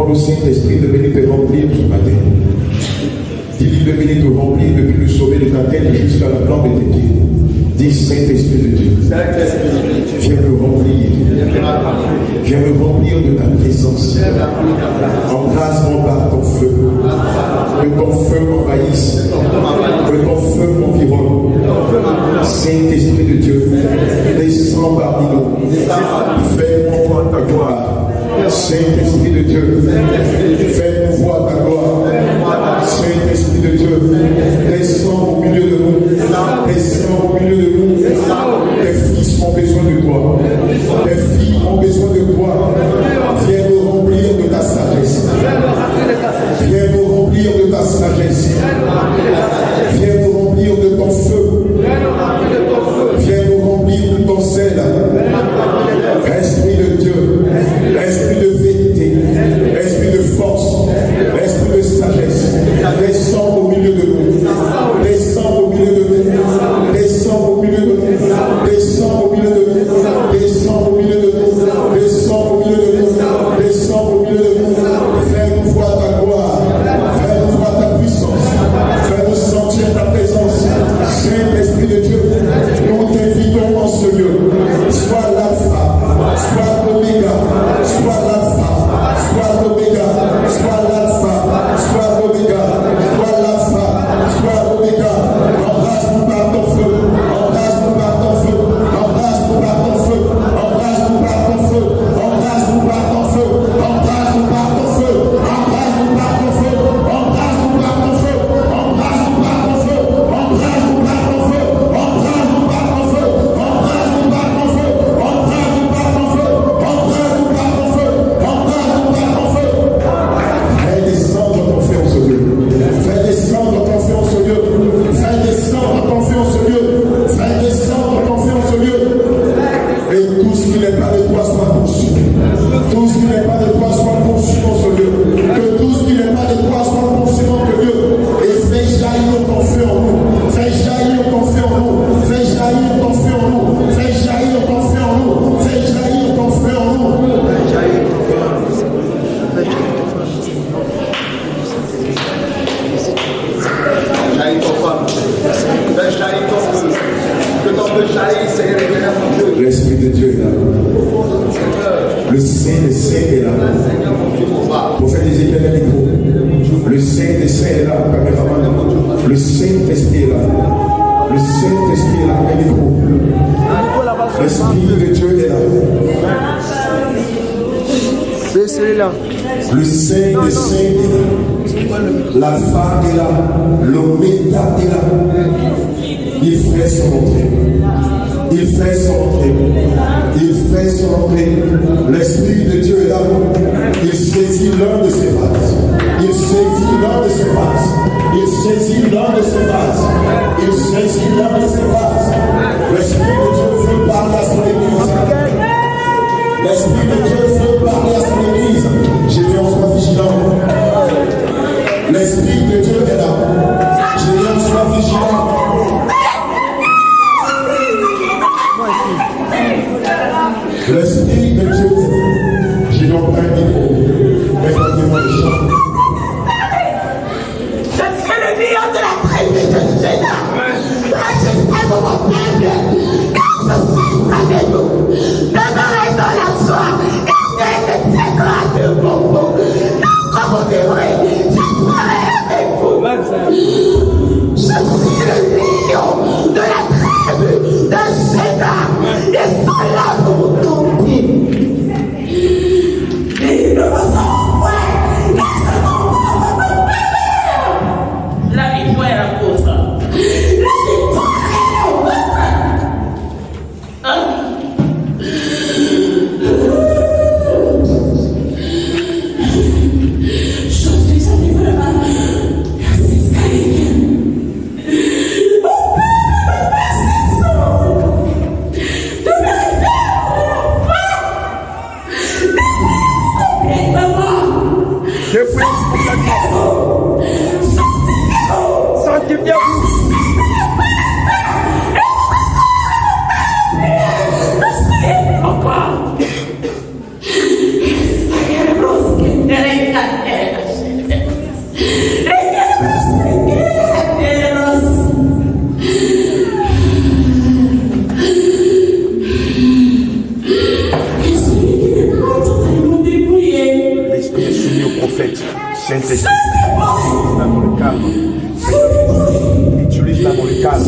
Demande au Saint-Esprit de venir te remplir ce matin. Dis-lui de venir te remplir depuis le sommet de ta tête jusqu'à la plante de tes pieds. Dis Saint-Esprit de Dieu, viens me remplir. Viens me remplir de ta présence. Embrase-moi par ton feu. Que ton feu m'envahisse. Que ton feu m'environne. Saint-Esprit de Dieu, descends parmi nous. Fais-nous voir ta gloire. Saint-Esprit de Dieu, fais-nous voir ta gloire. Saint-Esprit de Dieu, descends au milieu de nous. Descends au milieu de nous. Tes fils ont besoin de toi. Tes filles ont besoin de toi. Viens nous remplir de ta sagesse. Viens nous remplir de ta sagesse. Viens nous remplir de ton feu. Viens nous remplir de ton sel. Esprit de Dieu, esprit de vérité, esprit de force, esprit de sagesse, descends au milieu de nous. Descends au milieu de nous. Descends au milieu de nous. Descends au milieu de nous. Descends au milieu de nous. Descends au milieu de nous. Descends au milieu de nous. Fais-nous voir ta gloire. Fais-nous voir ta puissance. Fais-nous sentir ta présence. Saint-Esprit de Dieu, nous t'invitons en ce lieu. Sois l'alpha, sois l'oméga, sois l'alpha, sois l'oméga, sois l'alpha, sois l'oméga, sois l'alpha, sois l'oméga. Embrasse-nous par ton feu, embrasse-nous par ton feu, embrasse-nous par ton feu, embrasse-nous par ton feu, embrasse-nous par ton feu, embrasse-nous par ton feu, embrasse-nous par ton feu, embrasse-nous par ton feu, embrasse-nous par ton feu, embrasse-nous par ton feu, embrasse-nous par ton feu, embrasse-nous par ton feu, embrasse-nous par ton feu, embrasse-nous par ton feu, embrasse-nous par ton feu. Fais descendre ton feu en ce lieu. Fais descendre ton feu en ce lieu. Fais descendre ton feu en ce lieu. Fais descendre ton feu en ce lieu. Et tout ce qui n'est pas de toi soit consumé. Tout ce qui n'est pas de toi soit consumé en ce lieu. Que tout ce qui n'est pas de toi soit consumé en ce lieu. Et fais jaillir ton feu en nous. Fais jaillir ton feu en nous. Fais jaillir ton feu en nous. Fais jaillir ton feu en nous. Fais jaillir ton feu en nous. Jaillit ton feu. Fais jaillir ton feu. Que ton feu jaillisse, Seigneur, éternel mon Dieu. L'Esprit de Dieu est là. Le Saint des Saints est là. Prophète Ézéchiel est là. Le Saint des Saints est là. Le Saint-Esprit est là. Le Saint-Esprit est là. L'Esprit de Dieu est là. C'est celui-là. Le Saint des Saints est là. L'Alpha est là. L'Oméga est là. Il fait son entrée. Il fait son entrée. Il fait son entrée. L'Esprit de Dieu est là. Il saisit l'un de ses vases. Il saisit l'un de ses vases. Il saisit l'un de ses vases. Il saisit l'un de ses vases. L'Esprit de Dieu veut parler à son Église. L'Esprit de Dieu veut parler à son Église. J'ai dit on soit vigilant. L'Esprit de Dieu est là. J'ai dit on soit vigilant. L'Esprit de Dieu, j'ai donc un micro. Répondez-moi le chant. Je suis le lion de la tribu de Juda. Je suis mon peuple, car je suis avec vous. Demeurez dans la joie, gardez le secret de mon mot. Donc, comme vous verrez, je serai avec vous. Je suis le lion de la tribu de Juda. Et cela vous conduit. Et nous sommes prêts. Laissez-nous voir. La victoire est la vôtre. La victoire est la vôtre. Je suis avec vous là-bas. Merci, Skyline. Saint-Esprit, utilise-la pour le calme. Utilise-la pour le calme.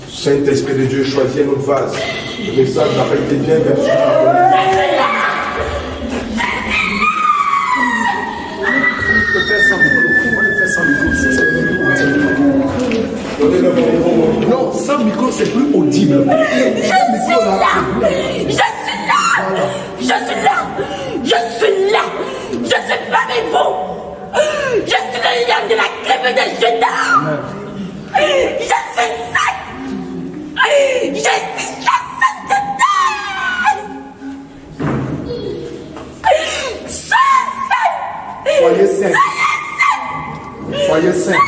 Saint-Esprit de Dieu, choisis notre vase. Le message n'a pas été bien perçu. Non, sans micro, c'est plus audible. Je suis là. Je suis là. Je suis là. Je suis là. Je suis parmi vous. Je suis le lion de la tribu de Juda. Je suis sainte. Je suis la sainteté. Soyez saint. Soyez saint.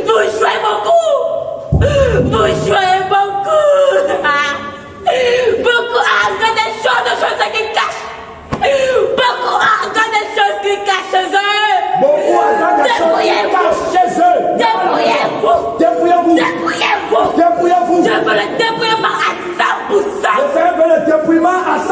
Vous jouez beaucoup. Vous jouez beaucoup. Beaucoup arrêtent des choses qui cachent. Beaucoup arrêtent des choses qui cachent chez eux. Beaucoup arrêtent des choses qui cachent chez eux. Débrouillez-vous. Débrouillez-vous. Débrouillez-vous. Débrouillez-vous. Je veux le dépouillement à 100%. Je fais le dépouillement à 100%.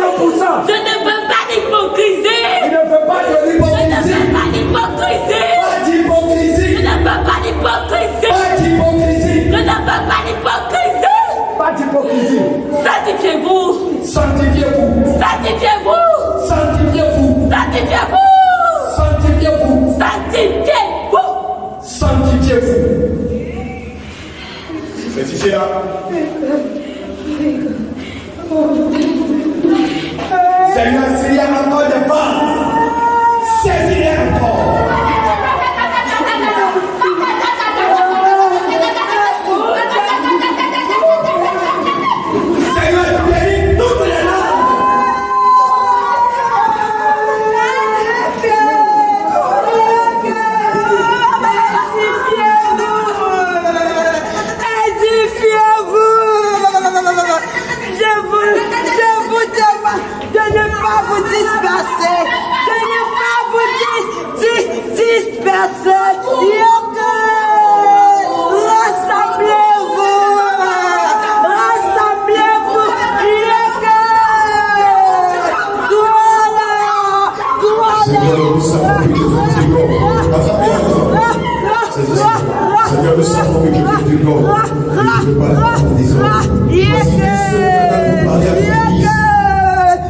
Je ne veux pas d'hypocrisie. Il ne veut pas de Je ne l'hypocrisie. veux pas d'hypocrisie. Pas d'hypocrisie. Je ne veux pas d'hypocrisie. Pas d'hypocrisie. Je ne veux pas d'hypocrisie. Pas d'hypocrisie. Sanctifiez-vous. Sanctifiez-vous. Sanctifiez-vous. Sanctifiez-vous. Sanctifiez-vous. Sanctifiez-vous. Sanctifiez-vous. Sanctifiez-vous. Sanctifiez-la. Seigneur, s'il y a encore des femmes, saisis-les encore. Seigneur, bénis toutes les langues. Je vous demande de ne pas vous disperser, de ne pas vous disperser. Rassemblez-vous, rassemblez-vous. Seigneur, nous savons que je vis du corps. Seigneur, nous savons que je vis du corps. Et je ne veux pas la en disant. Voici tous ceux qui parler à l'église.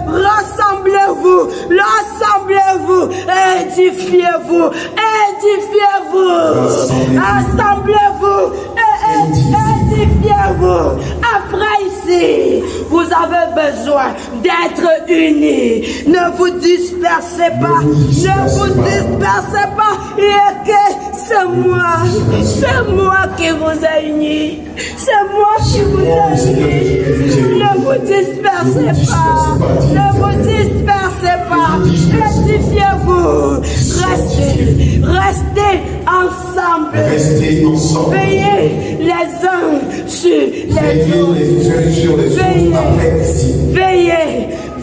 Rassemblez-vous, rassemblez-vous, édifiez-vous, édifiez-vous, assemblez-vous, édifiez-vous. Après ici, vous avez besoin d'être unis. Ne vous dispersez pas, ne vous dispersez pas. Et que c'est moi qui vous ai unis. C'est moi qui vous ai unis. Ne vous dispersez pas, ne vous dispersez pas. Édifiez-vous. Restez ensemble. Restez ensemble. Veillez les uns sur les Veillez autres. les uns sur les autres après ici. Veillez,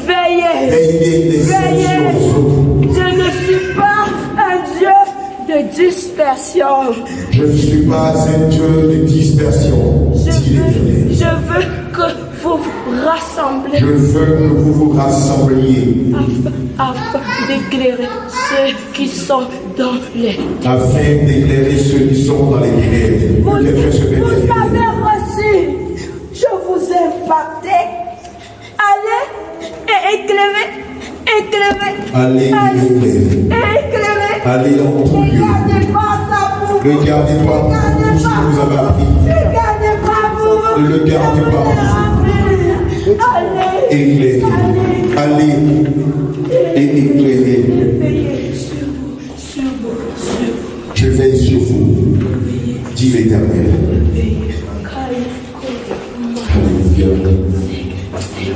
veillez, Veillez les uns veillez. sur les autres. Je ne suis pas un Dieu de dispersion. Je ne suis pas un Dieu de dispersion, dit l'Éternel. Je veux que vous vous rassemblez Je veux que vous vous rassembliez afin d'éclairer ceux qui sont dans les... afin d'éclairer ceux qui sont dans les ténèbres. Vous, Que quelqu'un se mette vous à avez l'église. reçu. Je vous ai impacté. Allez et éclairez. Éclairez. Allez éclairer. Éclairez. Allez en tout Ne lieu. gardez pas ça pour vous. Ne gardez pas pour vous tout ce que vous avez appris. Ne gardez pas pour vous. Ne le gardez pas pour vous. Allez. Éclairez. Allez et éclairez. Veillez sur vous, sur vous, sur vous. Je veille sur vous, dit l'Éternel. Alléluia.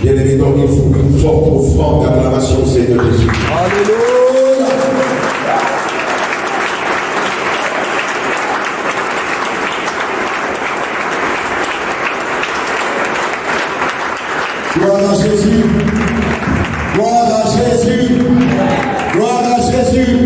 Bien-aimés, donc il faut une forte offrande d'acclamation au Seigneur Jésus. Alléluia. Gloire à Jésus. Gloire à Jésus. Gloire à Jésus.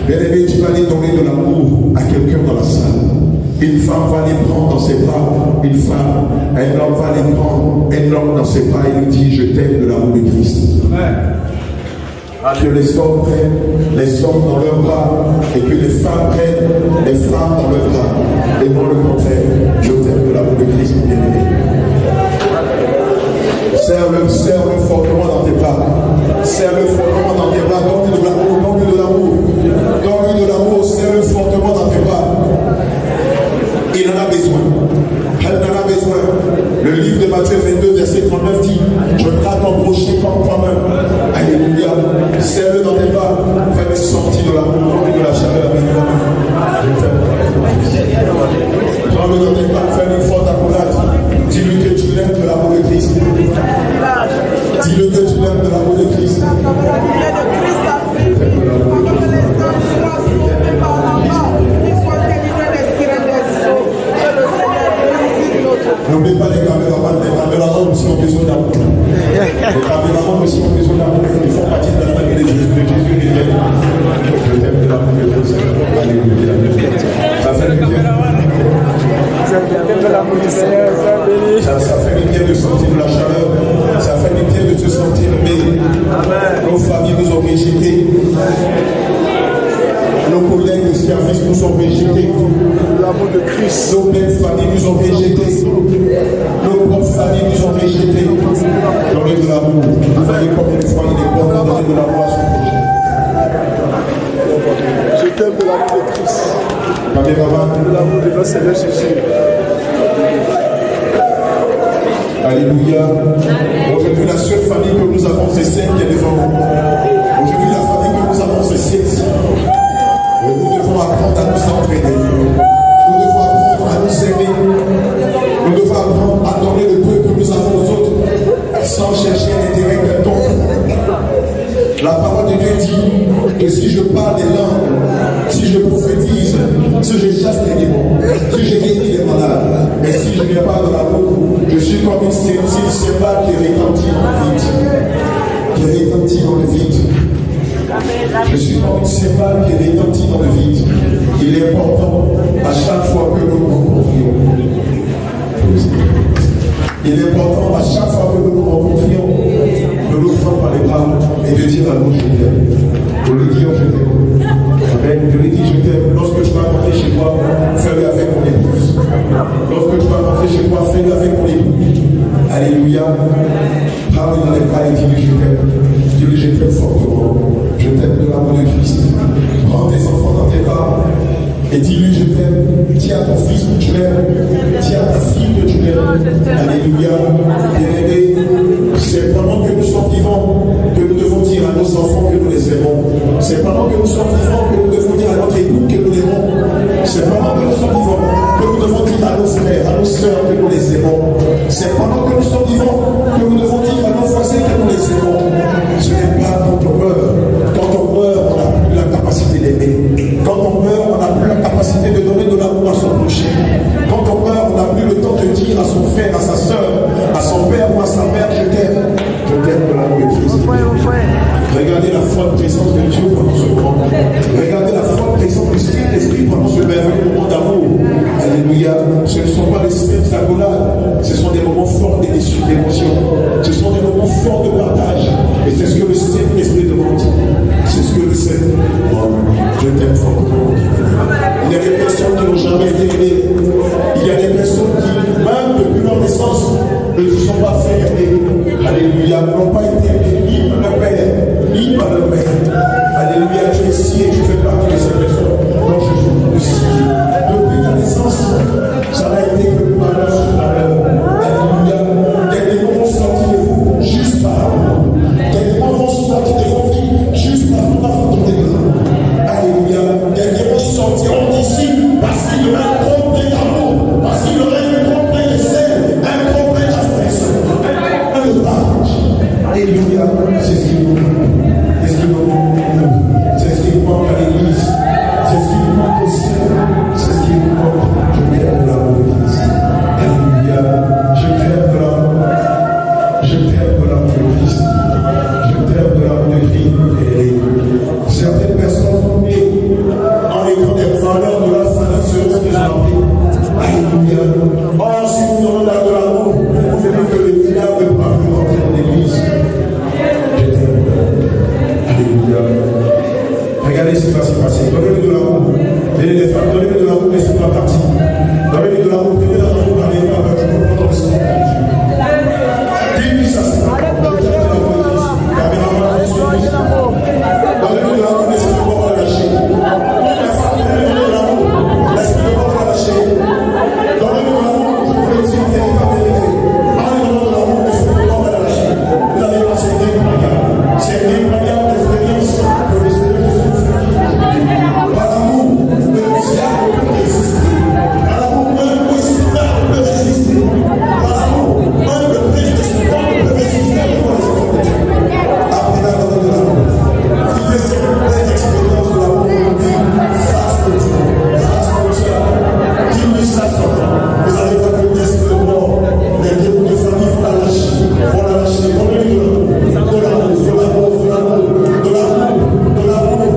Bien-aimé, tu vas aller donner de l'amour à quelqu'un dans la salle. Une femme va les prendre dans ses bras, un homme va les prendre, un homme dans ses bras et lui dit, je t'aime de l'amour de Christ. Que les hommes prennent les hommes dans leurs bras et que les femmes prennent les femmes dans leurs bras. Et non le contraire, je t'aime de l'amour de Christ, bien-aimé. Serre-le fortement dans tes bras. Serre-le fortement dans tes bras. Donne-lui de l'amour, donne-lui de l'amour. Donne-lui de l'amour, serre-le fortement dans tes bras. Il en a besoin. Elle en a besoin. Le livre de Matthieu 22, verset 39 dit, je prends ton prochain comme toi-même. Alléluia. Serre-le dans tes bras. Fais-le sortir de l'amour, donne-lui de la chaleur. Prends-le dans tes bras, fais-le une forte accolade. Dis-lui que tu l'aimes de l'amour de Christ. Dis-lui que tu l'aimes de l'amour de Christ. N'oublie pas les caméramans aussi ont besoin d'amour. Les caméramans aussi ont besoin d'amour. Ils font partie de la famille de Jésus. Je t'aime de l'amour de Christ. Alléluia. Ça fait du bien. Ça fait du bien de sentir de la chaleur. Ça fait du bien de se sentir aimé. Nos familles nous ont rejetés. Nos collègues de service nous ont rejetés. L'amour de Christ. Nos belles familles nous ont rejetés. Nos propres familles nous ont rejetés. Donnez de l'amour. Vous voyez combien de fois il est bon de donner de l'amour à son projet. Je t'aime de l'amour de Christ. De l'amour de notre Seigneur Jésus. Alléluia. Aujourd'hui, la seule famille que nous avons, c'est celle qui est devant nous. Aujourd'hui, la famille que nous avons, c'est celle-ci. Nous devons apprendre à nous entraîner. Nous devons apprendre à nous aimer. Nous devons apprendre à donner le peu que nous avons aux autres sans chercher un intérêt quelconque. La parole de Dieu dit que si je parle des langues, si je prophétise, si je chasse les démons, si je guéris les malades, mais si je n'ai pas de l'amour, je suis comme une céphale qui retentit dans le vide. Je suis comme une céphale qui retentit dans le vide. Il est important à chaque fois que nous nous rencontrions. Il est important à chaque fois que nous nous rencontrions de nous prendre par les bras et de dire à nous je t'aime. De lui dire je t'aime. Amen. Je lui dis je t'aime. Lorsque tu vas rentrer chez toi, fais-le avec mon épouse. Lorsque tu vas rentrer chez toi, fais-le avec mon épouse. Alléluia. Parle dans les bras et dis-lui je t'aime. Dis-lui je t'aime fortement. Je t'aime de l'amour de Christ. Prends tes enfants dans tes bras et dis-lui je t'aime. Dis à ton fils que tu l'aimes. Dis à ta fille que tu l'aimes. Alléluia. Bien-aimés, c'est pendant que nous sommes vivants que nous devons dire à nos enfants que nous les aimons. C'est pendant que nous sommes vivants que nous devons dire à notre époux que nous les aimons. C'est pendant que nous sommes vivants que nous devons dire à nos frères, à nos sœurs que nous les aimons. C'est pendant que nous sommes vivants que nous devons dire à nos voisins que nous les aimons. Ce n'est pas quand on meurt. Quand on meurt, on n'a plus la capacité d'aimer. Quand on meurt, on n'a plus la capacité de donner de l'amour à son prochain. Quand on meurt, on n'a plus le temps de dire à son frère, à sa soeur, à son père ou à sa mère, je t'aime. Je t'aime de l'amour de Christ. Regardez la forte présence de Dieu pendant ce moment. Regardez la forte présence du Saint-Esprit pendant ce merveilleux moment d'amour. Alléluia. Ce ne sont pas des sphères d'accolade. Ce sont des moments forts d'émotion. Ce sont des moments forts de partage. Et c'est ce que le Saint-Esprit demande. C'est ce que le Saint-Esprit. Je t'aime fortement. Il y a des personnes qui n'ont jamais été aimées. Il y a des personnes qui, même depuis leur naissance, ne se sont pas fait aimer. Alléluia. N'ont pas été aimées ni par leur père, ni par leur mère. Alléluia. Tu es ici et tu fais partie de ces personnes dont je suis aussi. Depuis ta naissance, ça n'a été que malheur sur malheur. Alléluia. Des démons vont sortir de vous juste par amour. Des démons vont sortir de vos vies juste par votre dégât. Alléluia. Des démons sortiront d'ici parce qu'il y aura un complet d'amour, parce qu'il y aura un complet de sel, un complet d'affection, un partage. Alléluia. C'est ce qui nous manque. C'est ce qui nous manque à l'église. Bénis les femmes, donnez-nous de l'amour, mais ce n'est pas parti. Donnez-nous de l'amour, prenez l'amour, parlez pas avec le nom de Jésus. Dis-lui ça, c'est pas donnez-nous de l'amour, mais ce n'est pas la lâcher. Donnez-nous de l'amour, laissez-nous pas la lâcher. Donnez-nous de l'amour, pour le dire, il n'y a pas de vérité. Parlez-nous de l'amour, mais ce n'est pas la lâcher. Vous n'allez pas servir une bagarre. Servir une bagarre d'expérience que le Seigneur Jésus fait. Par l'amour, le diable peut résister. Par l'amour, même le frère peut résister. Par l'amour, même le prince de ce monde peut résister devant les efforts de Dieu. Après la donne de l'amour, vivez cette belle expérience de l'amour. Grâce de Dieu, grâce de Dieu. Dis-lui ça, vous allez voir que l'esprit de mort, les démons de famille vont la lâcher. Vont la lâcher. Donnez-lui de l'amour, de l'amour, de l'amour, de l'amour, de l'amour.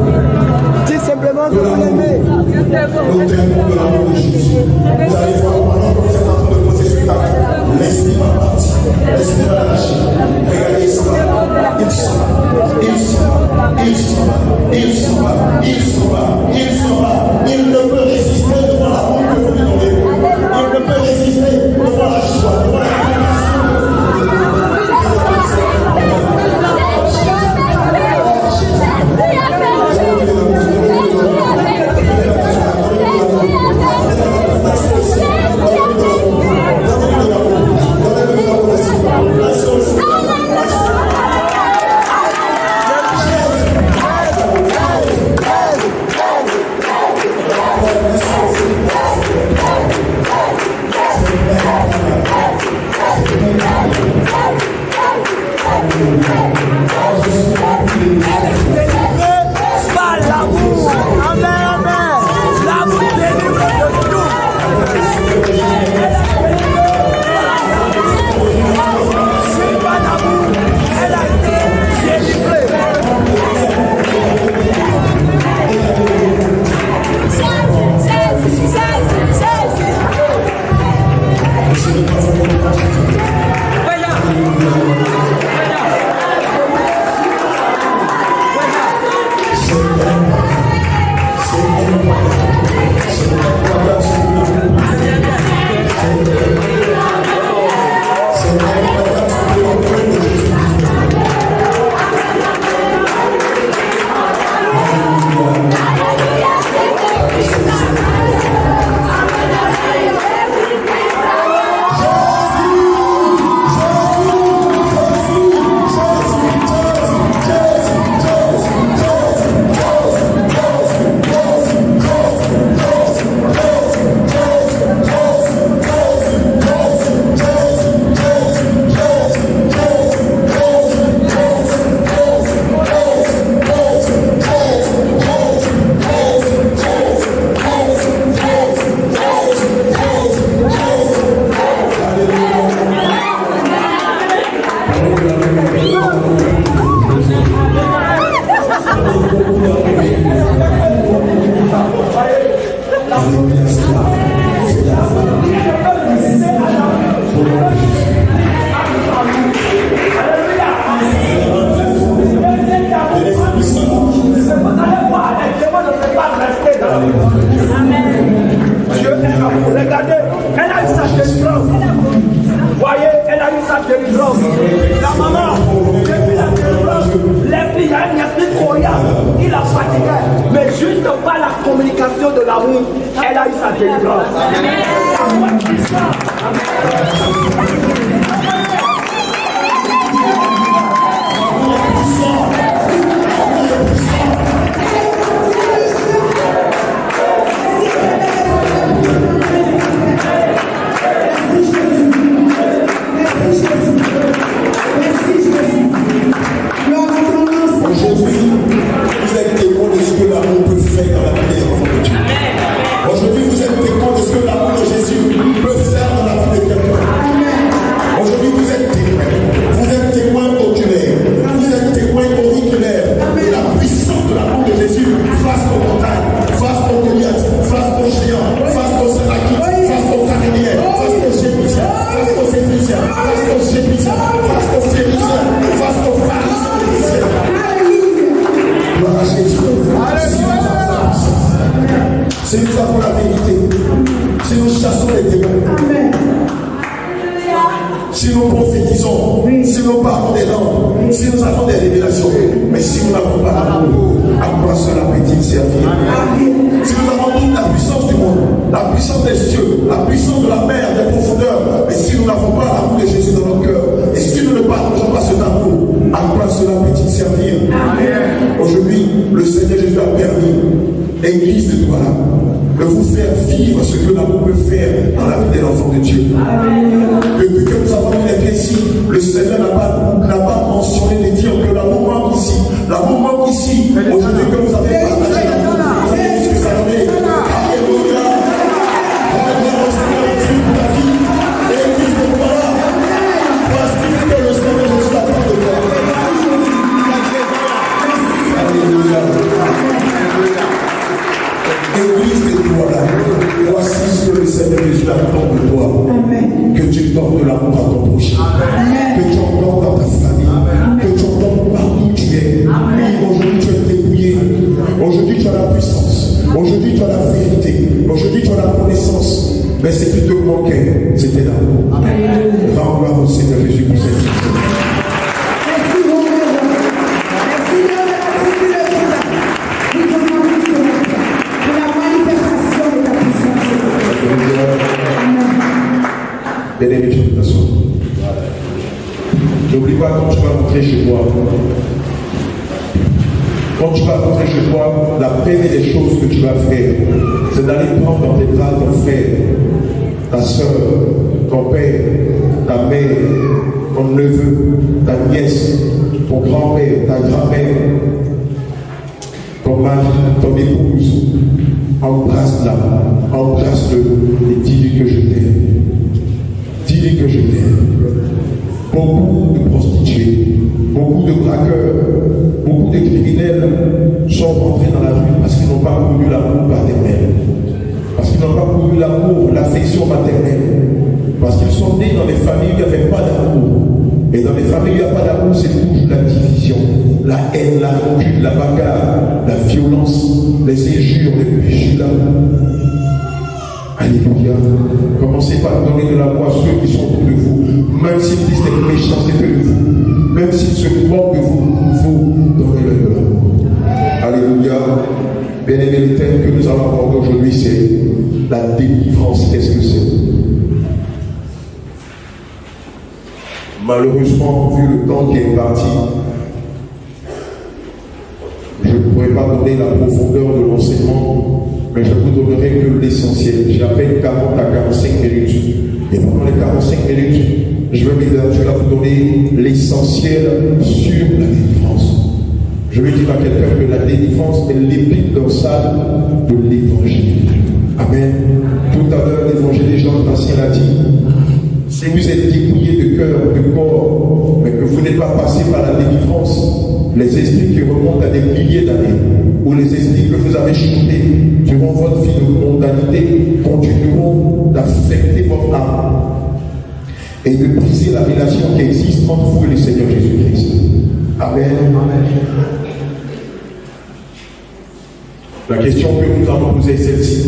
Dis simplement que vous l'aimez. Nous t'aimons de l'amour de Jésus. Vous allez voir pendant que vous êtes en train de poser ce acte, l'esprit va partir, l'esprit va lâcher. Regardez ça, il s'en va, il s'en va, il s'en va, il s'en va, il s'en va, il s'en va. Il ne peut résister devant l'amour que vous lui donnez. Il ne peut résister devant la joie, devant la Par l'amour. Amen, amen. L'amour délivre de tout. C'est pas l'amour. Elle a été délivrée. Dieu est amour. Regardez, elle a eu sa délivrance. Voyez, elle a eu sa délivrance. La maman, depuis la délivrance, les filles, il y a un esprit croyant qui la fatiguait. Mais juste par la communication de l'amour, elle a eu sa délivrance. Aujourd'hui, vous êtes témoin de ce que l'amour peut faire dans la vie des enfants de Dieu. Aujourd'hui, vous êtes témoin de ce que l'amour de Jésus peut faire dans la vie de quelqu'un. Aujourd'hui, vous êtes témoin. Vous êtes témoin oculaire. Vous êtes témoin Si nous avons la vérité, si nous chassons les démons, si nous prophétisons, si nous parlons des langues, si nous avons des révélations, mais si nous n'avons pas l'amour, à quoi cela peut-il servir? Si nous avons toute la puissance du monde, la puissance des cieux, la puissance de la mer, des profondeurs, mais si nous n'avons pas l'amour de Jésus dans notre cœur, et si nous ne partageons pas cet amour, à quoi cela peut-il servir? Aujourd'hui, le Seigneur Jésus a permis, Église de Douala, de vous faire vivre ce que l'amour peut faire dans la vie des enfants de Dieu. Depuis que nous avons mis les pieds ici, le Seigneur n'a pas mentionné les dire que l'amour manque ici. L'amour manque ici. Aujourd'hui que vous avez partagé l'amour, vous avez vu ce que ça donne. Alléluia. Rendez au Seigneur Dieu pour ta vie. Église de Douala. Voici ce que le Seigneur Jésus attend de toi. Alléluia. Église de Douala, voici ce que le Seigneur Jésus attend de toi. Que tu donnes de l'amour à ton prochain. Que tu en donnes dans ta famille. Que tu en donnes partout où tu es. Aujourd'hui tu es débrouillé. Aujourd'hui tu as la puissance. Aujourd'hui tu as la vérité. Aujourd'hui tu as la connaissance. Mais ce qui te manquait, c'était l'amour. Rends gloire au Seigneur Jésus pour cette vie. Bien-aimé, je te t'assois. N'oublie pas quand tu vas rentrer chez toi. Quand tu vas rentrer chez toi, la première des choses que tu vas faire, c'est d'aller prendre dans tes bras ton frère, ta soeur, ton père, ta mère, ton neveu, ta nièce, ton grand-père, ta grand-mère, ton mari, ton épouse. Embrasse-la, embrasse-le et dis-lui que je t'aime. Dis-lui que je t'aime. Beaucoup de prostituées, beaucoup de braqueurs, beaucoup de criminels sont rentrés dans la rue parce qu'ils n'ont pas connu l'amour paternel. Parce qu'ils n'ont pas connu l'amour, l'affection maternelle. Parce qu'ils sont nés dans des familles où il n'y avait pas d'amour. Et dans les familles où il n'y a pas d'amour, c'est toujours la division, la haine, la rancune, la bagarre, la violence, les injures, les péchés d'amour. Alléluia. Commencez par donner de l'amour à ceux qui sont autour de vous. Même s'ils disent des méchancetés de vous. Même s'ils se moquent de vous. Vous donnez-leur de l'amour. Alléluia. Bien-aimé, le thème que nous allons aborder aujourd'hui, c'est la délivrance. Qu'est-ce que c'est? Malheureusement, vu le temps qui est parti, je ne pourrais pas donner la profondeur de l'enseignement, mais je vous donnerai que l'essentiel. J'ai à peine 40 à 45 minutes. Et pendant les 45 minutes, je vais m'évertuer à vous donner l'essentiel sur la délivrance. Je vais dire à quelqu'un que la délivrance est l'épine dorsale de l'évangile. Amen. Tout à l'heure, l'évangile Jean Ancien l'a dit. Si vous êtes dépouillé de cœur, de corps, mais que vous n'êtes pas passé par la délivrance, les esprits qui remontent à des milliers d'années, ou les esprits que vous avez chutés durant votre vie de mondanité, continueront d'affecter votre âme et de briser la relation qui existe entre vous et le Seigneur Jésus-Christ. Amen. La question que nous allons poser est celle-ci.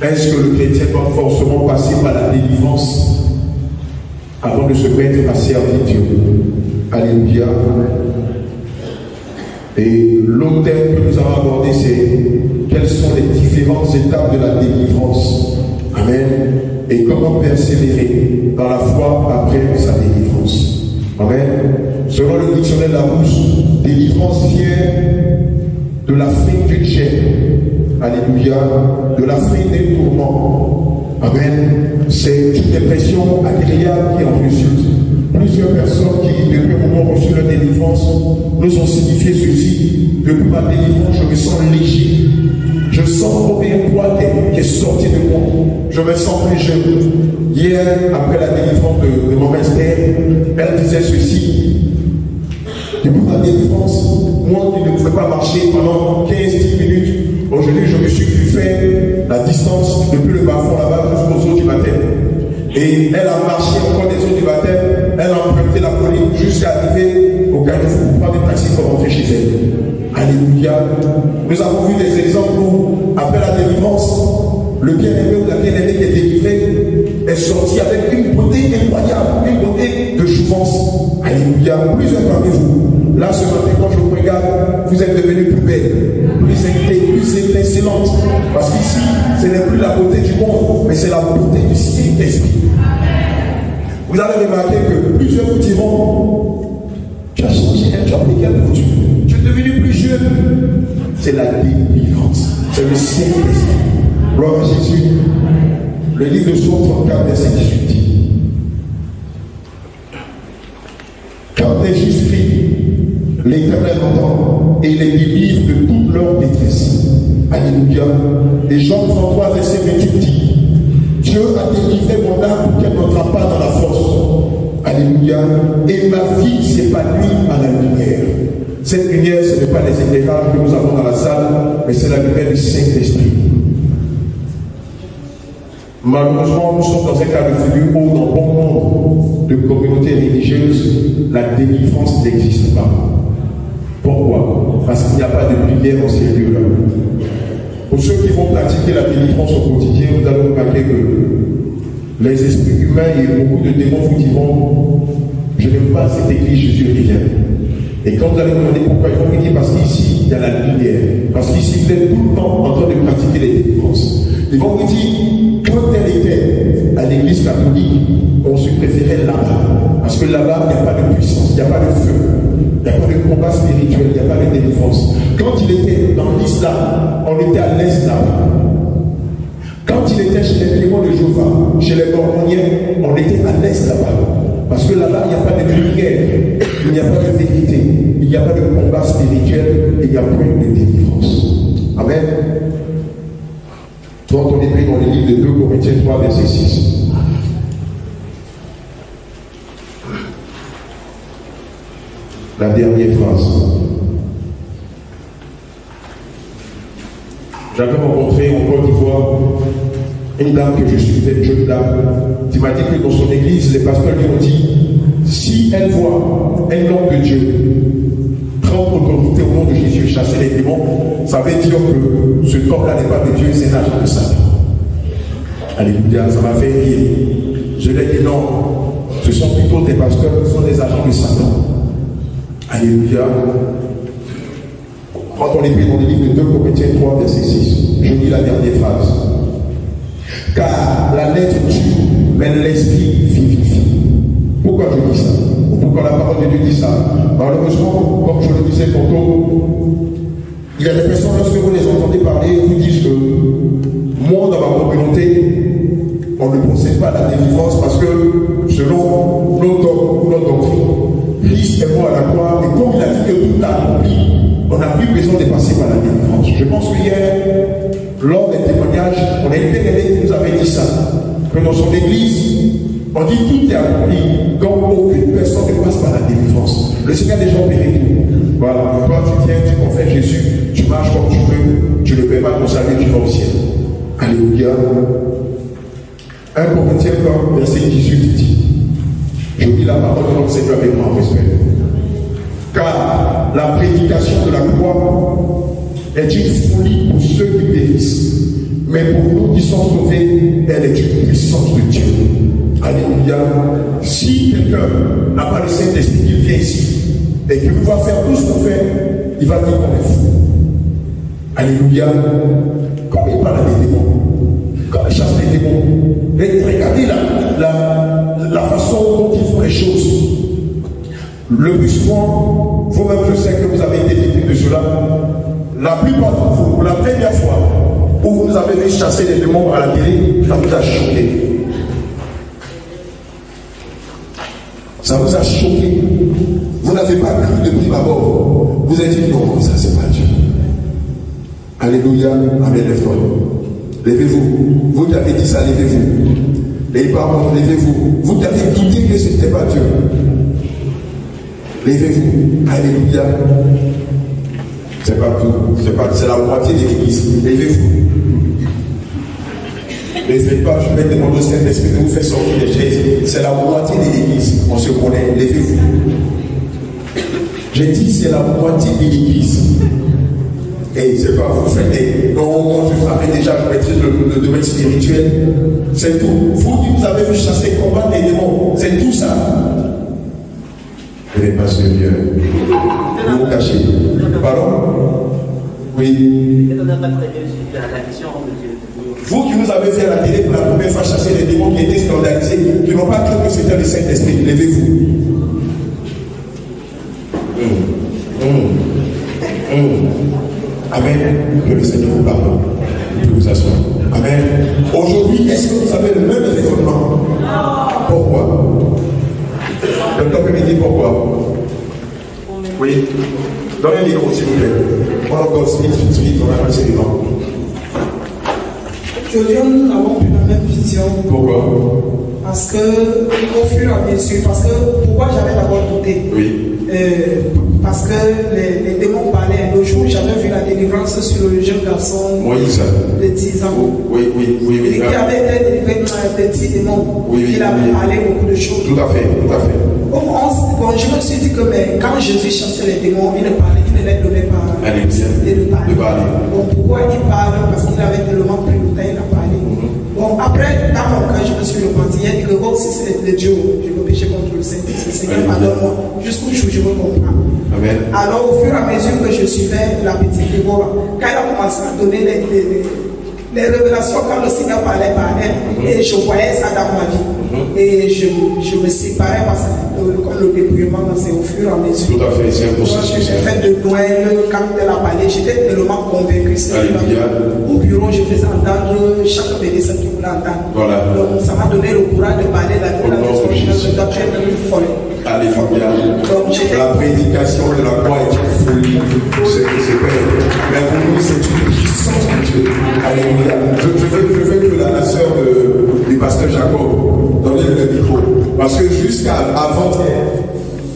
Est-ce que le chrétien doit forcément passer par la délivrance avant de se mettre à servir Dieu? Alléluia. Et l'autre thème que nous allons aborder, c'est quelles sont les différentes étapes de la délivrance. Amen. Et comment persévérer dans la foi après sa délivrance. Amen. Selon le dictionnaire Larousse, délivrance vient de la fin d'une chaîne. Alléluia. De la fin des tourments. Amen. C'est une dépression agréable qui en résulte. Plusieurs personnes qui, depuis le moment où reçu leur délivrance, nous ont signifié ceci. Depuis ma délivrance, je me sens léger. Je sens combien poids qui est sorti de moi. Je me sens plus jeune. Hier, après la délivrance de mon Esther, elle disait ceci. Depuis ma délivrance, moi qui ne pouvais pas marcher pendant 15-10 minutes, aujourd'hui je me suis pu faire la distance depuis le bas-fond là-bas jusqu'aux eaux du baptême. Et elle a marché encore des eaux du baptême, elle a emprunté la colline jusqu'à arriver au carrefour pour prendre des taxis pour rentrer chez elle. Alléluia. Nous avons vu des exemples où, après la délivrance, Le bien-aimé ou la bien-aimée qui est délivrée est sorti avec une beauté incroyable, une beauté de jouvence. Alléluia. Plusieurs parmi vous, là ce matin, quand je vous regarde, vous êtes devenus plus belles, plus étincelantes. Parce qu'ici, ce n'est plus la beauté du monde, mais c'est la beauté du Saint-Esprit. Vous allez remarquer que plusieurs vous diront, tu as changé, tu as pris quel produit, tu es devenu plus jeune. C'est la délivrance, c'est le Saint-Esprit. Gloire à Jésus. Le livre de Psaume 34, verset 18 dit: quand les justes crient, l'Éternel entend et les délivre de toute leur détresse. Alléluia. Et Jean 33, verset 28 dit: Dieu a délivré mon âme pour qu'elle n'entre pas dans la force. Alléluia. Et ma vie s'épanouit à la lumière. Cette lumière, ce n'est pas les éclairages que nous avons dans la salle, mais c'est la lumière du Saint-Esprit. Malheureusement, nous sommes dans un cas de figure où, dans bon nombre de communautés religieuses, la délivrance n'existe pas. Pourquoi? Parce qu'il n'y a pas de lumière dans ces lieux-là. Pour ceux qui vont pratiquer la délivrance au quotidien, vous allez remarquer que les esprits humains et beaucoup de démons vous diront: je n'aime pas cette église, je suis rien. Et quand vous allez me demander pourquoi, ils vont vous dire: parce qu'ici, il y a la lumière. Parce qu'ici, vous êtes tout le temps en train de pratiquer les délivrances. Ils vont vous dire: quand elle était à l'église catholique, on se préférait là-bas. Parce que là-bas, il n'y a pas de puissance, il n'y a pas de feu, il n'y a pas de combat spirituel, il n'y a pas de délivrance. Quand il était dans l'islam, on était à l'est là-bas. Quand il était chez les témoins de Jéhovah, chez les mormoniens, on était à l'est là-bas. Parce que là-bas, il n'y a pas de lumière, il n'y a pas de vérité, il n'y a pas de combat spirituel, et il n'y a pas de délivrance. Amen. Toi, on est pris dans le livre de 2 Corinthiens 3, verset 6. La dernière phrase. J'avais rencontré en Côte d'Ivoire une dame que je suivais, une jeune dame, qui m'a dit que dans son église, les pasteurs lui ont dit: si elle voit un homme de Dieu prendre autorité au nom de Jésus, chasser les démons, ça veut dire que ce homme-là n'est pas de Dieu, c'est un agent de Satan. Alléluia, ça m'a fait rire. Je lui ai dit: non, ce sont plutôt des pasteurs qui sont des agents de Satan. Alléluia. Quand on est pris dans le livre de 2 Corinthiens 3, verset 6, je lis la dernière phrase. Car la lettre tue, mais l'esprit vivifie. Pourquoi je dis ça? Pourquoi la parole de Dieu dit ça? Malheureusement, comme je le disais tantôt, il y a des personnes, lorsque vous les entendez parler, vous disent que moi, dans ma communauté, on ne procède pas à la délivrance parce que, selon notre doctrine, Christ est mort à la croix, et comme il a dit que tout a accompli, on n'a plus besoin de passer par la délivrance. Je pense qu'hier, lors des témoignages, on a une bien-aimée qui nous avait dit ça, que dans son église, on dit tout est accompli, donc aucune personne ne passe par la délivrance. Le Seigneur a déjà opéré tout. Voilà, toi tu viens, tu confesses Jésus, tu marches comme tu veux, tu ne paies pas ton salut, tu vas au ciel. Alléluia. 1 Corinthiens 1, verset 18 dit: je dis la parole de notre Seigneur avec grand respect. Car la prédication de la croix est une folie pour ceux qui périssent, mais pour nous qui sommes sauvés, elle est une puissance de Dieu. Alléluia. Si quelqu'un n'a pas le Saint-Esprit, il vient ici et qu'il va faire tout ce qu'on fait, il va dire qu'on est fou. Alléluia. Quand il parle des démons, quand il chasse les démons, regardez la façon dont ils font les choses. Le plus souvent, vous-même, je sais que vous avez été victime de cela. La plupart d'entre vous, la première fois où vous avez vu chasser les démons à la télé, ça vous a choqué. Ça vous a choqué. Vous n'avez pas cru de prime abord. Vous avez dit: non, ça c'est pas Dieu. Alléluia. Amen. Lève-toi. Levez-vous. Vous qui avez dit ça, levez-vous. Les parents, levez-vous. Vous qui avez douté que ce n'était pas Dieu. Levez-vous. Alléluia. C'est pas tout. C'est la moitié de l'église. Levez-vous. Ne faites pas, je vais demander au Saint-Esprit de vous faire sortir les chaises. C'est la moitié de l'église. On se connaît. Levez-vous. J'ai dit c'est la moitié de l'église. Et c'est pas vous faites. Non, moi je savais déjà, je maîtrise le domaine spirituel. C'est tout. Vous qui vous avez vu chasser, combattre les démons, c'est tout ça. Mais parce que Dieu, vous vous cachez. Pardon? Oui. Vous qui vous avez fait à la télé pour la première fois chasser les démons qui étaient scandalisés, qui n'ont pas cru que c'était le Saint-Esprit, levez-vous. Amen. Que le Seigneur vous pardonne. Vous pouvez vous asseoir. Amen. Aujourd'hui, est-ce que vous avez le même raisonnement? Pourquoi? Le temps que me dit pourquoi? Oui. Donnez un micro, s'il vous plaît. On encore vite, on va passer les noms. Aujourd'hui, nous n'avons plus la même vision. Pourquoi? Parce que, au fur et à mesure, pourquoi j'avais d'abord douté? Oui. Parce que les démons parlaient. Le jour où j'avais vu la délivrance sur le jeune garçon Moïse. de 10 ans. Oui. Qui avait été délivré de 10 démons. Il avait parlé beaucoup de choses. Tout à fait. Bon, je me suis dit que quand Jésus chassait les démons, il ne les donnait pas. De parler. Bon, pourquoi il parle? Parce qu'il avait tellement pris le temps, il a parlé. Bon, après, dans mon cas, je me suis repenti. Il a dit que si c'est le Dieu, je me péché contre le Saint-Esprit. Seigneur, pardonne-moi. Jusqu'au jour où je me comprends. Amen. Alors, au fur et à mesure que je suivais la petite Déborah, quand elle a commencé à donner les révélations, quand le Seigneur parlait par elle, et je voyais ça dans ma vie. Et je me séparais parce que comme le dépouillement, c'est au fur et à mesure. Tout à fait, c'est un processus. J'ai fait de Noël, quand elle a parlé, j'étais tellement convaincu. Au bureau, je faisais entendre chaque bénédiction qui voulait entendre. Voilà. Donc, ça m'a donné le courage de parler de la maison. Je dois être une folle. Alléluia. La prédication de la croix est une folie. C'est vrai. Mais pour nous, c'est une puissance de Dieu. Alléluia. Je veux que la sœur du pasteur Jacob donne le micro. Parce que jusqu'à avant-hier,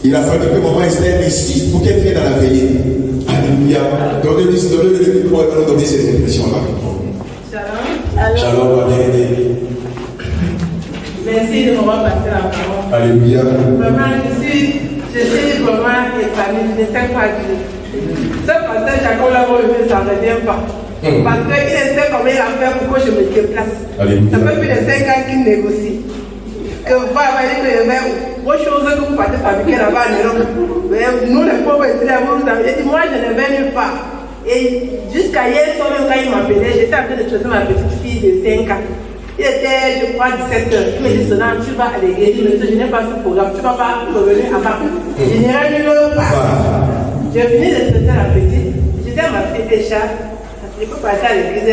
il a fallu que maman Esther insiste pour qu'elle vienne à la veillée. Alléluia. Donnez-le le micro et nous donner ces impressions-là. Shalom. Merci de m'avoir passé la parole. Alléluia. Vraiment, je suis vraiment épanouie. Je ne sais pas Dieu. Ce pasteur Jacob là, ça ne revient pas. Parce qu'il essaie comment il a fait pour que je me déplace. Alléluia. Ça fait plus de 5 ans qu'il négocie. Que vous voyez que il y avait autre chose que vous partez fabriquer là-bas en Europe. Nous, les pauvres, ils dit moi, je ne vais nulle part. Et jusqu'à hier soir, quand il m'appelait, j'étais en train de choisir ma petite fille de 5 ans. Il était, je crois, 17 h. Il me dit, Sonan, tu vas à l'église. Je n'ai pas ce programme. Tu ne vas pas revenir à ma fille. Je n'irai nulle part. J'ai fini de traiter la petite. Je dis à ma fille, déjà, je peux passer à l'église.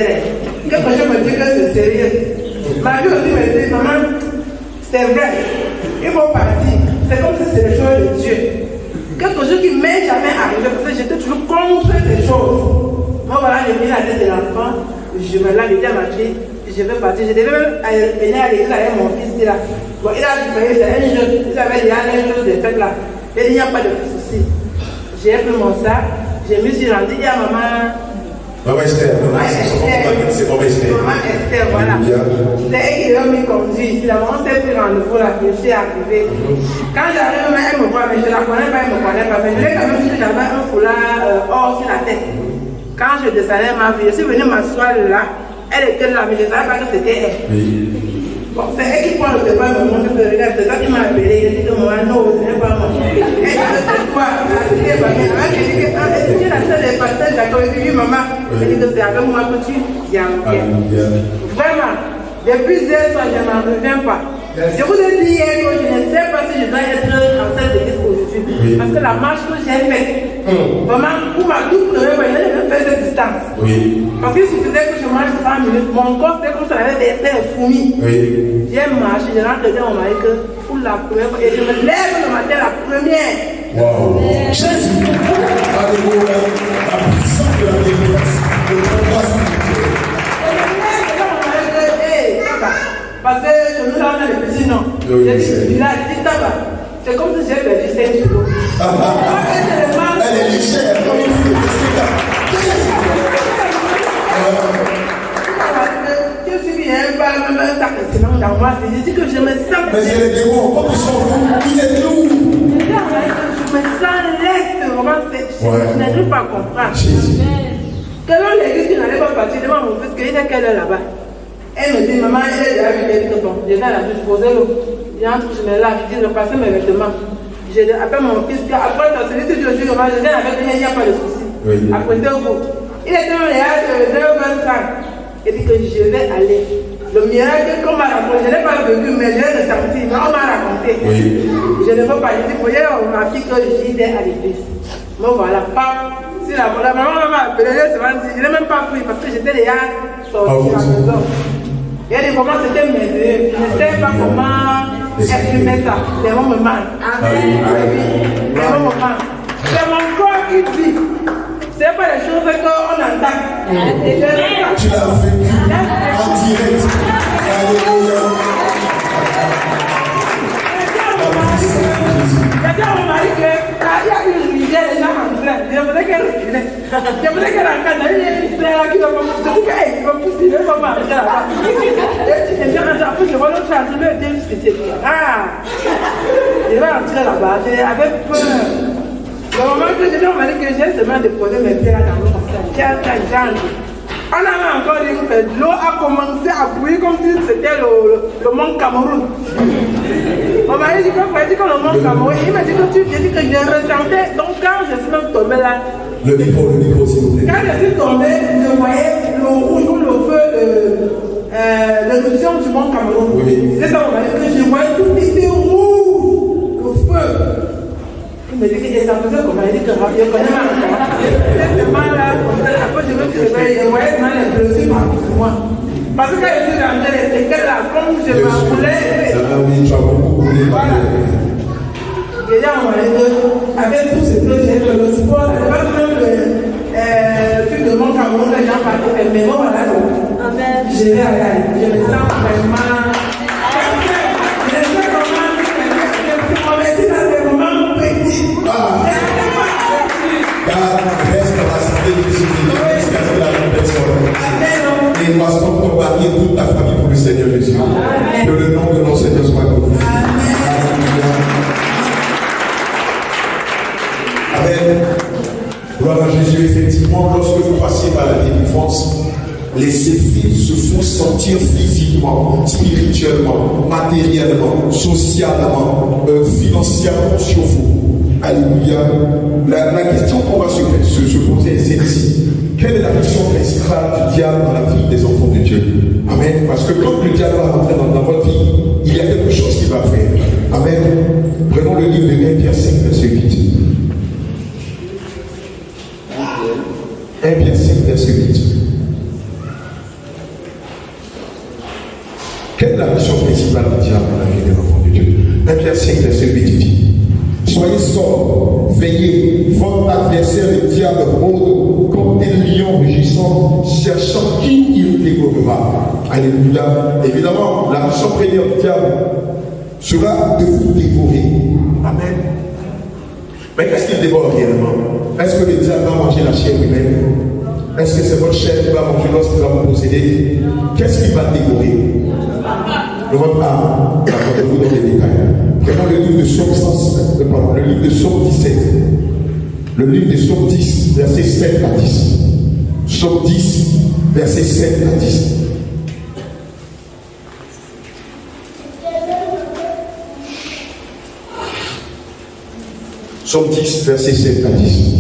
Quelque chose me dit que c'est sérieux. Ma fille aussi me dit, maman, c'est vrai. Il faut partir. C'est comme si c'est les choses de Dieu. Quelque chose qui ne m'est jamais arrivé. Parce que j'étais toujours contre ces choses. Moi, voilà, j'ai mis la tête de l'enfant. Je me l'ai dit à ma fille. Je vais partir. Je devais même venir à l'église avec mon fils là. Bon, il a dit, un jour, il avait déjà un jour de fête là. Il n'y a pas de souci. J'ai pris mon sac, je me suis rendu à maman. Maman Esther, c'est Maman Esther. Maman Esther, voilà. C'est elle qui m'a mis conduit. La maman s'est pris rendez-vous là, je suis arrivée. Quand j'arrive, elle me voit, mais je ne la connais pas, elle ne me connaît pas. Mais je l'ai quand même dit que j'avais un foulard or sur la tête. Quand je descendais ma vie, je suis venue m'asseoir là. Elle était là, mais je ne savais pas que c'était elle. Oui. Bon, c'est elle qui prend le départ, me montre que regarde, c'est ça qui m'a appelé. Elle dit que moi, non, ce n'est pas moi. Elle dit que c'est toi. Elle dit que est-ce que la seule des pasteurs d'accord? Elle dit, maman, elle dit que c'est avec moi que tu viens. Vraiment, depuis hier soir, je n'en reviens pas. Je vous ai dit hier que je ne sais pas si je dois être en salle d'église aujourd'hui. Oui. Parce que la marche que j'ai faite, vraiment, pour ma toute première fois, je fait cette distance. Oui. Parce qu'il suffisait que je marche 3 minutes, mon corps c'était comme si j'avais des fourmis. Oui. J'ai marché, je rentre dans mon mari que pour la première fois, et je me lève le matin la première. Wow. Jésus. Alléluia. La puissance de la délivrance. Parce que je nous ramène le petit nom. J'ai dit, il a dit tabac. C'est comme si j'ai perdu 5 kilos. Elle est légère comme une fille. Je suis bien, dans moi, je dis que je me sens. Mais c'est les démons, comme ils sont lourds, ils êtes lourds. Je me sens leste, vraiment, je n'arrive pas à comprendre. Que l'on l'église qui n'allait pas partir devant mon fils, qu'il était quelle heure là-bas? Elle me dit, maman, elle est déjà venue. Elle dit, bon, je vais à la douche, poser l'eau. J'entre, je me lave, je dis, je passe mes vêtements. Je appelle mon fils, après, dans celui-ci, je dis, maman, je viens avec lui, il n'y a pas de souci. Oui. Après, il était dans les âges de 2h30. Il dit que je vais aller. Le miracle qu'on m'a raconté, je n'ai pas vécu, mais je l'ai ressenti, mais on m'a raconté. Oui. Je ne veux pas, je dis, voyez, on m'a dit que j'étais à l'église. Mais voilà, pas. Si la maman m'a appelé, je n'ai même pas pris parce que j'étais déjà sorti à la maison. Il a dit comment c'était mes yeux. Je ne sais pas comment exprimer ça. Les mots me manquent. Les mots me manquent. C'est mon corps qui dit. Ce n'est pas les choses qu'on entend. Tu l'as vécu en direct. Alléluia. J'ai dit à mon mari qu'il y a une rivière déjà en train. Je voulais qu'elle reculait. Je voulais qu'elle encadre. Il y a une rivière qui va me pousser. Je dis qu'elle va me pousser. Il va m'arrêter là-bas. Après, je vois l'autre chose. Je me dis que c'est bien. Ah! Je vais entrer là-bas. J'avais peur. Le moment que j'ai dit au mari que j'ai seulement déposé mes pieds là dans l'eau. On avait encore dit que l'eau a commencé à bouillir comme si c'était le mont Cameroun. On m'a dit que le mont Cameroun, il m'a dit que j'ai dit que je ressentais. Donc quand je suis même tombée là, le micro, s'il vous plaît. Quand je suis tombée, je voyais le rouge ou le feu de l'éruption du mont Cameroun. Oui. C'est ça, on m'a dit que je voyais tout qui était rouge, le feu. Il me dit que j'ai senti comme il dit que je connais ma c'est mal là, après je me suis réveillée, je voyais mal les blessures partout sur moi. Parce que quand je suis rentrée, les séquelles là, comme je m'enroulais. Voilà. Déjà, on m'a dit avec tout ce que j'ai fait, le sport, même le truc de mon Cameroun, les gens partaient, mais bon, voilà, je vais aller, je me sens vraiment. Reste dans la santé de Jésus-Christ jusqu'à ce que la bonne personne. Et pasteur, ton mari et toute ta famille pour le Seigneur Jésus. Que le nom de notre Seigneur soit glorifié. Amen. Gloire à Jésus. Effectivement, lorsque vous passez par la délivrance, les effets se font sentir physiquement, spirituellement, matériellement, socialement, financièrement sur vous. Alléluia. La question qu'on va se poser est celle-ci. Quelle est la mission principale du diable dans la vie des enfants de Dieu? Amen. Parce que quand le diable va rentrer dans votre vie, il y a quelque chose qu'il va faire. Amen. Prenons le livre de 1 Pierre 5, verset 8. 1 Pierre 5, verset 8. Quelle est la mission principale du diable dans la vie des enfants de Dieu? 1 Pierre 5, verset 8 dit: soyez sobres, veillez, votre adversaire le diable rôde comme un lion rugissant, cherchant qui il dévorera. Alléluia. Évidemment, la mission première du diable sera de vous dévorer. Amen. Mais qu'est-ce qu'il dévore réellement? Est-ce que le diable va manger la chair humaine? Est-ce que c'est votre chair qui va manger lorsqu'il va vous posséder? Qu'est-ce qu'il va dévorer? Votre âme. Je vous donne les détails. Prenons le livre de Psaume le livre de Psaume 17. Le livre de Psaume 10, versets 7 à 10. Psaume 10, versets 7 à 10. Psaume 10, versets 7 à 10.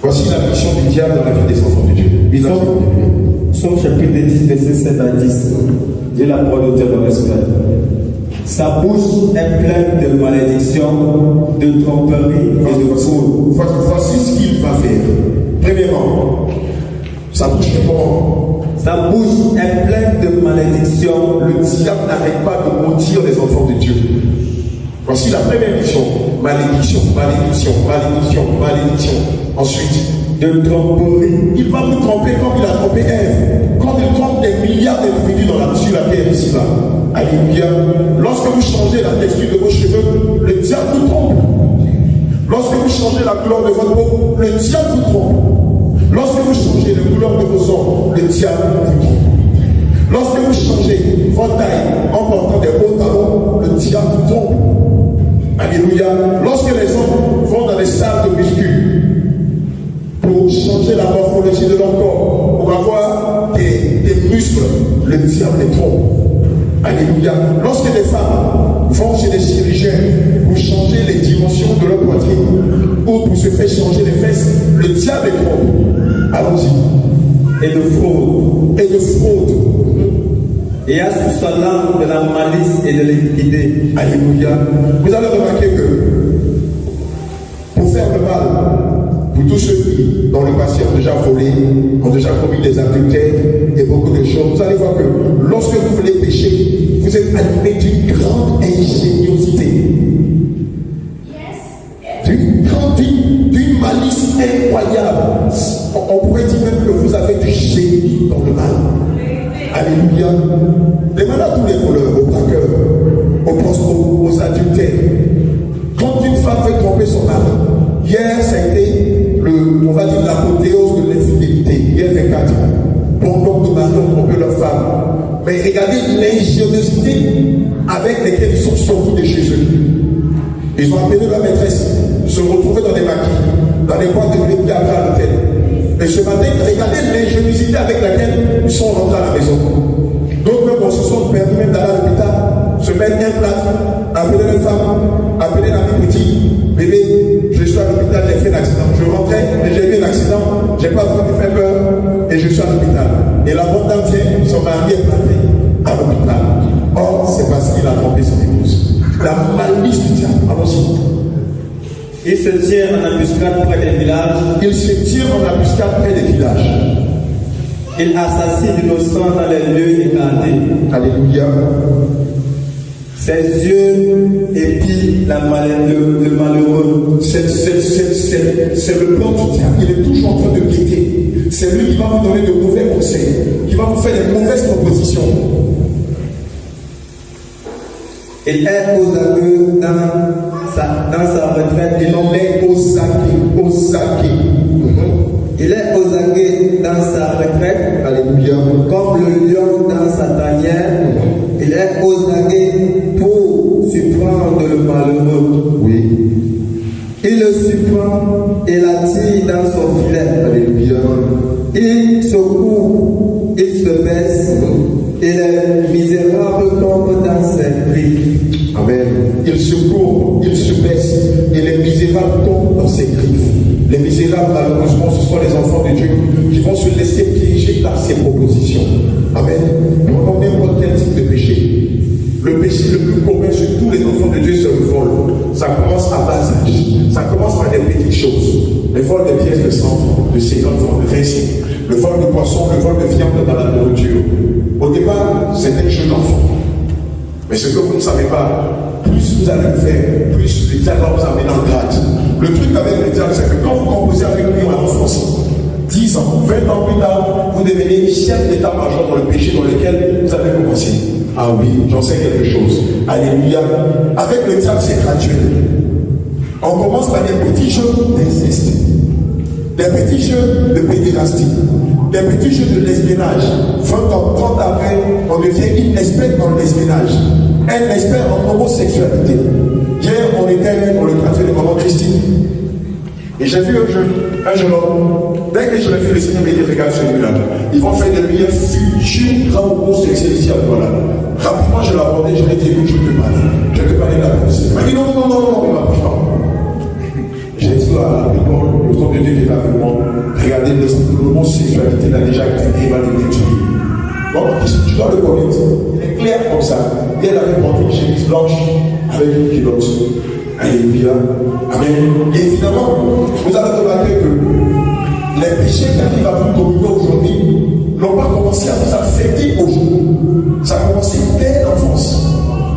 Voici la mission du diable dans la vie des enfants de Dieu. Psaume chapitre 10, versets 7 à 10. Dis la parole de Dieu dans l'esprit. Sa bouche est pleine de malédictions, de tromperies et de fraude. Voici ce qu'il va faire. Premièrement, sa bouche est comment? Sa bouche est pleine de malédictions. Le diable n'arrête pas de maudire les enfants de Dieu. Voici la première mission. Malédiction, malédiction, malédiction, malédiction. Ensuite, de tromperie. Il va vous tromper comme il a trompé Ève. Quand il trompe des milliards d'individus sur la terre ici-bas. Alléluia. Lorsque vous changez la texture de vos cheveux, le diable vous trompe. Lorsque vous changez la couleur de votre peau, le diable vous trompe. Lorsque vous changez la couleur de vos ongles, le diable vous trompe. Lorsque vous changez votre taille en portant des hauts talons, le diable vous trompe. Alléluia. Lorsque les hommes vont dans les salles de muscu pour changer la morphologie de leur corps, pour avoir des muscles diable les trompe. Alléluia. Lorsque les femmes vont chez des chirurgiens pour changer les dimensions de leur poitrine ou pour se faire changer les fesses, le diable les trompe. Allons-y. Et de fraude. Et de fraude. Et a sous sa langue de la malice et de l'iniquité. Alléluia. Vous allez remarquer que pour faire le mal, pour tous ceux qui, dans le passé, ont déjà volé, ont déjà commis des adultères et beaucoup de choses, vous allez voir que lorsque vous voulez pécher, vous êtes animé d'une grande ingéniosité. D'une malice incroyable. On pourrait dire même que vous avez du génie dans le mal. Alléluia. Demandez à tous les voleurs, aux braqueurs, aux adultères. Quand une femme veut tromper son mari, hier c'était on va dire l'apothéose de l'infidélité. Hier 24. Bon nombre de maris ont trompé leur femme. Mais regardez l'ingéniosité avec laquelle ils sont sortis de chez eux. Ils ont appelé leur maîtresse, se retrouver dans des maquis, dans des boîtes de nuit à l'hôtel. Et ce matin, regardez l'ingéniosité avec laquelle ils sont rentrés à la maison. D'autres même se sont perdus même d'aller à l'hôpital, se mettre un plâtre, appeler les femmes, appeler l'ami petit, bébé, je suis à l'hôpital, j'ai fait un accident. Je rentrais, j'ai eu un accident, j'ai pas voulu faire peur, et je suis à l'hôpital. Et la bonne dame vient, son mari est planté à l'hôpital. Or, c'est parce qu'il a trompé son épouse. La malice du diable. Allons-y. Il se tient en embuscade près des villages. Il se tient en embuscade près des villages. Il assassine l'innocent dans les lieux écartés. Alléluia. Ses yeux épient le malheureux. C'est le plan du diable. Il est toujours en train de guetter. C'est lui qui va vous donner de mauvais conseils, qui va vous faire des mauvaises propositions. Il est aux aveux dans sa retraite. Il en est aux aguets. Il est aux aguets dans sa retraite. Alléluia. Comme le lion dans sa tanière. Il est aux aguets pour surprendre le malheureux. Oui. Il le surprend et l'attire dans son filet. Alléluia. Il secoue, il se baisse. Et les misérables tombent dans ses griffes. Amen. Il secourt, il se baisse, et les misérables tombent dans ses griffes. Les misérables, malheureusement, ce sont les enfants de Dieu qui vont se laisser piéger par ses propositions. Amen. Prenons n'importe quel type de péché. Le péché le plus commun sur tous les enfants de Dieu, c'est le vol. Ça commence à bas âge. Ça commence par des petites choses. Le vol des pièces de 100 francs, de 50 francs, de 25. Le vol de poisson, le vol de viande dans la nourriture. Au départ, c'est un jeune enfant. Mais ce que vous ne savez pas, plus vous allez le faire, plus le diable va vous amener en grade. Le truc avec le diable, c'est que quand vous composez avec lui en enfance, 10 ans, 20 ans plus tard, vous devenez chef d'état-major dans le péché dans lequel vous avez commencé. Ah oui, j'en sais quelque chose. Alléluia. Avec le diable, c'est graduel. On commence par des petits jeux d'inceste, des petits jeux de pédérastie, des petits jeux de lesbiennage. 20 ans, 30 après, on devient une expert en lesbiennage, un expert en homosexualité. Hier, on était dans le quartier de Maman Christine. Et j'ai vu un jeune homme. Dès que je l'ai vu, le Seigneur m'a dit, regarde celui-là. Ils vont faire de lui un futur grand homosexuel ici à Douala. Rapidement, je l'ai abordé, je lui ai dit, écoute, je peux parler. Je peux parler de la police. Il m'a dit, non, il m'a pas. J'ai dit à le nom de Dieu qui est avec moi, regardez, l'homosexualité l'a déjà activé, il va le détruire. Bon, tu dois le connaître. Il est clair comme ça. Et elle avait porté une chemise blanche avec une culotte. Alléluia. Amen. Et évidemment, vous avez remarqué que les péchés qui arrivent à vous communiquer aujourd'hui n'ont pas commencé à vous affecter aujourd'hui. Ça a commencé dès l'enfance.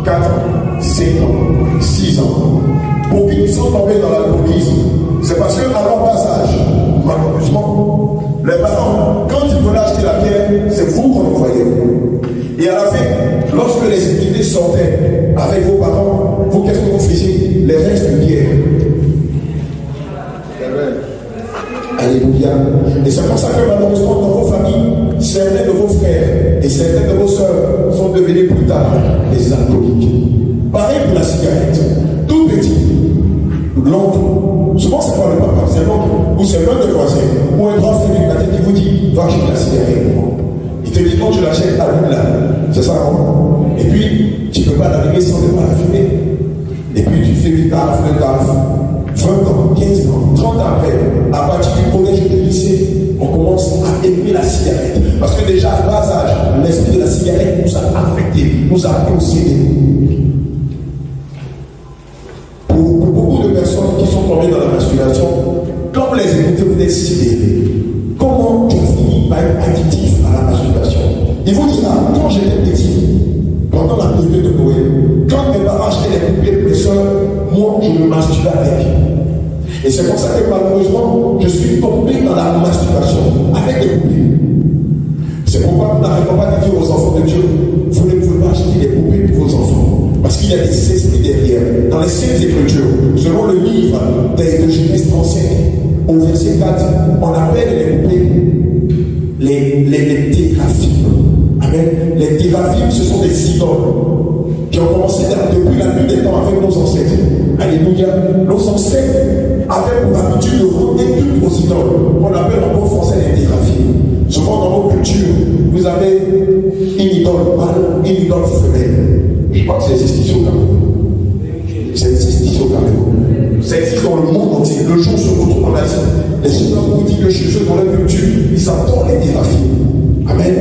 4 ans, 5 ans, 6 ans. Pour qui sont tombés dans l'alcoolisme, c'est parce qu'à leur passage, malheureusement, les parents, quand ils veulent acheter la pierre, c'est vous qu'on envoyait. Et à la fin, lorsque les iniquités sortaient avec vos parents, vous, qu'est-ce que vous faisiez? Les restes de pierre. Alléluia. Et c'est pour ça que malheureusement, dans vos familles, certains de vos frères et certains de vos soeurs sont devenus plus tard des alcooliques. Pareil pour la cigarette. Tout petit. L'oncle, souvent c'est pas le papa, c'est l'oncle, ou c'est l'un des voisins, ou un grand frère qui vous dit, va acheter la cigarette pour moi. Il te dit, non, je l'achète à lui là. C'est ça, non? Et puis, tu ne peux pas l'allumer sans ne pas la fumer. Et puis, tu fais le taf, 20 ans, 15 ans, 30 ans après, à partir du collège et du lycée, on commence à aimer la cigarette. Parce que déjà, à bas âge, l'esprit de la cigarette nous a affectés, nous a possédés. Pour beaucoup de personnes qui sont tombées dans la masturbation, quand vous les écoutez, vous êtes sidérés. Comment tu as fini par être addictif à la masturbation? Il vous dira, quand j'étais petit, pendant la période de Noël, quand mes parents achetaient les poupées pour les soeurs, moi je me masturbais avec. Et c'est pour ça que malheureusement, je suis tombé dans la masturbation avec des poupées. C'est pourquoi nous n'arrêtons pas de dire aux enfants de Dieu, vous ne pouvez pas acheter des poupées pour vos enfants. Parce qu'il y a des esprits derrière. Dans les Saintes Écritures, selon le livre de Genèse 35, au verset 4, on appelle les poupées les théraphimes. Amen. Les théraphimes, ce sont des idoles qui ont commencé depuis la nuit des temps avec nos ancêtres. Alléluia. Nos ancêtres avaient pour habitude de rendre culte aux idoles. On appelle en bon français les théraphimes. Souvent dans nos cultures, vous avez une idole mâle, une idole femelle. Je crois que ça existe ici au Cameroun. Ça existe ici au Cameroun. Ça existe dans le monde entier. Le jour se retrouve en Asie. Les gens vous disent que chez eux, dans leur culture, ils adorent les théraphies. Amen.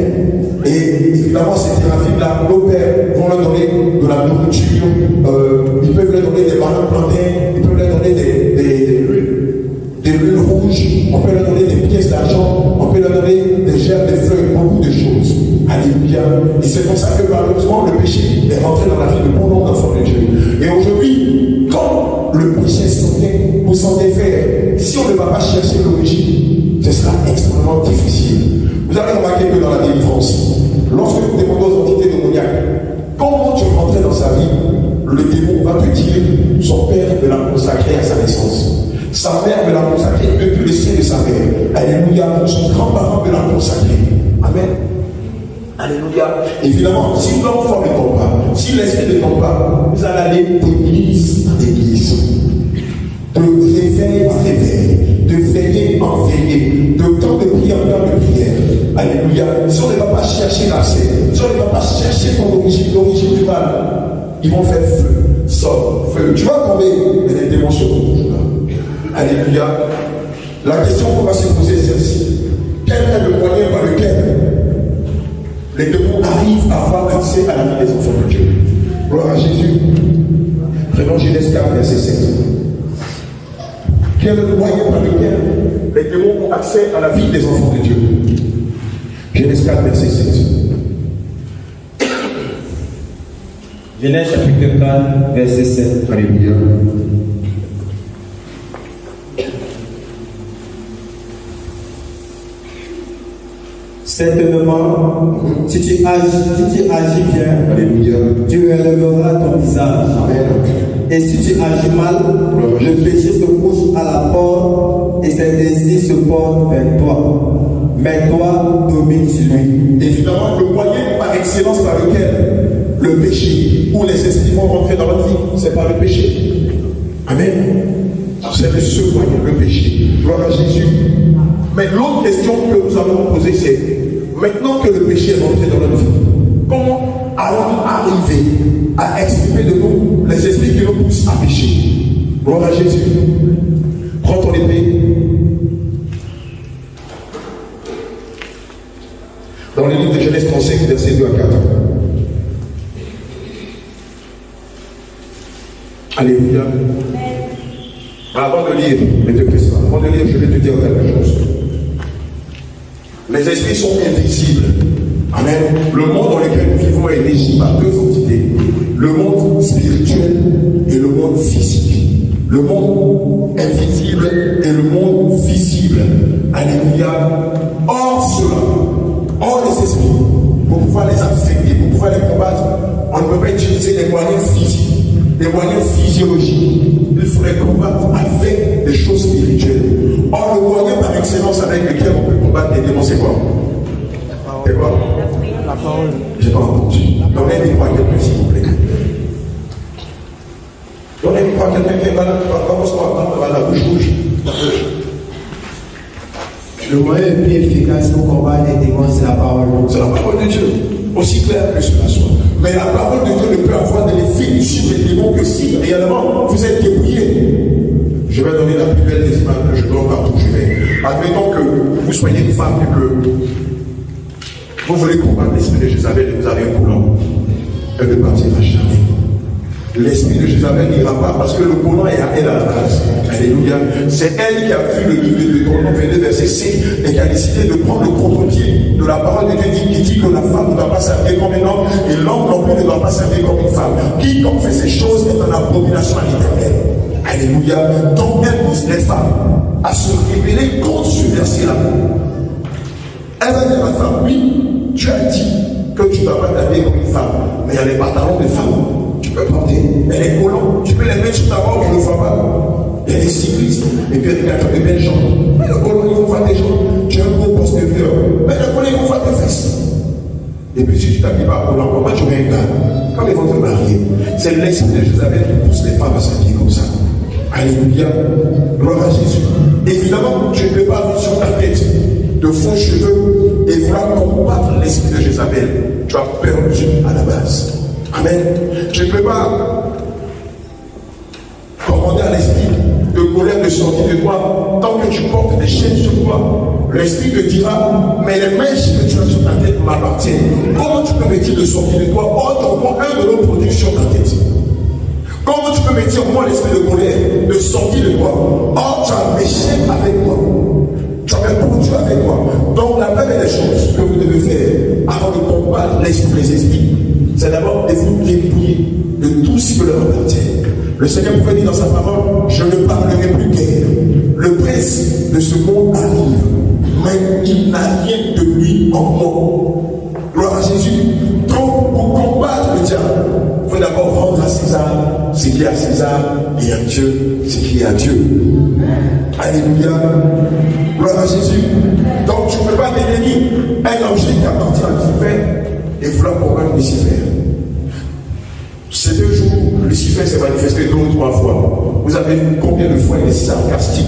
Et évidemment, ces théraphies-là, nos pères vont leur donner de la nourriture, ils peuvent leur donner des bananes plantains, ils peuvent leur donner des lunes rouges, on peut leur donner des pièces d'argent, on peut leur donner des gerbes, des feuilles, beaucoup de choses. Alléluia. Et c'est pour ça que malheureusement, le péché est rentré dans la vie de bon nombre d'enfants de Dieu. Et aujourd'hui, quand le péché vous s'en défaire, si on ne va pas chercher l'origine, ce sera extrêmement difficile. Vous avez remarqué que dans la délivrance, lorsque nous demandons aux entités démoniaques comment tu es rentré dans sa vie, le démon va te dire son père me l'a consacré à sa naissance. Sa mère me l'a consacré depuis le sein de sa mère. Alléluia. Son grand-parent me l'a consacré. Amen. Alléluia. Évidemment, si l'enfant ne tombe pas, si l'esprit ne tombe pas, vous allez aller d'église en église, de réveil en réveil, de veillée en veillée, de temps de prière en temps de prière. Alléluia. Si on ne va pas chercher l'accès, si on ne va pas chercher l'origine du mal, ils vont faire feu, sort, feu. Tu vas tomber, mais les démons se retrouvent là. Alléluia. La question qu'on va se poser c'est celle-ci. Quel est le moyen par lequel les démons arrivent à avoir accès à la vie des enfants de Dieu? Gloire à Jésus. Prenons Genèse 4, verset 7. Quel est le moyen par lequel les démons ont accès à la vie des enfants de Dieu? Genèse 4, verset 7. Genèse chapitre 4, verset 7. Alléluia. Certainement, si tu agis bien, Alléluia, tu relèveras ton visage. Amen. Et si tu agis mal, le péché se couche à la porte et ses désirs se portent vers toi. Mais toi, domine sur lui. Évidemment, le moyen par excellence par lequel le péché ou les esprits vont rentrer dans notre vie, c'est par le péché. Amen. C'est le seul moyen, le péché. Gloire à Jésus. Mais l'autre question que nous allons poser, c'est maintenant que le péché est rentré dans notre vie, comment allons-nous arriver à extirper de nous les esprits qui nous poussent à pécher? Gloire à Jésus. Prends ton épée. Dans le livre de Genèse 35, versets 2 à 4. Alléluia. Avant de lire, avant de lire, je vais te dire quelque chose. Les esprits sont invisibles. Amen. Le monde dans lequel nous vivons est régi par deux entités. Le monde spirituel et le monde physique. Le monde invisible et le monde visible. Alléluia. Or les esprits, pour pouvoir les affecter, pour pouvoir les combattre, on ne peut pas utiliser des moyens physiques, des moyens physiologiques. Il faut les combattre avec des choses spirituelles. Or, le moyen par excellence avec lequel on peut combattre les démons, c'est quoi? C'est quoi? La parole. J'ai pas entendu. Donnez une voix à quelqu'un, s'il vous plaît. Donnez une voix à quelqu'un qui est malade, la bouche rouge. Le moyen le plus efficace pour combattre les démons, c'est la parole. C'est la parole de Dieu. aussi clair que cela soit. Mais la parole de Dieu ne peut avoir de l'effet sur les démons que si réellement vous êtes débrouillé. Je vais donner la plus belle des images que je donne partout où je vais. Admettons que vous soyez une femme et que vous voulez combattre l'esprit de Jézabel et vous avez un collant. Elle ne partira jamais. L'esprit de Jézabel n'ira pas parce que le collant est à elle à la base. Alléluia. C'est elle qui a vu le livre de Deutéronome 22 verset 5 et qui a décidé de prendre le contre-pied de la parole de Dieu qui dit que la femme ne doit pas s'habiller comme un homme et l'homme non plus ne doit pas s'habiller comme une femme. Quiconque fait ces choses est en abomination à l'Éternel. Alléluia. Donc elle pousse les femmes à se révéler contre ce verset-là. Elle va dire à la femme, oui, tu as dit que tu ne dois pas t'habiller comme une femme, mais il y a les pantalons de femme. Tu peux porter, mais les collants, tu peux les mettre sur ta robe, je ne le vois pas. Il y a des cyclistes, et puis il y a des belles jambes. Mais le collant, ils vont voir tes jambes. Tu as un beau postérieur, mais le collant, ils vont voir tes fesses. Et puis si tu t'habilles pas à collant, comment tu mets un gars? Quand ils vont te marier, c'est l'esprit de Jézabel qui pousse les femmes à s'habiller comme ça. Alléluia. Gloire à Jésus. Évidemment, tu ne peux pas avoir sur ta tête de faux cheveux et vouloir combattre l'esprit de Jézabel. Tu as perdu à la base. Amen. Tu ne peux pas commander à l'esprit de colère de sortir de toi tant que tu portes des chaînes sur toi. L'esprit te dira, mais les mèches que tu as sur ta tête m'appartiennent. Comment tu peux me dire de sortir de toi? Oh, tu prends un de nos produits sur ta tête. Comment tu peux me dire, moi, l'esprit de colère, de sortir de toi? Oh, tu as méché avec moi. Tu as un produit avec moi. Donc, la première des choses que vous devez faire avant de combattre l'esprit des esprits, c'est d'abord de vous dépouiller de tout ce qui leur appartient. Le Seigneur pouvait dire dans sa parole, je ne parlerai plus guère. Le prince de ce monde arrive, mais il n'a rien de lui en moi. Gloire à Jésus. Donc, pour combattre le diable, il faut d'abord rendre à César ce qui est à César et à Dieu ce qui est à Dieu. Alléluia. Gloire à Jésus. Donc, tu ne peux pas détenir un objet qui appartient à Lucifer et vouloir combattre Lucifer. Ces 2 jours, Lucifer s'est manifesté 2 ou 3 fois. Vous avez vu combien de fois il est sarcastique,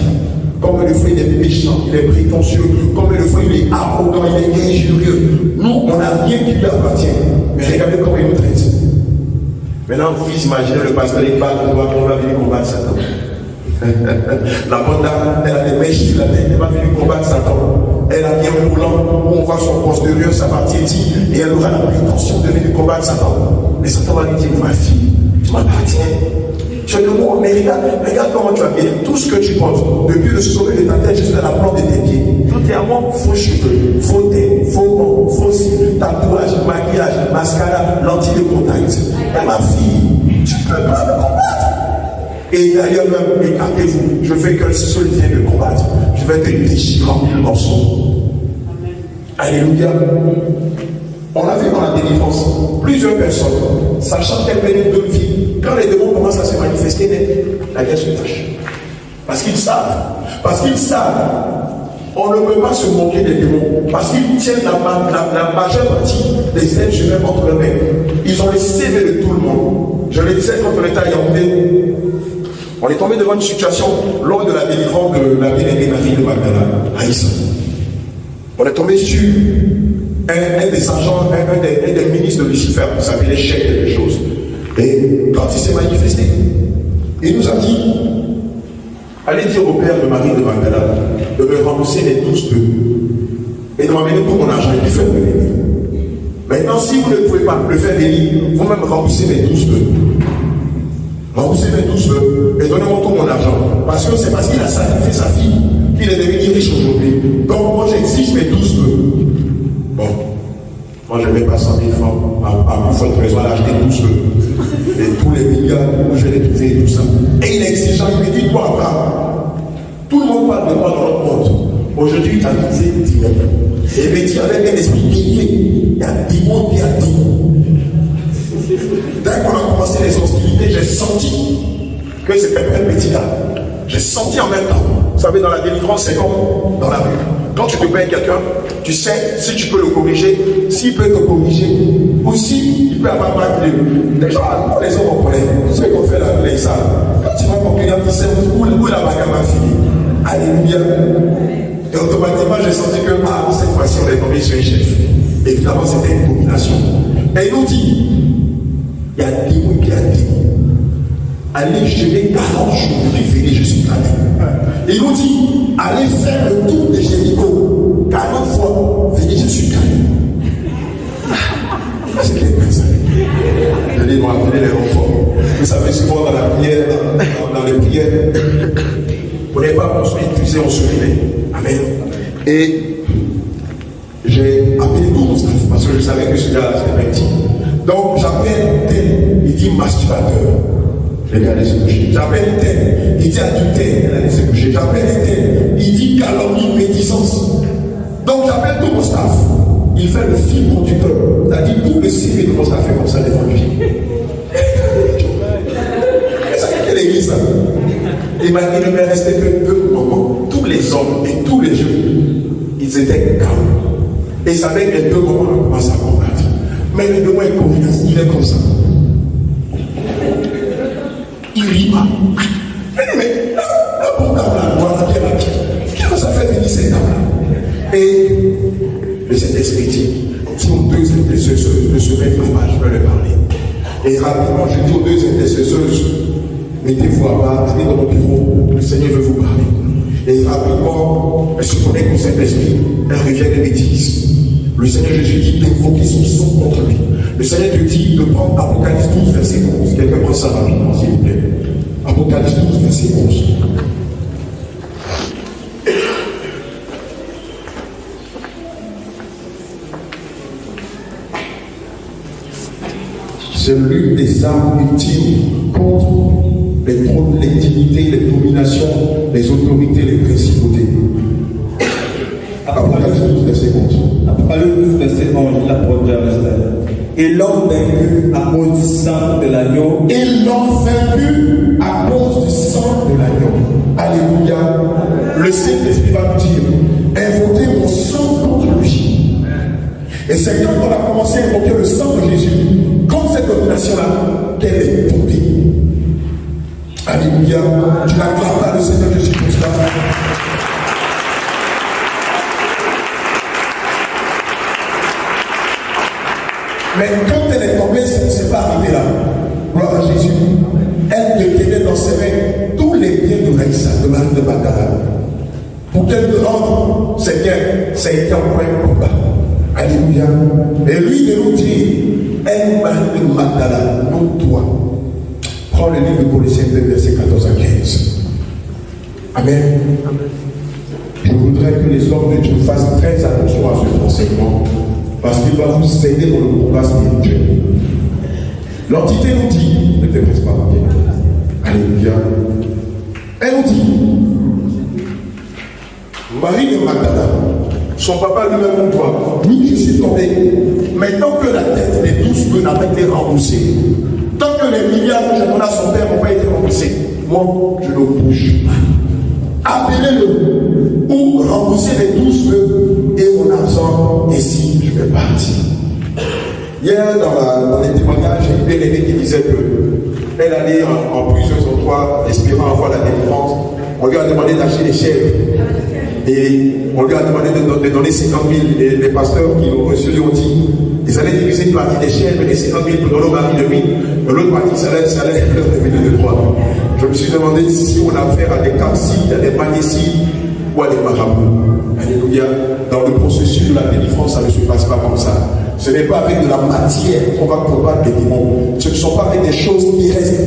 combien de fois il est méchant, il est prétentieux, combien de fois il est arrogant, il est injurieux. Nous, on n'a rien qui lui appartient. Mais regardez comment il nous traite. Maintenant, vous imaginez le pasteur il parle, on va venir combattre Satan. La bonne dame, elle a des mèches sur la tête, elle va venir combattre Satan. Elle a bien un roulant où on voit son postérieur, sa partie dit, et elle aura la prétention de venir combattre Satan. Mais Satan va lui dire, ma fille, tu m'appartiens. Tu es de moi, mais regarde comment tu as bien. Tout ce que tu portes, depuis le sommet de ta tête jusqu'à la plante de tes pieds, tout est à moi, faux cheveux, faux teint, faux ongles, faux cils, tatouage, maquillage, mascara, lentilles de contact. Et ma fille, tu ne peux pas me combattre. Et d'ailleurs même, écartez-vous, je fais qu'un seul lien de combattre. Je vais te déchirer en 1000 morceaux. Alléluia. On l'a vu dans la délivrance, plusieurs personnes, sachant qu'elles venaient de vie, quand les démons commencent à se manifester, la guerre se tâche. Parce qu'ils savent, on ne peut pas se moquer des démons, parce qu'ils tiennent la majeure partie des êtres humains entre leurs mains. Ils ont les CV de tout le monde. Je le disais quand on était à Yaoundé, on est tombé devant une situation lors de la délivrance de la bien-aimée Marie de Magdala, à Issa. On est tombé sur un des agents, un des ministres de Lucifer, qui s'appelait Chèque quelque chose. Et quand il s'est manifesté, il nous a dit, allez dire au père de Marie de Magdala de me rembourser les 12 bœufs et de m'amener tout mon argent et de faire venir. Maintenant, si vous ne pouvez pas le faire venir, vous-même remboursez mes 12 bœufs. Remboursez mes 12 bœufs et donnez-moi tout mon argent. Parce que c'est parce qu'il a sacrifié sa fille qu'il est devenu riche aujourd'hui. Donc moi j'exige mes 12 bœufs. Bon, moi je ne mets pas 100 000 francs à fois de trésor à acheter 12 bœufs. Et tous les milliards, moi je vais les trouver et tout ça. Et il est exigeant, il me dit, toi, pas. Tout le monde parle de moi dans notre monde. Aujourd'hui, il a utilisé Dimon. Et il me dit, avec un esprit bélier, il y a Dimon qui a Dimon. Dès qu'on a commencé les hostilités, j'ai senti que c'était un petit gars. J'ai senti en même temps. Vous savez, dans la délivrance, c'est comme dans la rue. Quand tu te payes quelqu'un, tu sais si tu peux le corriger, s'il peut te corriger, ou s'il peut avoir mal de. Déjà, les hommes en problème. Ce qu'on fait là, les salles. Quand tu vas conclure, tu sais où la bagarre va finir. Alléluia. Et automatiquement, j'ai senti que cette fois-ci, on est tombé sur un chef. Évidemment, c'était une domination. Et il nous dit, il y a des mots qui a dit, allez gérer 40 jours, révéler Jésus-Christ. Et il nous dit, allez faire le tour de Jéricho 40 fois, venez Jésus-Christ. C'est les personnes. Allez nous appeler les renforts. Vous savez, souvent dans la prière, dans les prières, vous n'avez pas besoin d'épuiser, on se réveille. Amen. Et j'ai appelé tout mon staff parce que je savais que ce gars-là c'était pas petit. Donc j'appelle tel, il dit masturbateur. Elle est allée se coucher. J'appelle tel, il dit adultère, elle est allée se coucher. J'appelle tel, il dit calomnie, médisance. Donc j'appelle tout mon staff. Il fait le fil conducteur. C'est-à-dire tout le CV de mon staff fait comme ça devant lui. Et ça fait l'église. Il ne me restait que peu moments. Tous les hommes et tous les jeunes, ils étaient calmes. Et ils savaient que peu moments on commence à combattre. Mais le démon est confiance, il est comme ça. Il rit pas. Mais pourquoi la gloire à Dieu? Qu'est-ce que ça fait venir ces dames-là? Et le Saint-Esprit dit, si aux deux intercesseuses de se mettre là-bas, je vais leur parler. Et rapidement, je dis aux deux intercesseuses, mettez-vous là-bas, allez dans mon bureau, le Seigneur veut vous parler. Et rapidement, elle se connecte au Saint-Esprit, elle revient de bêtises. Le Seigneur Jésus dit d'invoquer son sang contre lui. Le Seigneur te dit de prendre Apocalypse 12, verset 11. Quelqu'un prend ça rapidement, s'il vous plaît. Apocalypse 12, verset 11. C'est l'une des armes ultimes contre les trônes, les dignités, les dominations, les autorités, les principautés. Apocalypse 12, verset 11. Apocalypse 12, verset 11, la parole de Dieu. Et l'homme vaincu à cause du sang de l'agneau. Et l'homme vaincu à cause du sang de l'agneau. Alléluia. Le Saint-Esprit va nous dire, invoquez mon sang contre lui. Et c'est quand on a commencé à invoquer le sang de Jésus, contre cette domination-là, qu'elle est tombée. Alléluia. Tu n'acclames pas le Seigneur Jésus pour cela. Mais quand elle est tombée, ça ne s'est pas arrivé là. Gloire à Jésus. Elle détenait dans ses mains tous les biens de Raïssa, de Marie de Magdala. Pour qu'elle te rende ses biens, ça a été en point de combat. Alléluia. Et lui de nous dire, elle, Marie de Magdala, non toi. Prends le livre de Colossiens 2, versets 14 à 15. Amen. Je voudrais que les hommes de Dieu fassent très attention à ce enseignement. Parce qu'il va vous aider dans le combat spirituel. L'entité nous dit, ne te presse pas, alléluia. Elle nous dit, Marie de Magdala, son papa lui-même comme toi, oui, je suis tombé, mais tant que la tête des 12 peu n'a pas été remboursée, tant que les milliards que je donne à son père n'ont pas été remboursés, moi, je ne bouge pas. Appelez-le ou remboursez les 12 peu et mon argent, et si je vais partir. Hier, dans les témoignages, j'ai une bien-aimée qui disait qu'elle allait en plusieurs endroits, espérant avoir la délivrance. On lui a demandé d'acheter des chèvres. Et on lui a demandé de donner 50 000. Et les pasteurs qui l'ont reçu lui ont dit ils allaient diviser une partie des chèvres et 50 000 pour donner au mari de lui. Et l'autre partie, ça allait revenir de droit. Je me suis demandé si on a affaire à des capsides, à des magnésides ou à des marabouts. Alléluia. Dans le processus de la délivrance, ça ne se passe pas comme ça. Ce n'est pas avec de la matière qu'on va combattre les démons. Ce ne sont pas avec des choses qui restent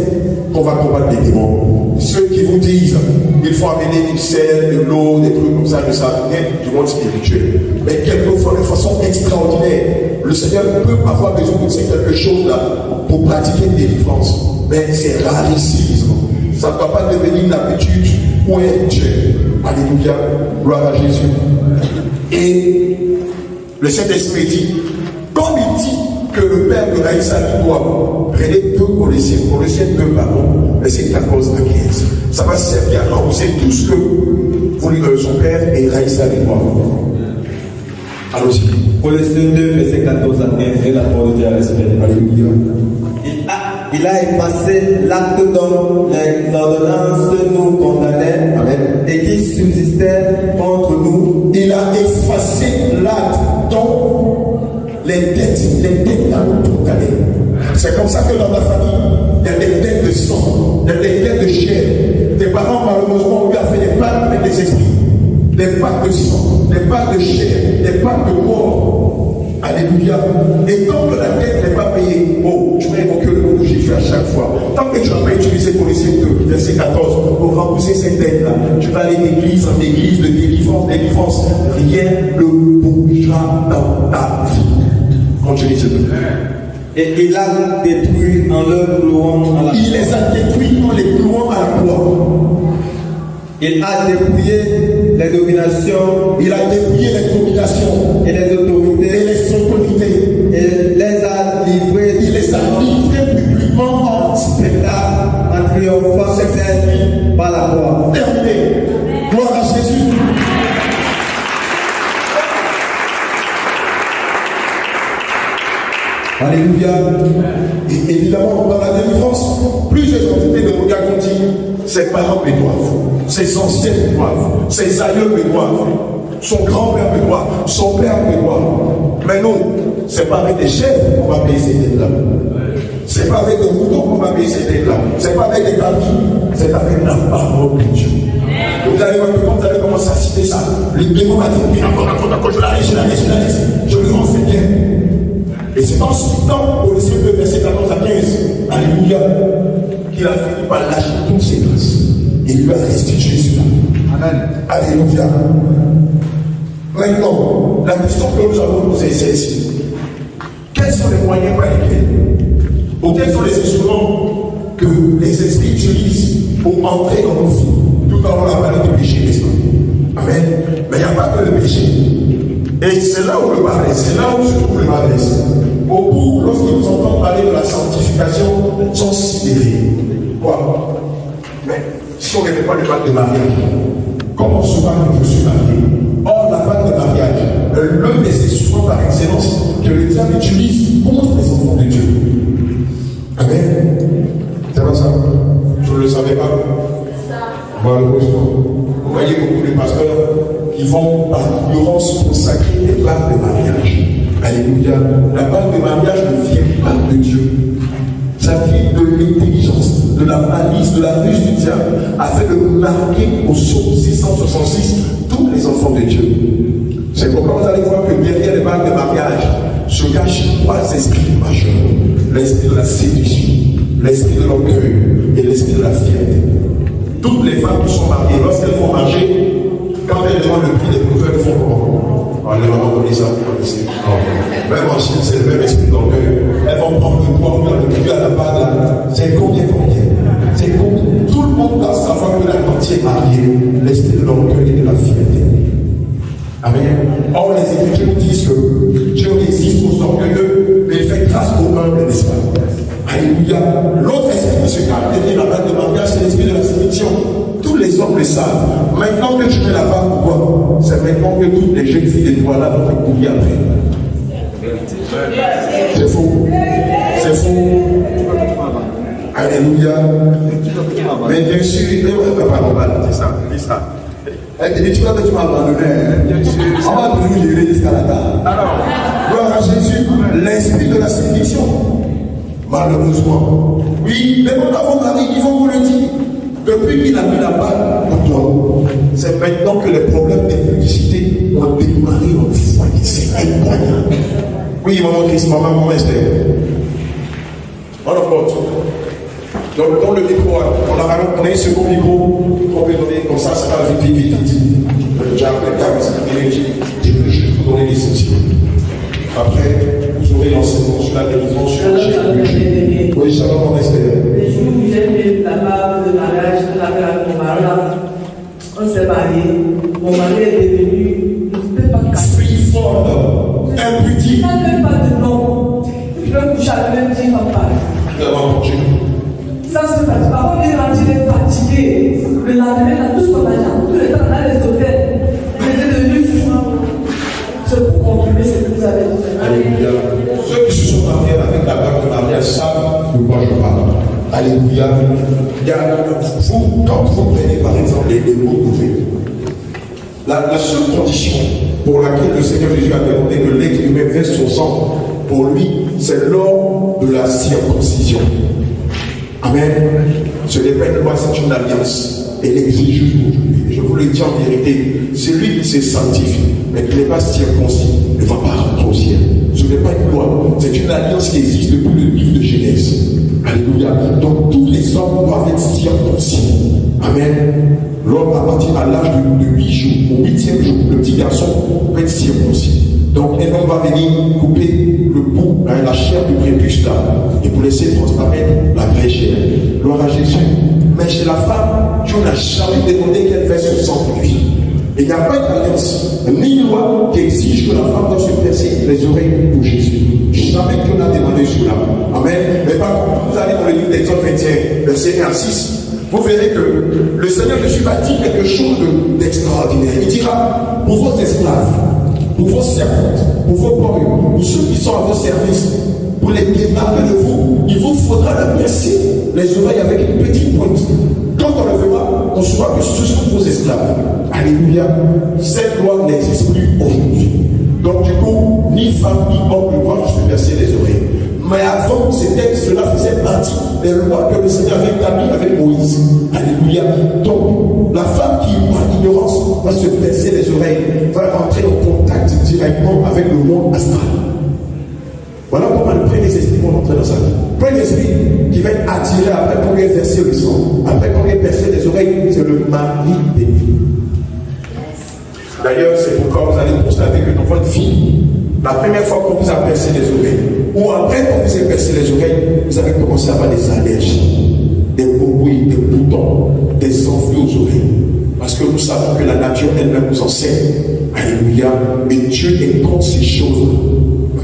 qu'on va combattre les démons. Ceux qui vous disent il faut amener du sel, de l'eau, des trucs comme ça, de ça vient du monde spirituel. Mais quelquefois, de façon extraordinaire, le Seigneur peut avoir besoin de quelque chose là pour pratiquer une délivrance. Mais c'est rarissime. Ça ne doit pas devenir une habitude ou un rituel. Alléluia. Gloire à Jésus. Et le Saint-Esprit dit, comme il dit que le Père de Raïssa doit prenez 2 Colossiens 2, pardon, verset 14 à 15. Ça va servir à rembourser tout ce que son Père et Raïssa lui doivent. Allons-y. Colossiens 2, verset 14 à 15, et la parole de Dieu respect. Alléluia. Il a effacé l'acte dont l'ordonnance nous condamnait. Amen. Et qui subsistait contre nous. Il a effacé l'acte dont les dettes d'amour pour ta vie. C'est comme ça que dans ta famille, il y a des dettes de sang, il y a des dettes de chair. Tes parents, malheureusement, lui a fait des pactes avec les esprits. Des pactes de sang, des pactes de chair, des pactes de mort. Alléluia. Et tant que la dette n'est pas payée, oh, je vais évoquer le mot de Jésus à chaque fois. Tant que tu n'as pas utilisé Colossiens 2, verset 14, pour rembourser cette dette-là, tu vas aller d'église en église, de délivrance. Rien ne bougera dans ta vie. Continue, s'il te plaît. Et il a détruit en leur clouant à la croix. Il les a détruits en les clouant à la croix. Il a dépouillé les dominations. Il a dépouillé les dominations. Et les autorités. Et les autorités. Et les a livrés. Il les a livrés publiquement en spectacle. En triomphant par la croix. Terminé. Gloire à Jésus. Alléluia. Et évidemment, dans la délivrance, plus les entités de regard continuent, ses parents me doivent, ses anciens me doivent, ses aïeux me doivent, son grand-père me doit, son père me doit. Mais nous, c'est pas avec des chèvres qu'on va payer ces dettes-là. C'est pas avec des moutons qu'on va payer ces dettes-là. C'est pas avec des tapis, c'est avec la parole de Dieu. Vous allez voir que quand vous allez commencer à citer ça, le démon va dire, d'accord, je la laisse, je lui rends ses biens. Et c'est en citant Colossiens 2, verset 14 à 15, alléluia, qu'il a fini par lâcher toutes ses grâces. Et il lui a restitué cela. Amen. Alléluia. Maintenant, la question que nous avons posée, c'est ici. Quels sont les moyens par lesquels, ou quels sont les instruments que les esprits utilisent pour entrer dans nos vies? Tout à l'heure, on a parlé du péché, n'est-ce pas? Amen. Mais il n'y a pas que le péché. Et c'est là où le bas blesse, c'est là où se trouve le bas blesse. Beaucoup, lorsqu'ils nous entendent parler de la sanctification, sont sidérés. Quoi? Mais si on ne fait pas le pacte de mariage, comment souvent je suis marié? Or, la pacte de mariage, l'un des instruments par excellence que le diable utilise contre les enfants de Dieu. Amen. C'est pas ça? Je ne le savais pas. Malheureusement. Vous voyez beaucoup de pasteurs qui vont par ignorance consacrer les pactes de mariage. Alléluia. La pacte de mariage ne vient pas de Dieu. Ça vient de l'intelligence, de la malice, de la ruse du diable, afin de marquer au psaume 666 tous les enfants de Dieu. C'est pourquoi vous allez voir que derrière les pactes de mariage se cachent trois esprits majeurs. L'esprit de la séduction, l'esprit de l'orgueil et l'esprit de la fierté. Toutes les femmes qui sont mariées, lorsqu'elles vont marcher, quand elles demandent le prix des couverts, elles font comment? Les mamans connaissent ça, vous connaissez. Même en Chine, c'est le même esprit d'orgueil. Elles vont prendre le poids, le prix à la bague. C'est combien? C'est combien? Tout le monde doit savoir que la partie est mariée. L'esprit de l'orgueil et de la fierté. Amen. Or, les Écritures disent que Dieu résiste aux orgueilleux, mais il fait grâce aux humbles, n'est-ce pas? Alléluia. L'autre esprit qui se caractérise la bague de mariage, c'est l'esprit de la séduction. Tous les hommes le savent. Maintenant que tu mets la bague, pourquoi? C'est maintenant que toutes les jeunes filles de toi là vont te courir après. C'est faux. C'est faux. Alléluia. Mais bien sûr, c'est ça. C'est ça. Et tu vas que tu m'as abandonné. On va toujours gérer jusqu'à la table. Alors, gloire à Jésus, l'esprit de la séduction. Malheureusement. Oui, mais mon avant mari, ils vont vous le dire. Depuis qu'il a mis la balle pour toi, c'est maintenant que les problèmes de publicité ont démarré dans le foyer. C'est incroyable. Oui, maman Christ, maman Esther. On apporte. Donc, dans le micro, on a un second micro qu'on peut donner comme ça va vite. J'ai appelé je vais vous donner des sentiments. Après, vous aurez l'enseignement sur la délivrance sur le Jésus. Oui, ça va, mon Esther. Les jours où j'ai fait la barbe de mariage, avec mon mari, on s'est marié. Mon mari est devenu, je ne peux pas casser. Freeford, impudique. Il n'a même pas de nom. Je veux coucher avec même dire en parle. Ça se passe. Par contre, quand il est fatigué, le lendemain, il a tout son argent, tout le temps dans les hôtels. Il est devenu fou. C'est pour contribuer ce que vous avez dit. Ceux qui se sont mariés avec la bague de mariage savent de quoi je parle. Alléluia. Il y a vous, quand vous prenez par exemple les mots couverts, la seule condition pour laquelle le Seigneur Jésus a demandé que l'être humain verse son sang, pour lui, c'est lors de la circoncision. Amen. Ce n'est pas une loi, c'est une alliance. Elle exige aujourd'hui. Je vous le dis en vérité, celui qui se sanctifie, mais qui n'est pas circoncis, ne va pas rentrer au ciel. Ce n'est pas une loi, c'est une alliance qui existe depuis le livre de Genèse. Alléluia. Donc tous les hommes doivent être circoncis. Amen. L'homme, à partir à l'âge de 8 jours, au 8e jour, le petit garçon peut être circoncis. Donc un homme va venir couper le bout, la chair du prépuce là, et pour laisser transparaître la vraie chair. Gloire à Jésus. Mais chez la femme, Dieu n'a jamais demandé qu'elle verse son sang pour lui. Il n'y a pas d'alliance, ni une loi qui exige que la femme doit se percer les oreilles pour Jésus. Jamais Dieu n'a demandé cela. Amen. Mais par contre, vous allez dans le livre d'Exode 21, verset 1 à 6, vous verrez que le Seigneur Jésus va dire quelque chose d'extraordinaire. Il dira, pour vos esclaves, pour vos servantes, pour vos pauvres, pour ceux qui sont à vos services, pour les débarrasser de vous, il vous faudra leur percer les oreilles avec une petite pointe. Quand on le verra, on saura que ce sont vos esclaves. Alléluia. Cette loi n'existe plus aujourd'hui. Donc du coup, ni femme ni homme ne doivent se percer les oreilles. Mais avant, cela faisait partie des lois que le Seigneur avait établies avec Moïse. Alléluia. Donc, la femme qui, par ignorance, va se percer les oreilles, va rentrer en contact directement avec le monde astral. Voilà comment le premier esprit vont entrer dans sa vie. Le premier esprit qui va être attiré après qu'on ait versé le sang, après qu'on ait percé les oreilles, c'est le mari béni. D'ailleurs, c'est pourquoi vous allez constater que dans votre vie, la première fois qu'on vous a percé les oreilles, ou après qu'on vous ait percé les oreilles, vous avez commencé à avoir des allergies, des bruits, des boutons, des envies aux oreilles. Parce que nous savons que la nature elle-même nous enseigne. Alléluia. Mais Dieu est contre ces choses-là.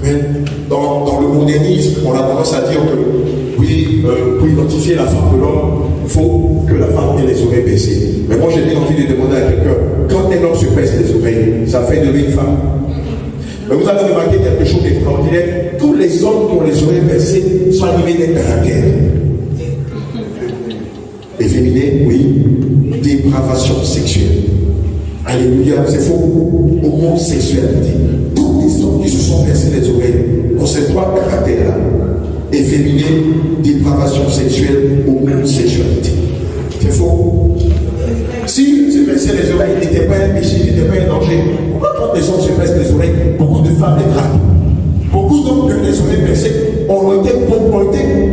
Amen. Dans le modernisme, on a tendance à dire que oui, pour identifier la femme de l'homme, il faut que la femme ait les oreilles baissées. Mais moi, j'ai bien envie de demander à quelqu'un, quand un homme se baisse les oreilles, ça fait de lui une femme. Mais vous avez remarqué quelque chose d'extraordinaire. Tous les hommes qui ont les oreilles baissées sont animés d'un caractère. Efféminé, oui. Dépravation sexuelle. Alléluia, c'est faux. Homosexualité. Tous les hommes qui se sont baissés les oreilles ont ces trois caractères-là. Efféminé, dépravation sexuelle, homosexualité. C'est faux. Si se baisser les oreilles n'était pas un péché, n'était pas un danger, pourquoi quand les hommes se baissent les oreilles, beaucoup de femmes les draguent? Beaucoup d'hommes qui ont les oreilles baissées ont été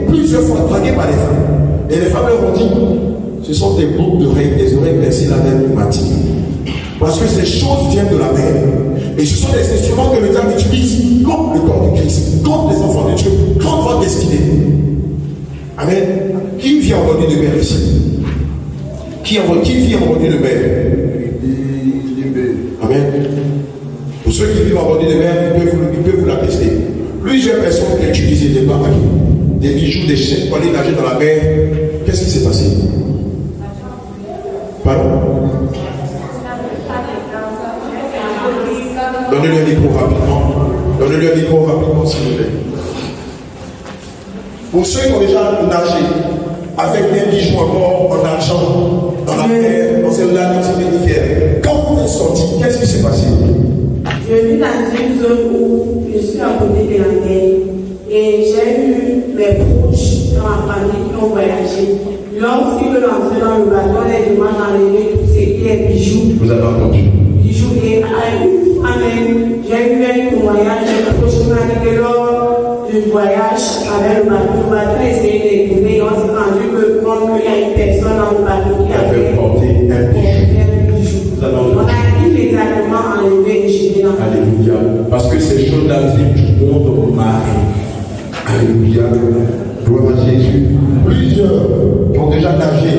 plusieurs fois dragués par les femmes. Et les femmes leur ont dit, ce sont des boucles d'oreilles, des oreilles baissées la même pneumatique. Parce que ces choses viennent de la mer. Et ce sont des instruments que le diable utilise contre le corps du Christ, contre les enfants de Dieu, contre votre destinée. Amen. Qui vient en bordure de mer ici? Qui vit en bordure de mer? Amen. Pour ceux qui vivent en bordure de mer, ils peuvent vous l'attester. Plusieurs personnes qui ont utilisé des barques, des bijoux, des chaînes pour aller nager dans la mer. Qu'est-ce qui s'est passé? Pardon? Donnez-lui un micro rapidement. Donnez-lui un micro rapidement, s'il vous plaît. Pour ceux qui ont déjà nagé avec des bijoux encore en argent, dans la mer, dans un lac, dans une rivière, quand vous êtes sorti, qu'est-ce qui s'est passé? Je vis dans une zone où je suis à côté de la mer et j'ai eu mes proches dans ma famille qui ont voyagé. Lorsqu'ils veulent entrer dans le bateau, on les demande d'enlever tous ces bijoux. Vous avez entendu? Bijoux et amen. J'ai eu un témoignage, j'ai approché que lors du voyage avec le bateau essayé de trouver, on s'est rendu compte qu'il y a une personne dans le bateau qui avait porté un bijou. On a immédiatement enlevé et jeté dans le bateau. Alléluia. Parce que ces choses-là viennent du monde au mari. Alléluia. Gloire à Jésus. Plusieurs qui ont déjà nagé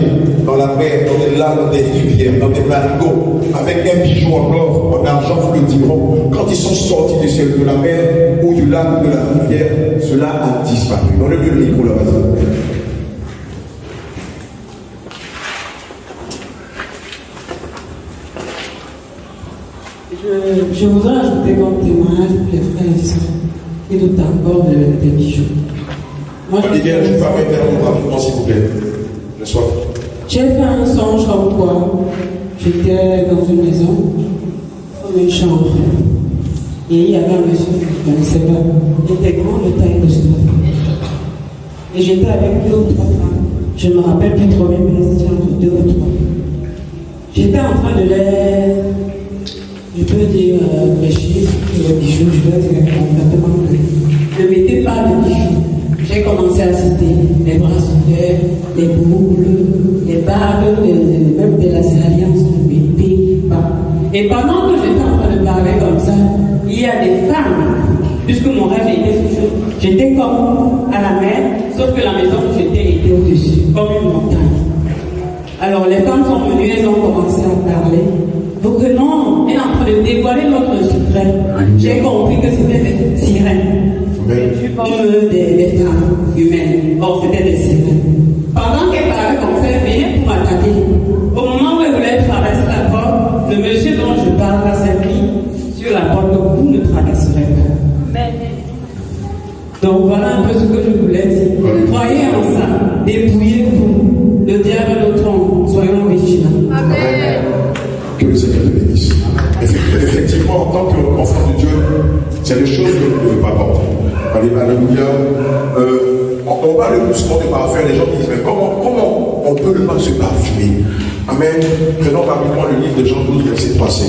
dans la mer, dans des lacs, dans des rivières, dans des marigots, avec un bijou encore en argent, vous le diront. Quand ils sont sortis de la mer ou du lac ou de la rivière, cela a disparu. Dans le lieu de micro là-bas. Je voudrais ajouter comme témoignage pour les frères et sœurs qui doutent encore des bijoux. Moi, je vais parler vers vous rapidement, s'il vous plaît. Le soir. J'ai fait un songe comme quoi j'étais dans une maison. une chambre. Et il y avait un monsieur que je ne connaissais pas. Il était grand de taille de soi. Et j'étais avec 2 ou 3 femmes. Je ne me rappelle plus trop bien, mais c'était entre 2 ou 3. J'étais en train de je peux dire, réfléchir sur les bijoux. Je dois dire complètement que ne mettez pas de bijoux. J'ai commencé à citer les bracelets, les boucles, les bagues, même de las alliances, ne mettez pas. Et pendant que j'étais en train de parler comme ça, il y a des femmes, puisque mon rêve était toujours, j'étais comme à la mer, sauf que la maison où j'étais était au-dessus, comme une montagne. Alors les femmes sont venues, elles ont commencé à parler. Donc non, elle est en train de dévoiler notre secret. J'ai compris que c'était des sirènes. Comme des femmes humaines. Or, c'était des sirènes. Pendant qu'elle parlait comme ça, elle venait pour m'attaquer. Au moment où elle voulait traverser la porte, le monsieur dont je parle s'est mis sur la porte. Donc, vous ne traverserez pas. Donc, voilà un peu ce que je voulais dire. Croyez en ça. Dépouillez-vous. Le diable est au trône. Soyons vigilants. Amen. Que le Seigneur te bénisse. Effectivement, en tant qu'enfant de Dieu, c'est des choses que nous ne pouvons pas porter. Alléluia. On parle doucement des parfums, les gens disent, mais comment on peut ne pas se parfumer? Amen. Prenons rapidement le livre de Jean 12, verset 3-7.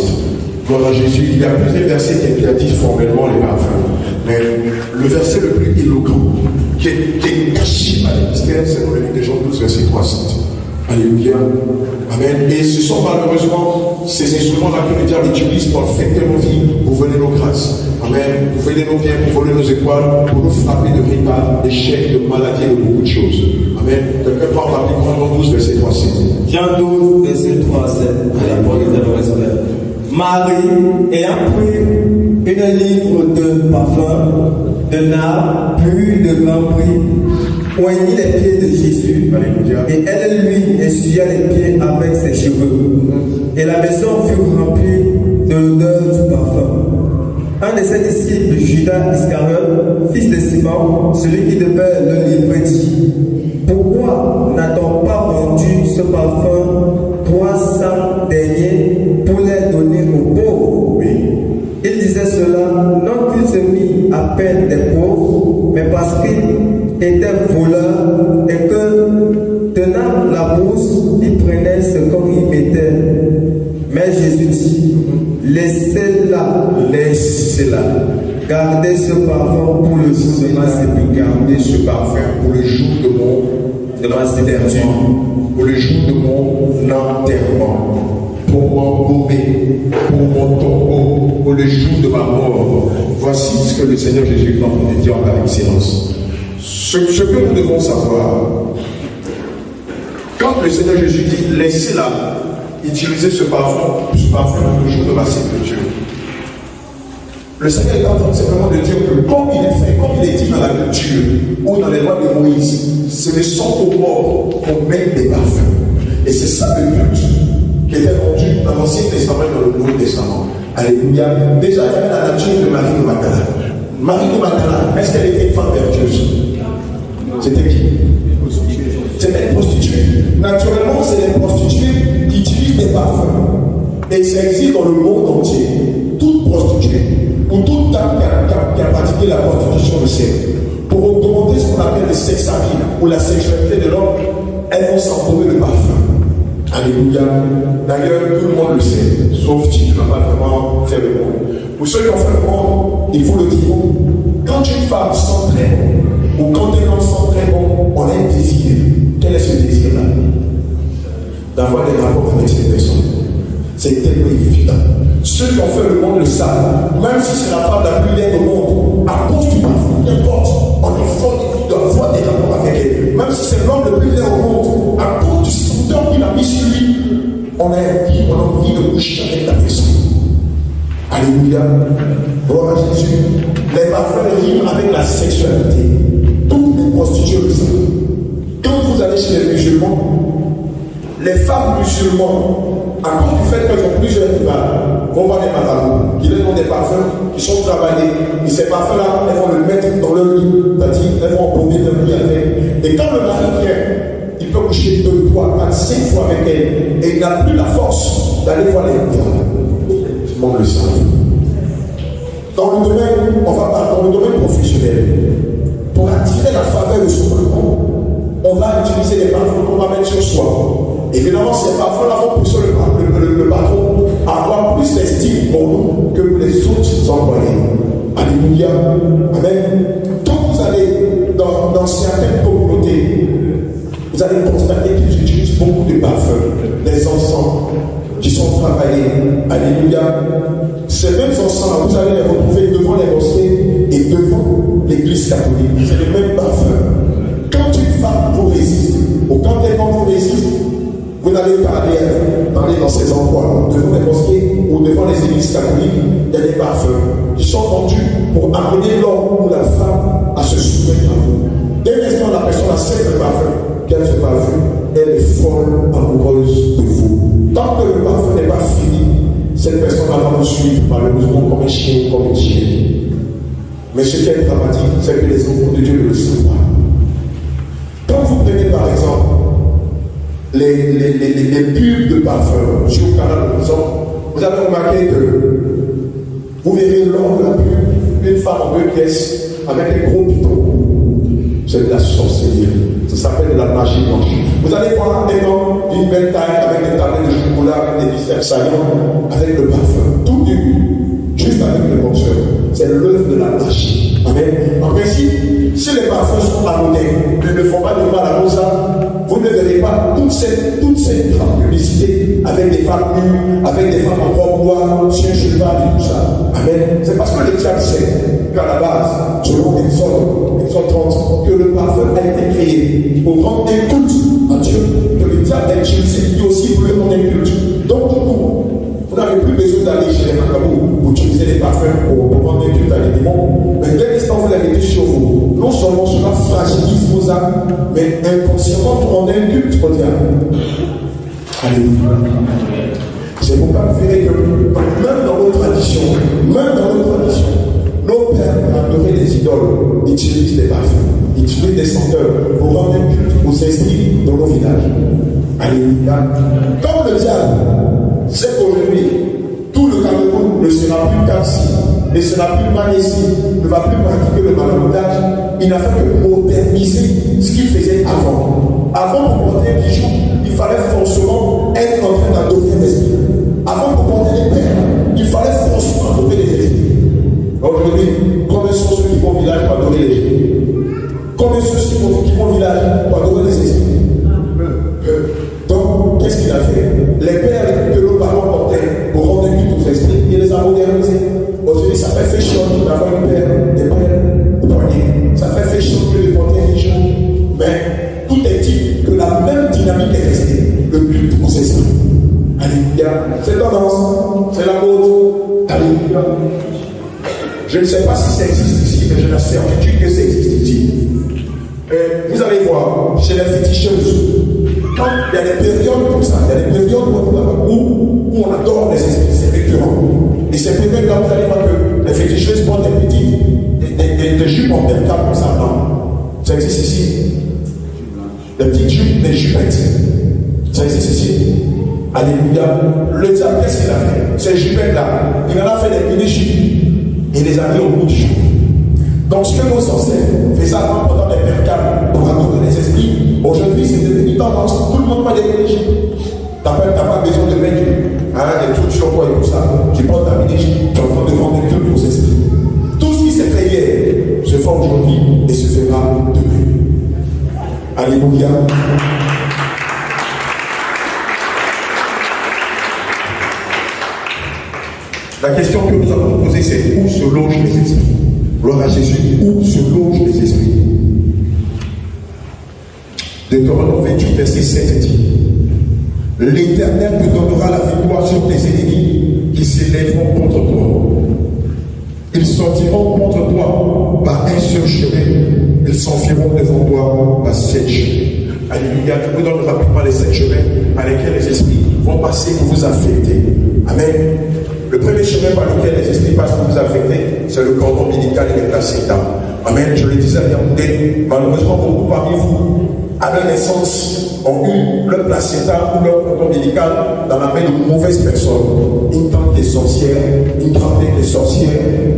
Gloire à Jésus. Il y a plusieurs versets qui disent formellement les parfums. Mais le verset le plus éloquent, qui est caché par les mystères, c'est dans le livre de Jean 12, verset 3-7. Alléluia. Amen. Et ce sont malheureusement ces instruments-là que le diable utilise pour affecter nos vies, pour voler nos grâces. Amen. Pour voler nos biens, pour voler nos étoiles, pour nous frapper de retard, d'échecs, de maladies, de beaucoup de choses. Amen. Quelqu'un peut en rappeler Jean 12, verset 3-7. Jean 12, verset 3-7. La parole de Dieu respect. Marie, ayant pris une livre de parfum, de nard, pur de grand prix, oignit les pieds de Jésus. Alléluia. Et elle lui essuya les pieds avec ses cheveux. Et la maison fut remplie de l'odeur du parfum. Un de ses disciples, Judas Iscariote, fils de Simon, celui qui devait le livrer, dit: pourquoi n'a-t-on pas vendu ce parfum 300 deniers pour les donner aux pauvres? Oui. Il disait cela non qu'il se mit à peine des pauvres, mais parce qu'il était voleur et que, tenant la bourse, il prenait ce qu'on y mettait. Mais Jésus dit: laissez-la, laissez-la. Gardez ce parfum pour le jour de ma sépulture. Gardez ce parfum pour le jour de ma sépulture, pour le jour de mon enterrement, pour m'embaumer, pour mon tombeau, pour le jour de ma mort. Voici ce que le Seigneur Jésus nous dit par excellence. Ce que nous devons savoir, quand le Seigneur Jésus dit laissez-la, utilisez ce parfum pour le jour de ma sépulture. Le Seigneur est en train simplement de dire que comme il est fait, comme il est dit dans la culture ou dans les lois de Moïse, c'est le sang aux morts qu'on met des parfums. Et c'est ça le but qui était rendu dans l'Ancien Testament et dans le Nouveau Testament. Alléluia. Déjà, il y avait la nature de Marie de Magdala. Marie de Magdala, est-ce qu'elle était une femme vertueuse? C'était qui? C'était une prostituée. Naturellement, c'est les prostituées qui utilisent des parfums. Et ça existe dans le monde entier. Toute prostituée, ou toute dame qui a pratiqué la prostitution le sait. Pour augmenter ce qu'on appelle le sex appeal ou la sexualité de l'homme, elles vont s'embaumer le parfum. Alléluia. D'ailleurs, tout le monde le sait, sauf si tu n'as pas vraiment fait le monde. Pour ceux qui ont fait le monde, il faut le dire. Quand une femme sent très bon, ou quand un homme sent très bon, on a un désir. Quel est ce désir-là? D'avoir des rapports avec cette personne. C'est tellement évident. Ceux qui ont fait le monde le savent. Même si c'est la femme la plus laide au monde, à cause du parfum, n'importe, on est fort d'avoir des rapports avec elle. Même si c'est l'homme le plus laid au monde, à cause du senteur qu'il a mis sur lui, on a envie de coucher avec la personne. Alléluia. Gloire à Jésus. Les parfums riment avec la sexualité. Toutes les prostituées le savent. Quand vous allez chez les musulmans, les femmes musulmanes, à cause du fait qu'elles ont plusieurs rivales, vont voir des marabouts qui leur ont des parfums qui sont travaillés. Et ces parfums-là, elles vont le mettre dans leur lit. C'est-à-dire, elles vont embaumer leur lit avec. Et quand le mari vient, il peut coucher 2, 3, 4, 5 fois avec elle. Et il n'a plus la force d'aller voir les rivales. le monde le savent. Dans le domaine, on va parler dans le domaine professionnel. Pour attirer la faveur de son patron, on va utiliser les parfums qu'on va mettre sur soi. Évidemment, ces parfums-là vont pousser le patron à avoir plus d'estime pour nous que pour les autres employés. Alléluia. Amen. Quand vous allez dans certaines communautés, vous allez constater qu'ils utilisent beaucoup de parfums, des encens qui sont travaillés. Alléluia. Ces mêmes encens-là, vous allez les retrouver devant les mosquées et devant l'église catholique. C'est le même parfum. Quand une femme vous résiste, ou quand un homme vous résiste, vous n'allez pas aller dans ces endroits, devant les mosquées ou devant les églises catholiques, il y a des parfums qui sont vendus pour amener l'homme ou la femme à se soumettre à vous. Dès l'instant la personne a cette parfum, qu'elle se parfume, elle est folle amoureuse de vous. Tant que le parfum n'est pas fini, cette personne va vous suivre malheureusement comme un chien, comme une chienne. Mais ce qui est dramatique, c'est que les enfants de Dieu ne le savent pas. Quand vous prenez par exemple les pubs de parfum sur le canal de maison, vous avez remarqué que vous verrez lors de la pub une femme en 2 pièces avec un gros piton. C'est de la sorcellerie. Ça s'appelle de la magie blanche. Vous allez voir un homme d'une belle taille avec des tablettes de chocolat, avec des biceps saillants, avec le parfum, tout nu, juste avec le boxeur. C'est l'œuvre de la magie. Amen. En principe, si les parfums sont anodins, ils ne font pas de mal à nos âmes, vous ne verrez pas toute cette grande publicité avec des femmes nues, avec des femmes en robe noire, sur un cheval et tout ça. Amen. C'est parce que le diable sait qu'à la base, selon Exode 30, que le parfum a été créé pour rendre un culte à Dieu, que le diable a utilisé lui aussi pour lui rendre un culte. Donc, du coup, vous n'avez plus besoin d'aller chez les macabous pour utiliser des parfums pour rendre un culte à des démons. Mais dès l'instant vous les mettez sur vous, non seulement cela fragilise vos âmes, mais inconsciemment vous rendez un culte au diable. Alléluia. C'est pourquoi vous verrez que même dans nos traditions, nos pères adoraient les idoles, utilisent des parfums, utilisent des senteurs pour rendre un culte aux esprits dans nos villages. Alléluia. Comme le diable, c'est qu'aujourd'hui, tout le Cameroun ne sera plus Kansi, ne sera plus Magnési, ne va plus pratiquer le maraboutage. Il n'a fait que moderniser ce qu'il faisait avant. Avant, pour porter un bijou, il fallait forcément être en train d'adorer l'esprit. Avant, pour porter des perles, il fallait forcément adorer les esprits. Aujourd'hui, combien sont ceux qui vont au village pour adorer les esprits? Combien sont ceux qui vont au village pour adorer les esprits? Donc, qu'est-ce qu'il a fait? Les pères que nos parents portaient pour rendre culte aux esprits, il les a modernisés. Aujourd'hui, ça fait fashion d'avoir une paire, des paires, des poignets. Ça fait fashion que de porter un bijou. Mais tout est dit que la même dynamique est restée. Le culte aux esprits. Alléluia. C'est tendance, c'est la mode. Alléluia. Je ne sais pas si ça existe ici, mais j'ai la certitude que ça existe ici. Vous allez voir, chez les féticheuses, quand il y a des périodes comme ça, il y a des périodes où on adore les esprits, c'est récurrent. Et ces périodes-là, vous allez voir que les féticheuses portent des jupes en terre comme ça. Non. Ça existe ici. Des petites jupes, des jupettes. Ça existe ici. Alléluia. Le diable, qu'est-ce qu'il a fait? Ces jupettes-là, il en a fait des mini-jupes. Il les a mis au bout du jour. Donc, ce que nos ancêtres faisaient avant pendant les percales pour adorer les esprits, aujourd'hui, c'est devenu tendance. Tout le monde met des mini-jupes. Tu n'as pas besoin de mettre des trucs sur toi et tout ça. Tu prends ta mini-jupe, tu es en train de rendre culte aux esprits. Tout ce qui s'est fait hier se fait aujourd'hui et se fera demain. Alléluia. La question que nous avons posée, c'est où se logent les esprits? Gloire à Jésus, où se logent les esprits? Deutéronome 28, verset 7 dit: L'Éternel te donnera la victoire sur tes ennemis qui s'élèveront contre toi. Ils sortiront contre toi par un seul chemin, ils s'enfuiront devant toi par 7 chemins. Alléluia. Je vous donne rapidement les 7 chemins par lesquels les esprits vont passer pour vous affecter. Amen. Le premier chemin par lequel les esprits passent pour vous affecter, c'est le cordon ombilical et les placenta. Amen. Je le disais à Yaoundé, malheureusement beaucoup parmi vous, à leur naissance, ont eu leur placenta ou leur cordon ombilical dans la main de mauvaises personnes. Une tante qui est sorcière, une trentaine de sorcières,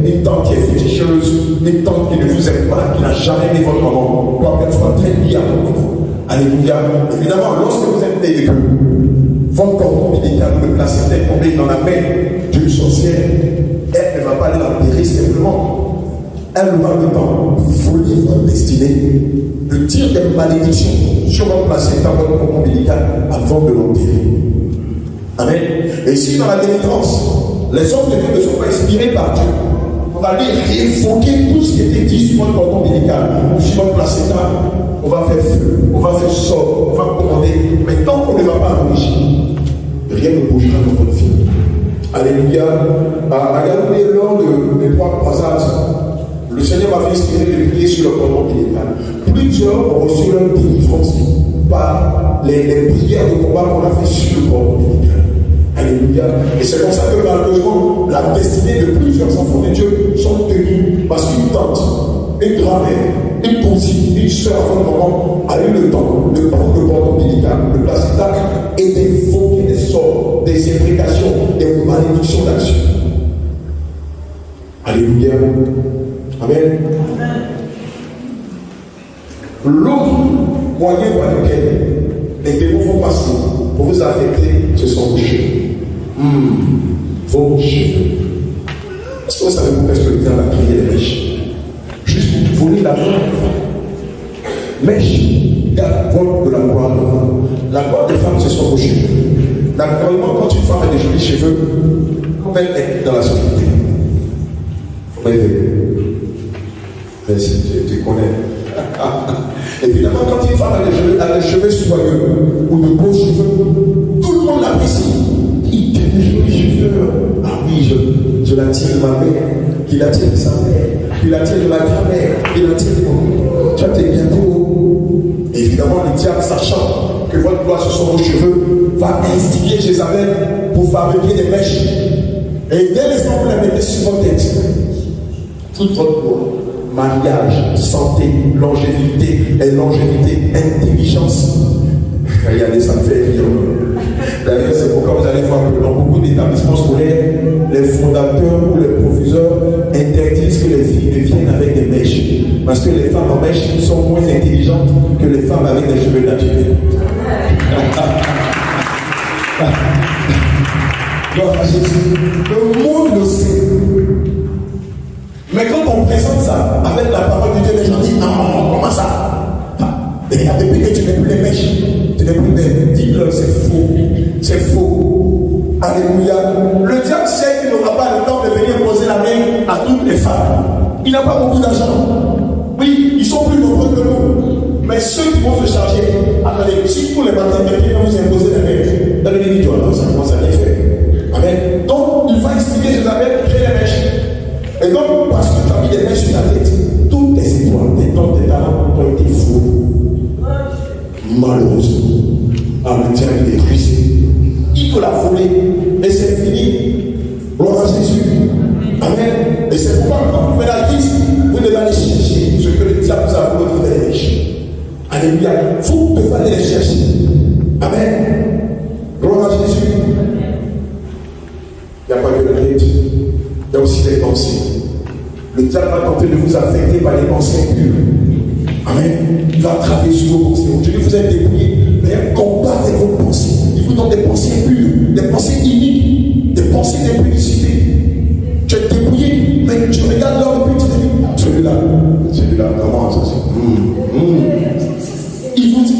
une tante qui est féticheuse, une tante qui ne vous aime pas, qui n'a jamais aimé votre maman. Quoi qu'elle soit très liée à votre maman. Alléluia. Évidemment, lorsque vous êtes né de votre cordon ombilical ou le placenta est tombé dans la main d'une sorcière, elle ne va pas aller l'enterrer simplement. Elle aura le temps de voler votre destinée, de dire des malédictions sur votre placenta, votre cordon ombilical avant de l'enterrer. Amen. Et ici, dans la délivrance, les hommes de Dieu ne sont pas inspirés par Dieu. On va aller révoquer tout ce qui était dit sur votre cordon ombilical ou sur votre placenta. On va faire feu, on va faire sort, on va commander. Mais tant qu'on ne va pas à l'origine, rien ne bougera dans votre vie. Alléluia. Regardez lors des 3 croisades, le Seigneur m'avait inspiré de prier sur le cordon ombilical. Plusieurs ont reçu leur délivrance par les prières de combat qu'on a fait sur le cordon ombilical. Alléluia. Et c'est comme ça que malheureusement, la destinée de plusieurs enfants de Dieu sont tenus parce qu'une tante, une grand-mère, une cousine, une soeur à votre maman a eu le temps de prendre le cordon ombilical, le placenta et d'évoquer des sorts, des imprécations, des malédictions d'action. Alléluia. Amen. L'autre moyen par lequel les démons vont passer pour vous affecter, ce sont vos cheveux. Vos cheveux. Est-ce que vous savez pourquoi est-ce que le diable a créé les mèches? Juste pour voler la gloire des femmes. Mèche, garde vol de la gloire des femmes. La gloire des femmes, ce sont vos cheveux. Naturellement, quand une femme a des jolis cheveux, comment elle est dans la société? Faut rêver. Tu connais. Évidemment, quand une femme a des cheveux soyeux ou de beaux cheveux, tout le monde l'apprécie. Il a des jolis cheveux. Ah oui, je la tiens de ma mère, qui la tient de sa mère, qui la tient de ma grand-mère, qui la tient de mon. Tu as tes bientôt. Évidemment, le diable, sachant que votre gloire sur vos cheveux, va instiguer Jézabel pour fabriquer des mèches. Et dès l'instant que vous la mettez sur votre tête, toute votre gloire. Mariage, santé, longévité, intelligence. Regardez, ça me fait rire. D'ailleurs, c'est pourquoi vous allez voir que dans beaucoup d'établissements scolaires, les fondateurs ou les professeurs interdisent que les filles ne viennent avec des mèches. Parce que les femmes en mèche sont moins intelligentes que les femmes avec des cheveux naturels. Le monde le sait. Mais quand on présente ça avec la parole de Dieu, les gens disent non, comment ça? Et depuis que tu n'es plus les mèches, tu n'es plus des. Dis-le, c'est faux. C'est faux. Alléluia. Le diable sait qu'il n'aura pas le temps de venir poser la main à toutes les femmes. Il n'a pas beaucoup d'argent. Oui, ils sont plus nombreux que nous. Mais ceux qui vont se charger, attendez, si tous les matins, quelqu'un va vous imposer la main, dans le début, non, ça commence à bien faire. Amen. Donc, il va instiguer Jézabel, créer les mèches. Et donc, parce que tu as mis des mèches sur ta tête, toutes tes étoiles, tes dons, tes talents ont été faux. Malheureusement. Le diable est épuisé. Il peut la voler. Et c'est fini. Gloire à Jésus. Amen. Et c'est pourquoi quand vous faites la crise, vous devez aller chercher ce que le diable vous a volé, vous devez les chercher. Alléluia. Vous devez aller les chercher. Amen. Gloire à Jésus. Il n'y a pas que le tête. Il y a aussi des pensées. Le diable va tenter de vous affecter par les pensées impures. Amen. Il va travailler sur vos pensées. Aujourd'hui, vous êtes dépouillés. Mais combat avec vos pensées. Il vous donne des pensées impures, des pensées iniques, des pensées d'impudicité. Tu es dépouillé, mais tu regardes l'heure depuis, tu te dis celui-là, comment ça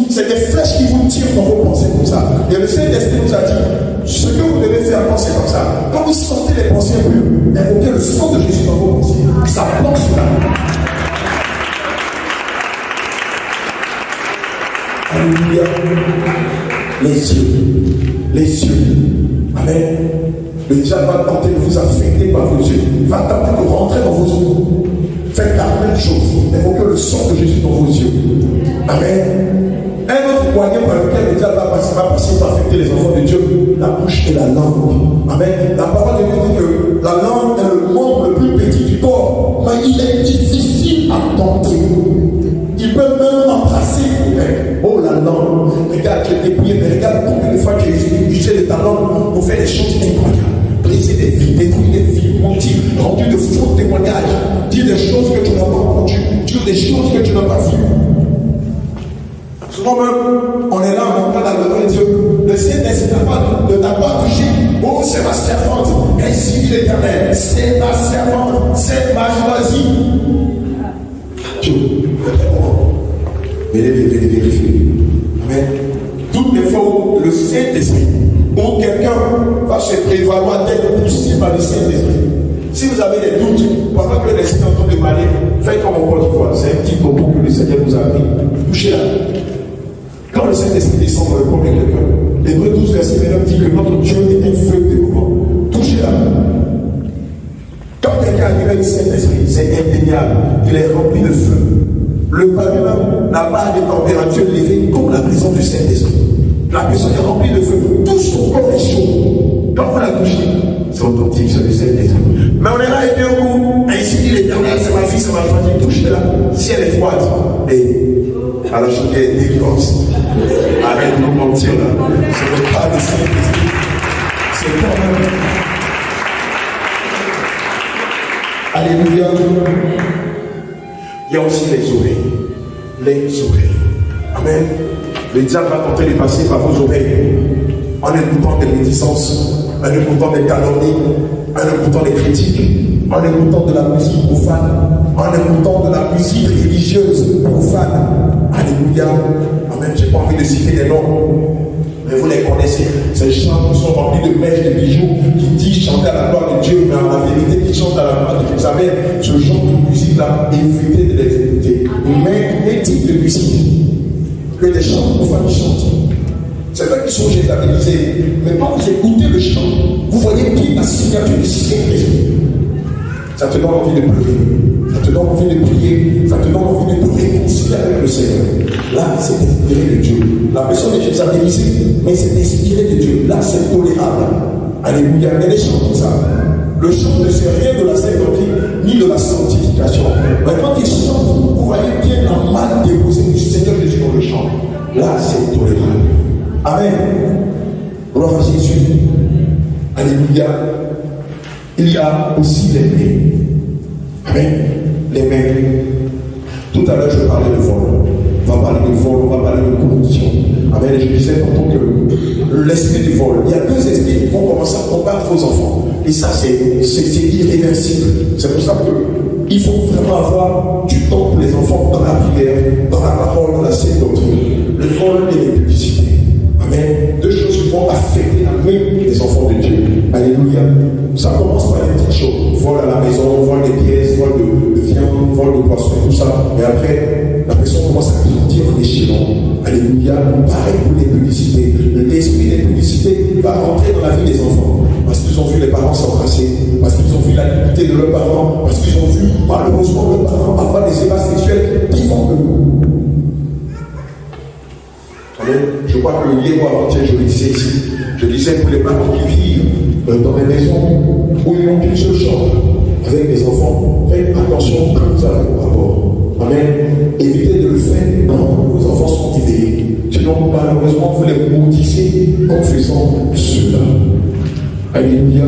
c'est des flèches qui vous tirent dans vos pensées comme ça. Et le Saint-Esprit nous a dit ce que vous devez faire penser comme ça. Quand vous sentez les pensées impures, invoquez le sang de Jésus dans vos pensées. Ça bloque cela. Alléluia. Les yeux. Amen. Le diable va tenter de vous affecter par vos yeux. Il va tenter de rentrer dans vos yeux. Faites la même chose. Invoquez le sang de Jésus dans vos yeux. Amen. Un autre moyen par lequel le diable va passer pour affecter les enfants de Dieu, la bouche et la langue. Amen. La parole de Dieu dit que la langue est le membre le plus petit du corps, mais il est difficile à tenter. Il peut même embrasser vous-même. choses incroyables, briser des vies, détruire des vies, mentir, rendu de faux témoignages, dire des choses que tu n'as pas entendues, dire des choses que tu n'as pas vues. Souvent même, on est là, on parle à Dieu. Le Saint-Esprit ne t'a pas touché. Oh, c'est ma servante. Ainsi dit l'Éternel. C'est ma servante. C'est ma choisie. Dieu, venez vérifier. Amen. Toutes les fois où le Saint-Esprit, où quelqu'un va se prévaloir d'être poussé par le Saint-Esprit. Si vous avez des doutes, pendant que l'Esprit est en train de parler, faites comme au Côte d'Ivoire. C'est un petit propos que le Seigneur vous a appris. Touchez-la. Quand le Saint-Esprit descend dans le corps de quelqu'un, l'Hébreu 12, verset 29 dit que notre Dieu est un feu dévorant. Touchez-la. Quand quelqu'un arrive avec le Saint-Esprit, c'est indéniable. Il est rempli de feu. Le pavillon n'a pas de température élevée comme la présence du Saint-Esprit. La personne est remplie de feu. Tout son corps est chaud. Quand vous la touchez, c'est authentique, c'est le Saint-Esprit. Mais on est là et bien au coup, ainsi dit l'Éternel, c'est ma fille, c'est ma choisie. Touchez-la. Si elle est froide, et alors je dis délivrance. Arrête de nous mentir là. Ce n'est pas le Saint-Esprit. C'est toi-même. Alléluia. Il y a aussi les oreilles. Les oreilles. Amen. Le diable va tenter de passer par vos oreilles en écoutant des médisances, en écoutant des calomnies, en écoutant des critiques, en écoutant de la musique profane, en écoutant de la musique religieuse profane. Alléluia. Amen. Je n'ai pas envie de citer des noms, mais vous les connaissez. Ces chants qui sont remplis de mèches, de bijoux, qui disent chanter à la gloire de Dieu, mais en la vérité, qui chantent à la gloire de Dieu. Vous savez, ce genre de musique-là, évitez de les écouter. Mais les types de musique que des chants profanes chantent, c'est vrai qu'ils sont généralisés. Mais quand vous écoutez le chant, vous voyez bien la signature du Saint-Esprit. Ça te donne envie de pleurer. Ça te donne envie de prier. Ça te donne envie de te réconcilier avec le Seigneur. Là, c'est inspiré de Dieu. La personne est généralisée, mais c'est inspiré de Dieu. Là, c'est tolérable. Alléluia. Il y a des chants comme ça. Le chant ne sait rien de la sainte doctrine, ni de la sanctification. Mais quand il chante, vous voyez bien la main déposée du Seigneur Jésus dans le chant. Là, c'est tolérable. Amen. Gloire à Jésus. Alléluia. Il y a aussi les mains. Amen. Les mains. Tout à l'heure, je parlais de vol. On va parler de vol, on va parler de corruption. Amen. Et je disais tantôt que l'esprit du vol, il y a deux esprits qui vont commencer à combattre vos enfants. Et ça, c'est irréversible. C'est pour ça qu'il faut vraiment avoir du temps pour les enfants dans la prière, dans la parole, dans la sainte doctrine. Le vol et les publicités. Amen. Deux choses qui vont affecter même les enfants de Dieu. Alléluia. Ça commence par des petites choses. Vol à la maison, vol des pièces, vol de viande, vol de poisson, tout ça. Et après, la personne commence à grandir en échelon. Alléluia. Pareil pour les publicités. L'esprit des publicités va rentrer dans la vie des enfants. Parce qu'ils ont vu les parents s'embrasser, parce qu'ils ont vu la nudité de leurs parents, parce qu'ils ont vu malheureusement leurs parents avoir des ébats sexuels devant eux. Je crois que hier ou avant-hier, je le disais ici. Je disais pour les parents qui vivent dans des maisons où ils n'ont qu'une seule chambre avec des enfants, faites attention quand vous allez au rapport. Amen. Évitez de le faire quand vos enfants sont éveillés. Sinon, malheureusement, vous les maudissez en faisant cela. Alléluia.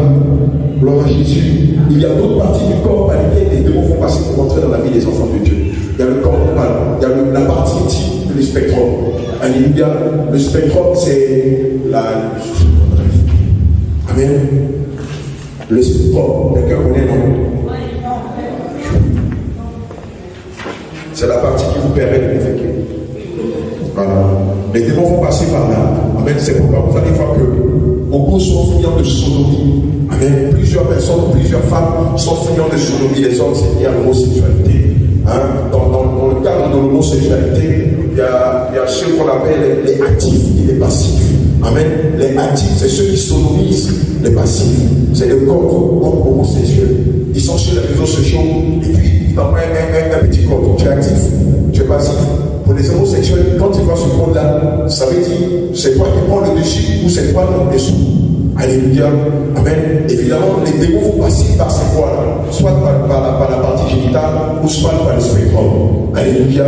Gloire à Jésus. Il y a d'autres parties du corps par lesquelles les démons vont passer pour entrer dans la vie des enfants de Dieu. Il y a le corps normal, il y a la partie intime, le spectrum. Alléluia. Le spectrum, c'est la. Amen. Le spectrum, quelqu'un connaît, non? C'est la partie qui vous permet de déféquer. Voilà. Les démons vont passer par là. Amen. C'est pourquoi vous allez voir que beaucoup sont friands de sodomie. Amen. Plusieurs personnes, plusieurs femmes sont friands de sodomie. Les hommes, c'est lié à l'homosexualité. Hein? Dans le cadre de l'homosexualité, il y a ceux qu'on appelle les actifs et les passifs. Amen. Les actifs, c'est ceux qui sodomisent. Les passifs, c'est le corps homosexuel. Ils sont sur les réseaux sociaux et puis ils t'envoient un petit corps. Tu es actif, tu es passif. Pour les homosexuels, quand ils voient ce corps-là, ça veut dire c'est toi qui prends le dessus ou c'est toi qui prends le dessous. Alléluia. Amen. Évidemment, les démons vont passer par ces voies-là, soit par la partie génitale ou soit par le spectrum. Alléluia.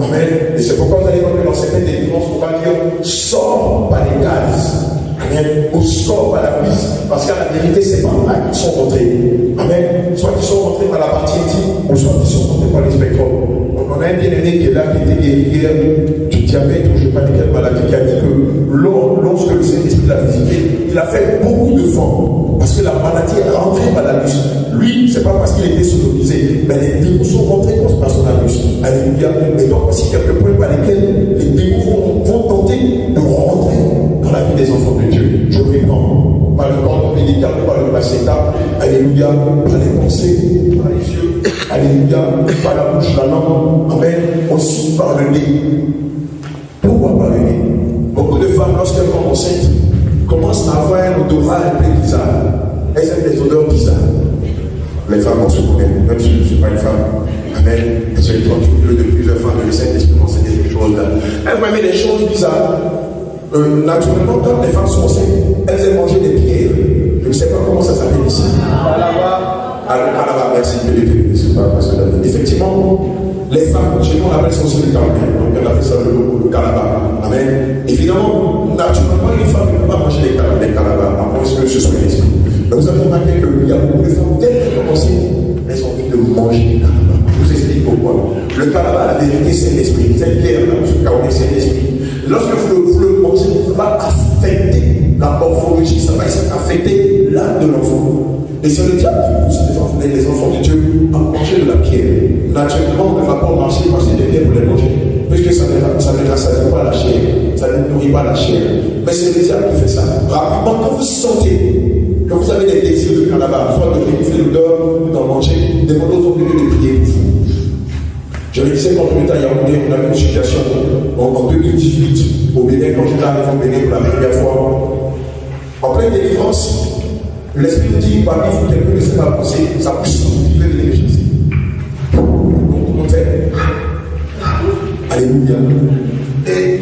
Amen. Et c'est pourquoi vous allez voir que dans certaines délivrances, on va dire sors par les gaz. Amen. Amen. On sort par la cuisse. Parce qu'à la vérité, c'est par là qu'ils sont rentrés. Amen. Soit qu'ils sont rentrés par la partie intime, ou soit qu'ils sont rentrés par les spectrums. On a un bien-aimé qui est là, qui était guéri du diabète, ou je ne sais pas de quelle maladie, qui a dit que lorsque le Saint-Esprit l'a visité, il a fait beaucoup de vent. Parce que la maladie est rentrée par l'anus. Lui, c'est pas parce qu'il était sodomisé, mais les démons sont rentrés par son anus. Alléluia. Et donc, voici quelques points par lesquels les démons vont tenter de rentrer dans la vie des enfants de Dieu. Je réponds par le corps médical, par le placenta, alléluia, par les pensées, par les yeux, alléluia, par la bouche, la langue, amen, aussi par le nez. Pourquoi par le nez? Beaucoup de femmes, lorsqu'elles vont enceintes, commencent à avoir un odorat un peu bizarre. Elles aiment les odeurs bizarres. Les femmes, on se connaît, même si je ne suis pas une femme. Amen. J'ai entendu de plusieurs femmes de Saint-Esprit m'enseigner des choses là. Elles vont aimer des choses bizarres. Naturellement, quand les femmes sont enceintes, elles aiment manger des pierres. Je ne sais pas comment ça s'appelle ici. Kalaba, merci de l'écrire, pas parce que effectivement, les femmes, chez nous on appelle ça aussi le Kalaba. Donc on appelle ça le Kalaba. Amen. Évidemment, naturellement, une femme ne peut pas manger des Kalaba, à moins que ce soit l'esprit. Donc vous avez remarqué qu'il y a beaucoup de femmes, dès qu'elles ont commencé, elles ont envie de manger des Kalaba. Je vous explique pourquoi. Le Kalaba, la vérité, c'est l'esprit. Cette pierre-là, ce carnet, c'est l'esprit. Lorsque vous le mangez, ça va affecter la morphologie, ça va affecter l'âme de l'enfant. Et c'est le diable qui pousse les enfants de Dieu à manger de la pierre. Naturellement, on ne va pas marcher parce qu'il y a des pierres pour les manger. Puisque ça ne rassasie pas la chair, ça ne nourrit pas la chair. Mais c'est le diable qui fait ça. Rapidement, quand vous sentez que vous avez des désirs de Kalaba, soit de renifler l'odeur ou d'en manger, demandez aux autres de prier pour vous. Je le disais quand on était à Yaoundé, on avait une situation en 2018 au Bénin, quand j'étais arrivé au Bénin pour la première fois. En pleine délivrance, l'Esprit nous dit, parmi vous, quelqu'un ne sait pas penser, ça pousse, il veut venir chasser. Donc, on fait. Alléluia. Et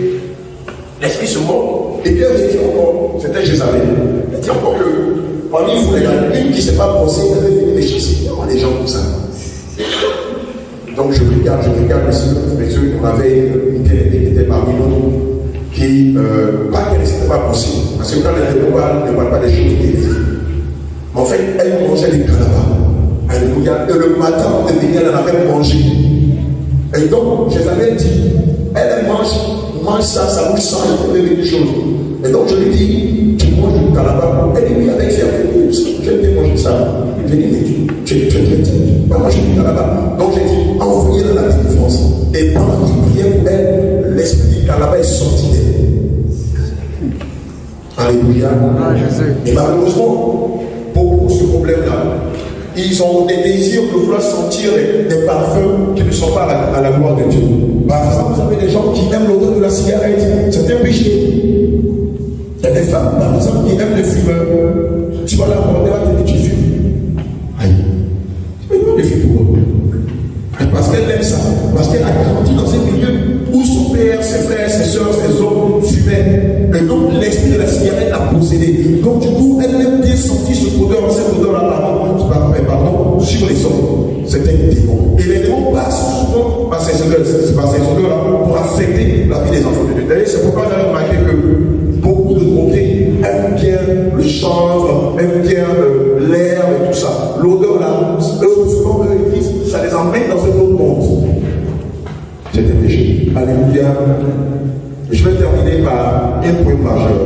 l'Esprit se moque. Et puis, il dit encore, c'était Jézabel. Il dit encore que parmi vous, il y a une qui ne sait pas penser, elle veut venir les chasser. Il y a des gens comme ça. Donc, je regarde ici, mes yeux, on avait une qui était parmi nous, qui, pas qu'elle ne savait pas penser. Parce que quand elle ne parle pas des choses déviées. Mais en fait, elle mangeait des Kalaba. Alléluia. Et le matin, on venait, elle en avait mangé. Et donc, Jézabel dit, elle mange ça, ça bouge ça, elle fait quelque chose. Et donc, je lui dis, tu manges du Kalaba. Elle dit, oui, avec fierté, j'aime bien manger ça. J'ai dit, mais tu vas manger du Kalaba. Donc, j'ai dit, envoyez dans la délivrance. Et pendant qu'il priait pour elle, l'esprit du Kalaba est sorti d'elle. Alléluia. Et malheureusement, beaucoup ce problème-là, ils ont des désirs de vouloir sentir des parfums qui ne sont pas à la gloire de Dieu. Par exemple, vous avez des gens qui aiment l'odeur de la cigarette. C'est un péché. Il y a des femmes, par exemple, qui aiment les fumeurs. Tu vas la regarder, elle va te dire, tu fumes. Aïe. Tu peux pas les fumer pour eux. Parce qu'elle aime ça. Parce qu'elle a grandi dans un milieu où son père, ses frères, ses soeurs, ses hommes fumaient. Et donc, l'esprit de la cigarette l'a possédé. Donc, du coup, elle aime bien sentir cette odeur-là, pardon, sur les hommes. C'est un démon. Et les démons passent souvent par ces odeurs-là pour affecter la vie des enfants de Dieu. D'ailleurs, c'est pourquoi j'avais remarqué que beaucoup de drogués aiment bien le chanvre, aiment bien l'air et tout ça. L'odeur-là, souvent, eux, ça les emmène dans un autre monde. C'est un péché. Alléluia. Je vais terminer par un point majeur.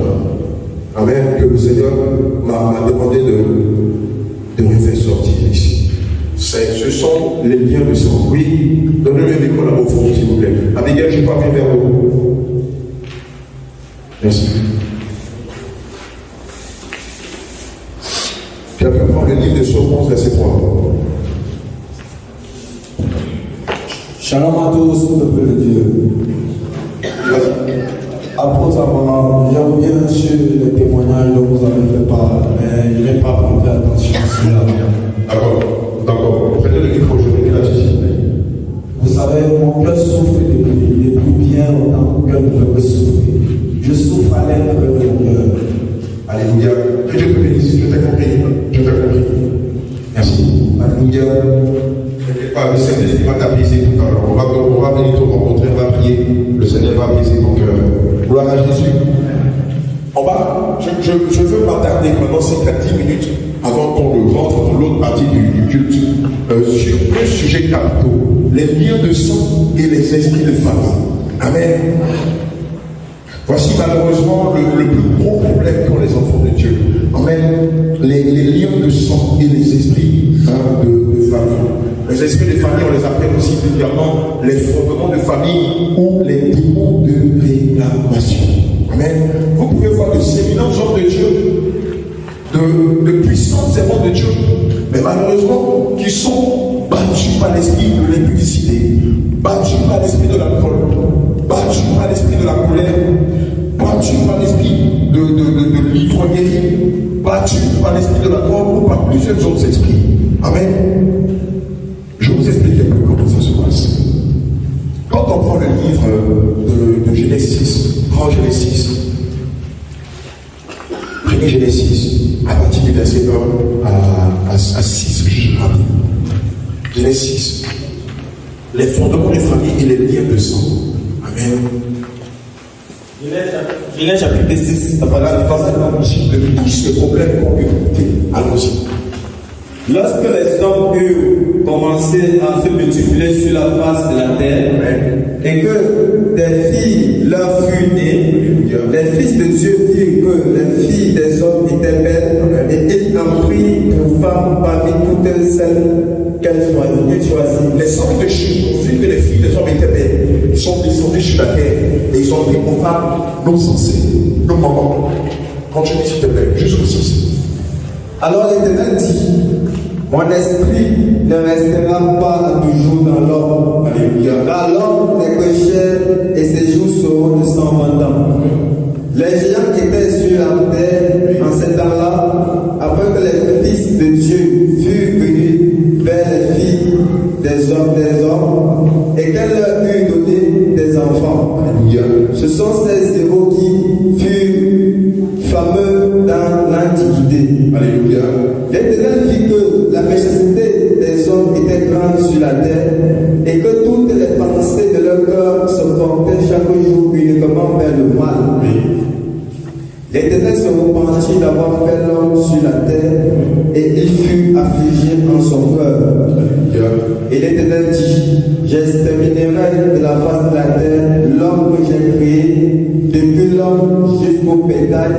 Amen. Que le Seigneur m'a demandé de me faire sortir ici. Ce sont les liens de sang. Oui, donnez-le un micro là au fond, s'il vous plaît. Abigail, je parviens vers vous. Merci. Quelqu'un prend le livre de Psaume 11, verset 3. Shalom à tous, peuple de Dieu. Apôtre Abraham, j'aime bien sur les témoignages dont vous avez fait part, mais je n'ai pas prêté attention à cela. D'accord. Prenez le micro, je vais là-dessus. Vous savez, mon cœur souffre depuis bien longtemps, mon cœur ne veut pas souffrir. Je souffre à l'intérieur de mon cœur. Alléluia. Que Dieu te bénisse, je t'ai compris. Merci. Alléluia. Pas, le Seigneur va t'apaiser tout à l'heure. On va venir te rencontrer, on va prier. Le Seigneur va apaiser ton cœur. Gloire à Jésus. On va je veux m'attarder pendant ces 10 minutes avant qu'on rentre dans l'autre partie du culte sur deux sujets capitaux, les liens de sang et les esprits de famille. Amen. Voici malheureusement le plus gros problème pour les enfants de Dieu. Amen. Les liens de sang et les esprits de famille. Les esprits de famille, on les appelle aussi vulgairement les fondements de famille ou les démons de réclamation. Amen. Vous pouvez voir de séminents hommes de Dieu, de puissants servants de Dieu, mais malheureusement qui sont battus par l'esprit de l'impudicité, battus par l'esprit de l'alcool, battus par l'esprit de la colère, battus par l'esprit de l'ivrognerie, battus par l'esprit de la drogue ou par plusieurs autres esprits. Amen. Je vous explique un peu comment ça se passe. Quand on prend le livre de Genèse, prends Genèse 6, prenez Genèse 6, à partir du verset 1 à 6, Genèse 6, les fondements des familles et les liens de sang. Amen. Genèse chapitre 6, ce problème qu'on peut écouter. Allons-y. Lorsque les hommes eurent commencé à se multiplier sur la face de la terre, et que des filles leur furent nées, les fils de Dieu virent que les filles des hommes étaient belles, et ils en prirent pour femmes parmi toutes celles qu'elles choisirent. Les hommes de Chine ont vu que les filles des hommes étaient belles. Ils sont descendus sur la terre et ils ont pris pour femmes nos sensés, nos mamans. Continue s'il te plaît, jusqu'au 6. Alors l'Éternel dit: mon esprit ne restera pas toujours dans l'homme. Car l'homme n'est que chair et ses jours seront de 120 ans. Les géants qui étaient sur la terre en ces temps-là, après que les fils de Dieu furent venus vers les filles des hommes, et qu'elles leur eurent donné des enfants. Ce sont ces héros qui furent fameux dans l'Antiquité. Alléluia. L'Éternel vit que la méchanceté des hommes était grande sur la terre et que toutes les pensées de leur cœur se portaient chaque jour uniquement vers le mal. L'Éternel se repentit d'avoir fait l'homme sur la terre et il fut affligé en son cœur. Et l'Éternel dit: j'exterminerai de la face de la terre l'homme que j'ai créé, depuis l'homme jusqu'au bétail,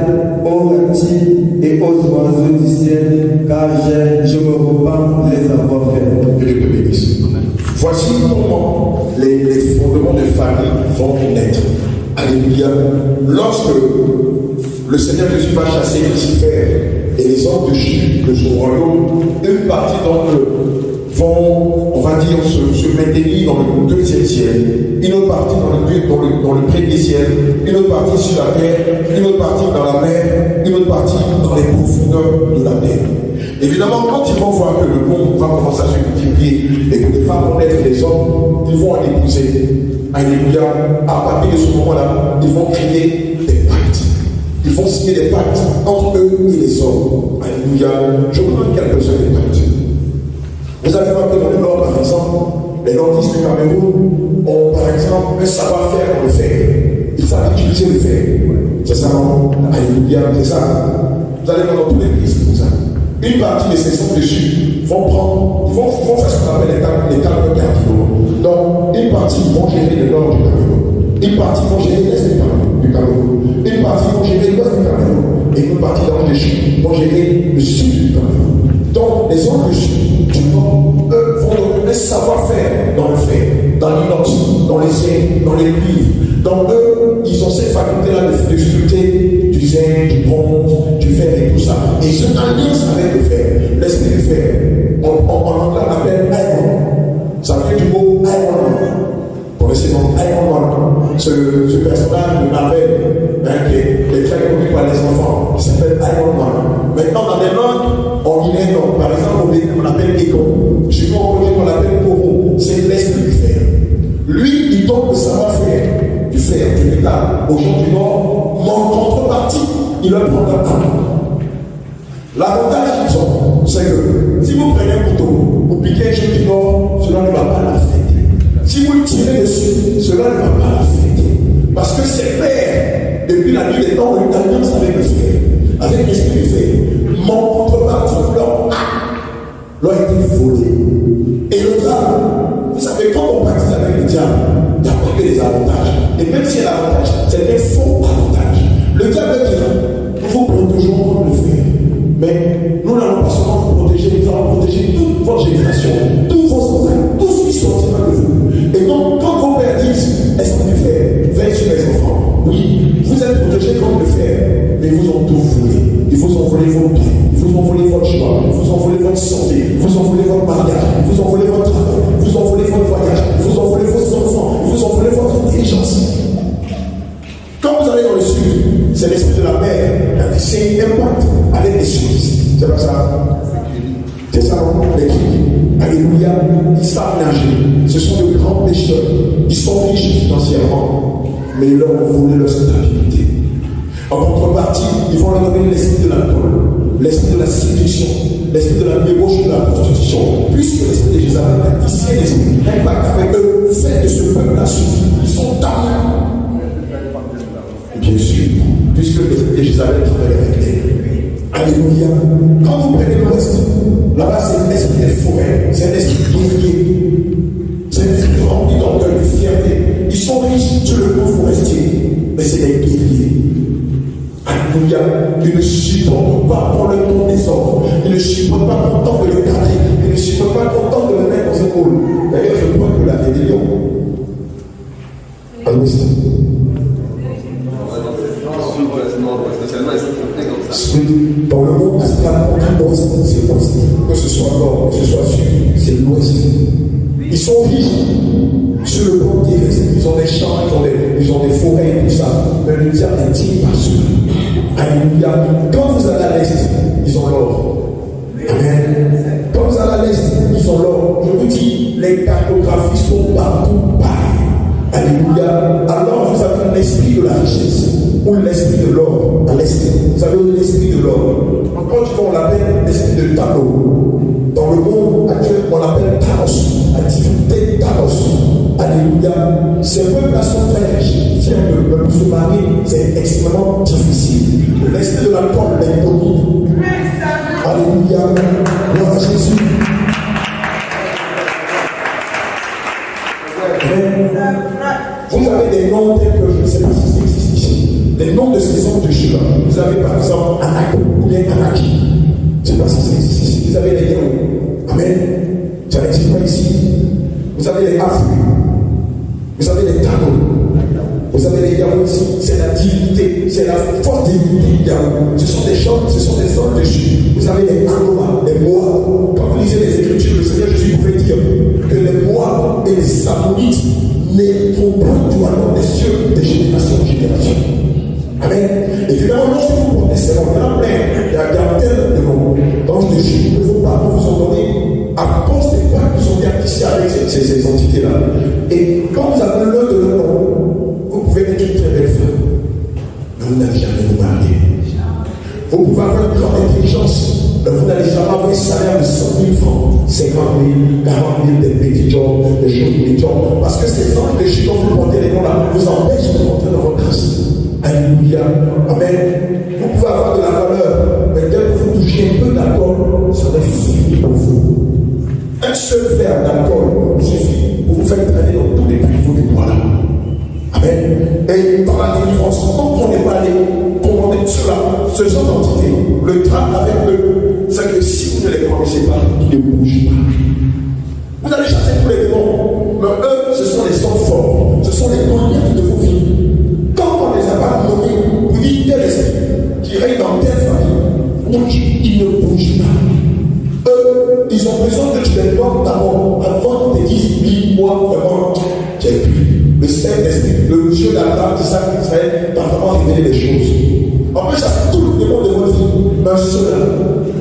aux reptiles et aux oiseaux du ciel, car je me repens de les avoir faits. Que Dieu te bénisse. Voici comment les fondements de famille vont naître. Alléluia. Lorsque le Seigneur Jésus va chasser Lucifer et les hommes de son royaume, une partie d'entre eux vont, on va dire, se maintenir dans le deuxième ciel, une autre partie dans le premier ciel, une autre partie sur la terre, une autre partie dans la mer, une autre partie dans les profondeurs de la terre. Évidemment, quand ils vont voir que le monde va commencer à se multiplier et que les femmes vont être des hommes, ils vont en épouser. Alléluia. À partir de ce moment-là, ils vont créer des pactes. Ils vont signer des pactes entre eux et les hommes. Alléluia. Je vous donne quelques-uns des pactes. Vous avez remarqué dans le Nord, par exemple, les nordistes du Cameroun ont, par exemple, un savoir-faire dans le fer. Ils savent utiliser le fer. C'est ça, non? Alléluia, c'est ça. Vous allez voir dans tous les pays, c'est comme ça. Une partie de ces hommes dessus vont faire ce qu'on appelle les cadres cardinaux. Donc, une partie vont gérer le nord du Cameroun. Une partie vont gérer l'est du Cameroun. Une partie vont gérer l'ouest du Cameroun. Et une partie d'anges dessus vont gérer le sud du Cameroun. Donc, les hommes dessus, du nord, eux, vont donner un savoir-faire dans le fer, dans l'inox, dans les airs, dans les cuivres. Donc, eux, ils ont cette faculté-là de sculpter du zinc, du bronze, du fer et tout ça. Et ils sont en lien avec le fer, l'esprit du fer. En anglais, on l'appelle iron. Ça vient du mot Iron. Vous connaissez le nom Iron Man. Ce personnage de Marvel, qui est très connu par les enfants, il s'appelle Iron Man. Maintenant, dans les langues, on dit non. Par exemple, au Bénin, on l'appelle Ego. Chez nous, on l'appelle Poro. C'est l'esprit du fer. Lui, il donne le savoir-faire du fer, du métal, aux gens du Nord, mais en contrepartie, il leur prend leur âme. L'avantage qu'ils ont, c'est que si vous prenez un couteau, vous piquez un jeu du Nord, cela ne va pas l'affecter. Si vous le tirez dessus, cela ne va pas l'affecter. Parce que ses pères, depuis la nuit des temps, ont eu alliance avec le fer. Et le drame, vous savez, quand on baptise avec le diable, il n'y a pas que des avantages. Et même s'il y a l'avantage, c'est des faux avantages. Le diable dira, nous vous protégeons contre le fer. Mais nous n'allons pas seulement vous protéger, nous allons protéger toute votre génération, tous vos enfants, tout ce qui sortira de vous. Et donc, quand vos pères disent, esprit du fer, veille sur les enfants, oui, vous êtes protégés contre le fer, mais ils vous ont tout volé. Ils vous ont volé vos biens, ils vous ont volé votre choix, ils vous ont volé votre santé, ils vous ont volé votre mariage, ils vous ont volé votre travail, ils vous ont volé votre voyage, ils vous ont volé vos enfants, ils vous ont volé votre intelligence. Quand vous allez dans le sud, c'est l'esprit de la mer, la c'est impact avec les sudistes. C'est pas ça? C'est ça, les trucs. Alléluia, ils savent nager. Ce sont de grands pêcheurs. Ils sont riches financièrement, mais ils leur ont volé leur stabilité. En contrepartie, ils vont leur donner l'esprit de l'alcool, l'esprit de la séduction, l'esprit de la débauche de la prostitution. Puisque l'esprit de Jézabel a tissé l'esprit, l'impact avec eux fait de ce peuple-là suffi. Ils sont damnés. Bien sûr, puisque l'esprit de Jézabel travaille avec elle. Alléluia. Quand vous prenez l'Ouest, là-bas c'est un esprit des forêts, c'est un esprit guerrier, c'est un esprit rempli d'orgueil, de fierté. Ils sont riches sur le monde forestier, mais c'est des guerriers. Alléluia. Ils ne supportent pas pour le nom des ordres, ils ne supportent pas content de le garder, ils ne supportent pas content de le mettre dans un rôle. D'ailleurs, je crois que la rébellion à l'Ouest. Dans le monde astral, c'est l'ouest. Que ce soit nord, que ce soit sud, c'est l'ouest. Ils sont riches sur le plan terrestre. Ils ont des champs, ils ont des forêts, tout ça. Mais le diable est digne par cela. Alléluia. Quand vous allez à l'est, ils ont l'or. Amen. Quand vous allez à l'est, ils ont l'or. Je vous dis, les cartographies sont partout pareilles. Alléluia. Alors vous avez l'esprit de la richesse. Ou l'esprit de l'or à l'est. Vous avez l'esprit de l'or. Encore du coup, on l'appelle l'esprit de Thanos. Dans le monde actuel, on l'appelle Thanos. La divinité Thanos. Alléluia. Ces peuples-là sont très riches. Si un peuple se marie, c'est extrêmement difficile. L'esprit de la porte les domine. Alléluia. Gloire à Jésus. Vous avez des noms tels que je ne sais pas si ça existe ici. Les noms de ces hommes de Shiva. Vous avez par exemple Anak ou bien Anaki. Je ne sais pas si ça existe ici. Vous avez les Yahoo. Amen. Ça n'existe pas ici. Vous avez les Afri. Vous avez les Tano. Vous avez les Yahoo ici. C'est la divinité. C'est la forte divinité Yahoo. Ce sont des gens, ce sont des hommes de Shiva. Vous avez les Anoma, les Moab. Quand vous lisez les Écritures, le Seigneur Jésus pouvait dire que les Moab et les Ammonites n'étant pas du royaume des cieux de génération en génération. Amen. Évidemment, lorsque vous prenez ces noms, il y en a plein. Il y a tel de noms. Dans les chiffres que vos parents vous ont donné, à cause des pas qui sont bien ici avec ces entités-là. Et quand vous avez l'un de leurs noms, vous pouvez être une très belle femme. Mais vous n'allez jamais vous marier. Vous pouvez avoir une grande intelligence, mais vous n'allez jamais avoir un salaire de 100 000 francs, 50 000, 40 000, des petits jobs, des choses médiocres. Parce que ces anges de Jésus dont vous portez les noms-là vous empêchent de rentrer dans votre grâce. Alléluia. Amen. Vous pouvez avoir de la valeur, mais dès que vous touchez un peu d'alcool, ça va fini pour vous. Un seul verre d'alcool suffit pour vous faire traîner dans tous les niveaux du bois là. Amen. Et dans la délivrance, quand on n'est pas allé commander cela, ce genre d'entité, le drame avec eux, c'est que si vous ne les connaissez pas, ils ne bougent pas. Vous allez chasser tous les démons, mais eux, ce sont les sangs forts, ce sont les colliers de vos vies. Quand on les a pas nommés, vous dites tel esprit qui règne dans telle famille, ils ne bougent pas. Eux, ils ont besoin que tu les donnes d'abord, avant qu'ils te disent, oui, moi, vraiment, j'ai pu. Le Saint-Esprit, le Dieu d'Abraham, d'Isaac, d'Israël, va vraiment révéler les choses. En plus, ça fait tout le monde de votre vie. Mais cela,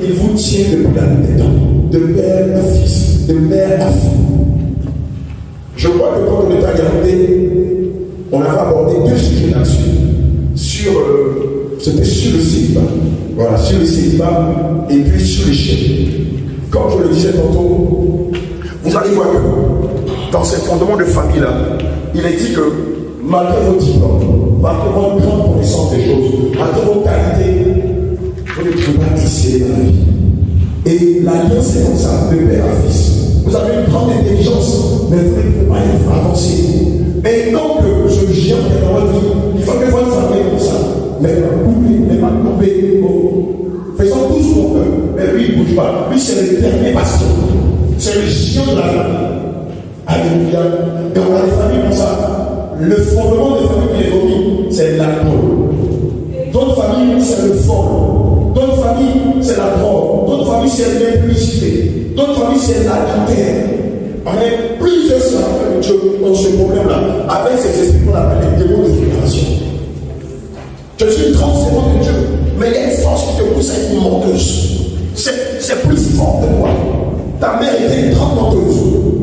il vous tient depuis la nuit des temps, de père à fils, de mère à fille. Je crois que quand on est regardé, on a abordé deux sujets là-dessus. C'était sur le célibat. Voilà, sur le célibat et puis sur l'échec. Comme je le disais tantôt, vous allez voir que dans ces fondements de famille-là, il est dit que malgré vos diplômes, malgré votre grande connaissance des choses, malgré vos qualités, vous ne pouvez pas tisser dans la vie. Et l'alliance, c'est comme ça, de père à fils. vous avez une grande intelligence, mais vous ne pouvez pas avancer. Et donc, ce géant qui est dans votre vie, il faut que votre famille comme ça, mais pas couper, mais pas tomber. Faisons tous pour que, mais lui, il ne bouge pas. Lui, c'est le dernier bastion. C'est le géant de la famille. Alléluia. Et on a des familles comme ça. Le fondement des familles qui est remis, c'est l'alcool. D'autres familles, c'est le fond. D'autres familles, c'est la drogue. D'autres familles, c'est l'impudicité. D'autres familles, c'est l'adultère. Avec plusieurs enfants de Dieu ont ce problème-là. Avec ces esprits qu'on appelle les démons de génération. Je suis une transcendante de Dieu. Mais il y a une force qui te pousse à être une menteuse. C'est plus fort que moi. Ta mère était une grande menteuse.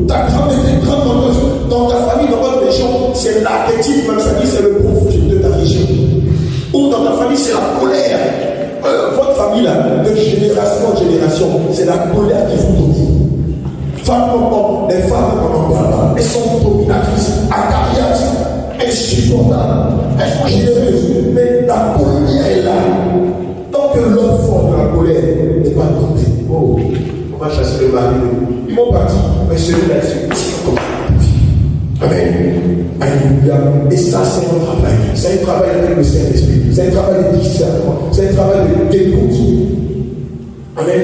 Ta grand était une grande menteuse. Dans ta famille, dans votre région, c'est l'archétype, même ça dit, c'est le profil de ta région. Ou dans ta famille, c'est la colère. Votre famille, là, de génération en génération, c'est la colère qui vous domine. Femmes comme hommes, les femmes comme hommes, elles sont dominatrices, acariates, insupportables, elles sont généreuses, mais la colère est là. Tant que l'homme fort de la colère n'est pas tombé, oh, on va chasser le mari. Ils vont partir, mais celui-là, c'est aussi comme ça. Amen. Alléluia. Et ça, c'est un travail. C'est un travail avec le Saint-Esprit. C'est un travail de discernement. C'est un travail d'écoute. Amen.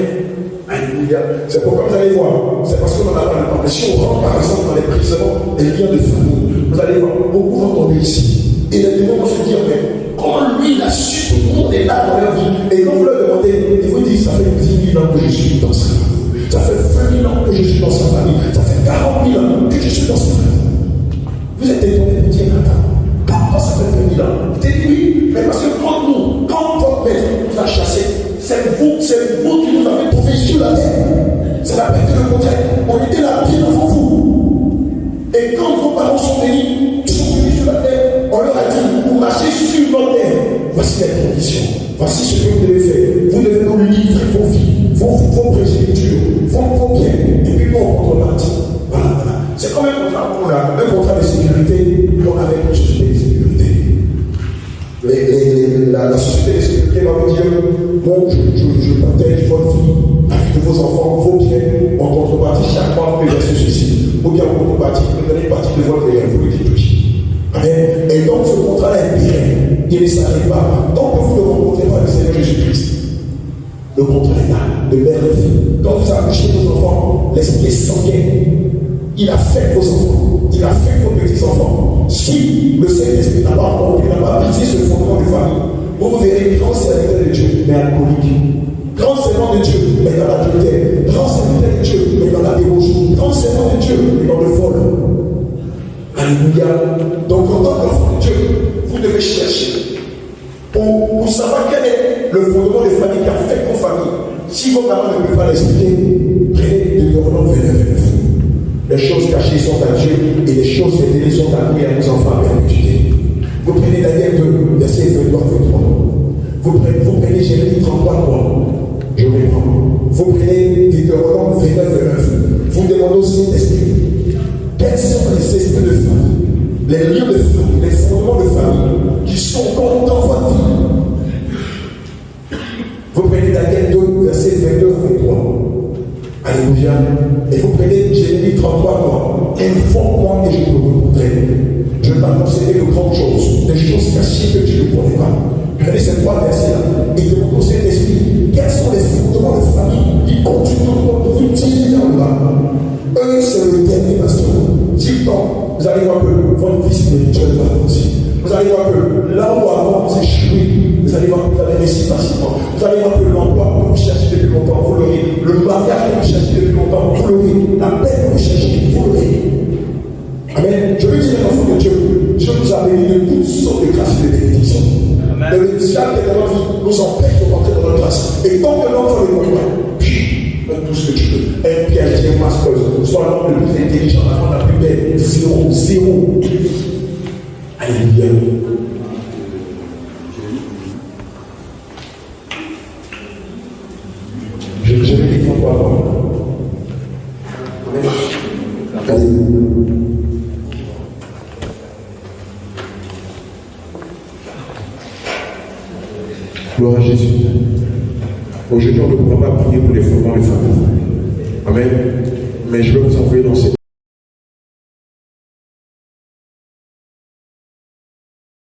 Alléluia. C'est pourquoi vous allez voir. C'est parce qu'on en a parlé. Mais si on rentre par exemple dans les prisons, les liens de famille, vous allez voir, beaucoup vont tomber ici. Et les démons vont se dire, mais comment lui, il a su, tout le monde est là dans leur vie. Et quand vous leur demandez, il vous dit, ça fait 10 000 ans que je suis dans sa famille. Ça fait 20 000 ans que je suis dans sa famille. Ça fait 40 000 ans que je suis dans sa famille. Vous êtes étonné de dire, attends, ça fait 20 000 ans. T'es lui, mais parce que quand votre maître vous a chassé, c'est vous qui nous avez trouvé sur la terre. C'est la vérité le contraire. On était là bien avant vous. Et quand vos parents sont venus sur la terre, on leur a dit, vous marchez sur notre terre. Voici les conditions. Voici ce que vous devez faire. Vous devez nous livrer vos vies, vos prégénitures, vos biens. Et puis nous, en contrepartie. Voilà. C'est comme un contrat qu'on a, un contrat de sécurité qu'on a avec une société de sécurité. La société de sécurité va vous dire, bon, je protège votre vie, avec vos enfants, vos biens, en contrepartie, chaque mois, vous versez ceci. Ou bien en contrepartie, vous donnez une partie de votre bien, vous le dites aussi. Amen. Et donc, ce contrat est bien. Il ne s'arrête pas. Tant que vous ne rencontrez pas le Seigneur Jésus-Christ, le contrat est là, de mère et fille. Quand vous accouchez vos enfants, l'esprit est sanguin. Il a fait vos enfants, il a fait vos petits-enfants. Si le Saint-Esprit n'a pas rempli, n'a pas brisé ce fondement de famille, vous verrez grand serviteur de Dieu, mais alcoolique. Grand servant de Dieu, mais dans l'adultère. Grand serviteur de Dieu, mais dans la débauche. Grand servant de Dieu, mais dans le vol. Alléluia. Donc, en tant qu'enfant de Dieu, vous devez chercher pour savoir quel est le fondement des familles qui a fait vos familles. Si vos parents ne peuvent pas l'expliquer, prenez de Deutéronome 29. Les choses cachées sont à Dieu et les choses révélées sont à nous et à nos enfants à perpétuité. Vous prenez Daniel 2, verset 22 à 23. Vous prenez Jérémie 33, 3. Je reprends. Vous prenez Deutéronome 29, 29. Vous demandez au Saint-Esprit quels sont les esprits de famille, les lieux de famille, les fondements de famille qui sont encore dans votre vie. Vous prenez Daniel 2, verset 22 à 23. Alléluia. Et vous prenez Jérémie 33 mois. Informe-moi et je te répondrai. Je t'annoncerai de grandes choses, des choses cachées que tu ne connais pas. Prenez ces trois versets-là et demandez au Saint-Esprit quels sont les fondements de famille qui continuent de vous tirer dans le bas. Eux, c'est le dernier bastion. Si tant, vous allez voir que votre vie spirituelle va avancer. Vous allez voir que là où avant vous échouez, vous allez voir que vous allez réussir facilement. Vous allez voir que l'emploi que vous cherchez depuis longtemps, vous l'aurez. Le mariage que vous cherchez depuis longtemps, vous l'aurez. La paix que vous cherchez, vous l'aurez. Amen. Je veux dire, l'enfant de Dieu, Dieu nous a bénis de toutes sortes de grâces et de bénédictions. Mais le diable de notre vie nous empêche de rentrer dans notre grâce. Et tant que l'enfant ne comprend pas, fais tout ce que tu veux. Un piège, un masque, sois l'homme le plus intelligent, la femme la plus belle. Zéro. Alléluia. Je vais dire pourquoi. Alléluia. Gloire à Jésus. Aujourd'hui, on ne pourra pas prier pour les fondements des familles. Amen. Mais je vais vous envoyer dans cette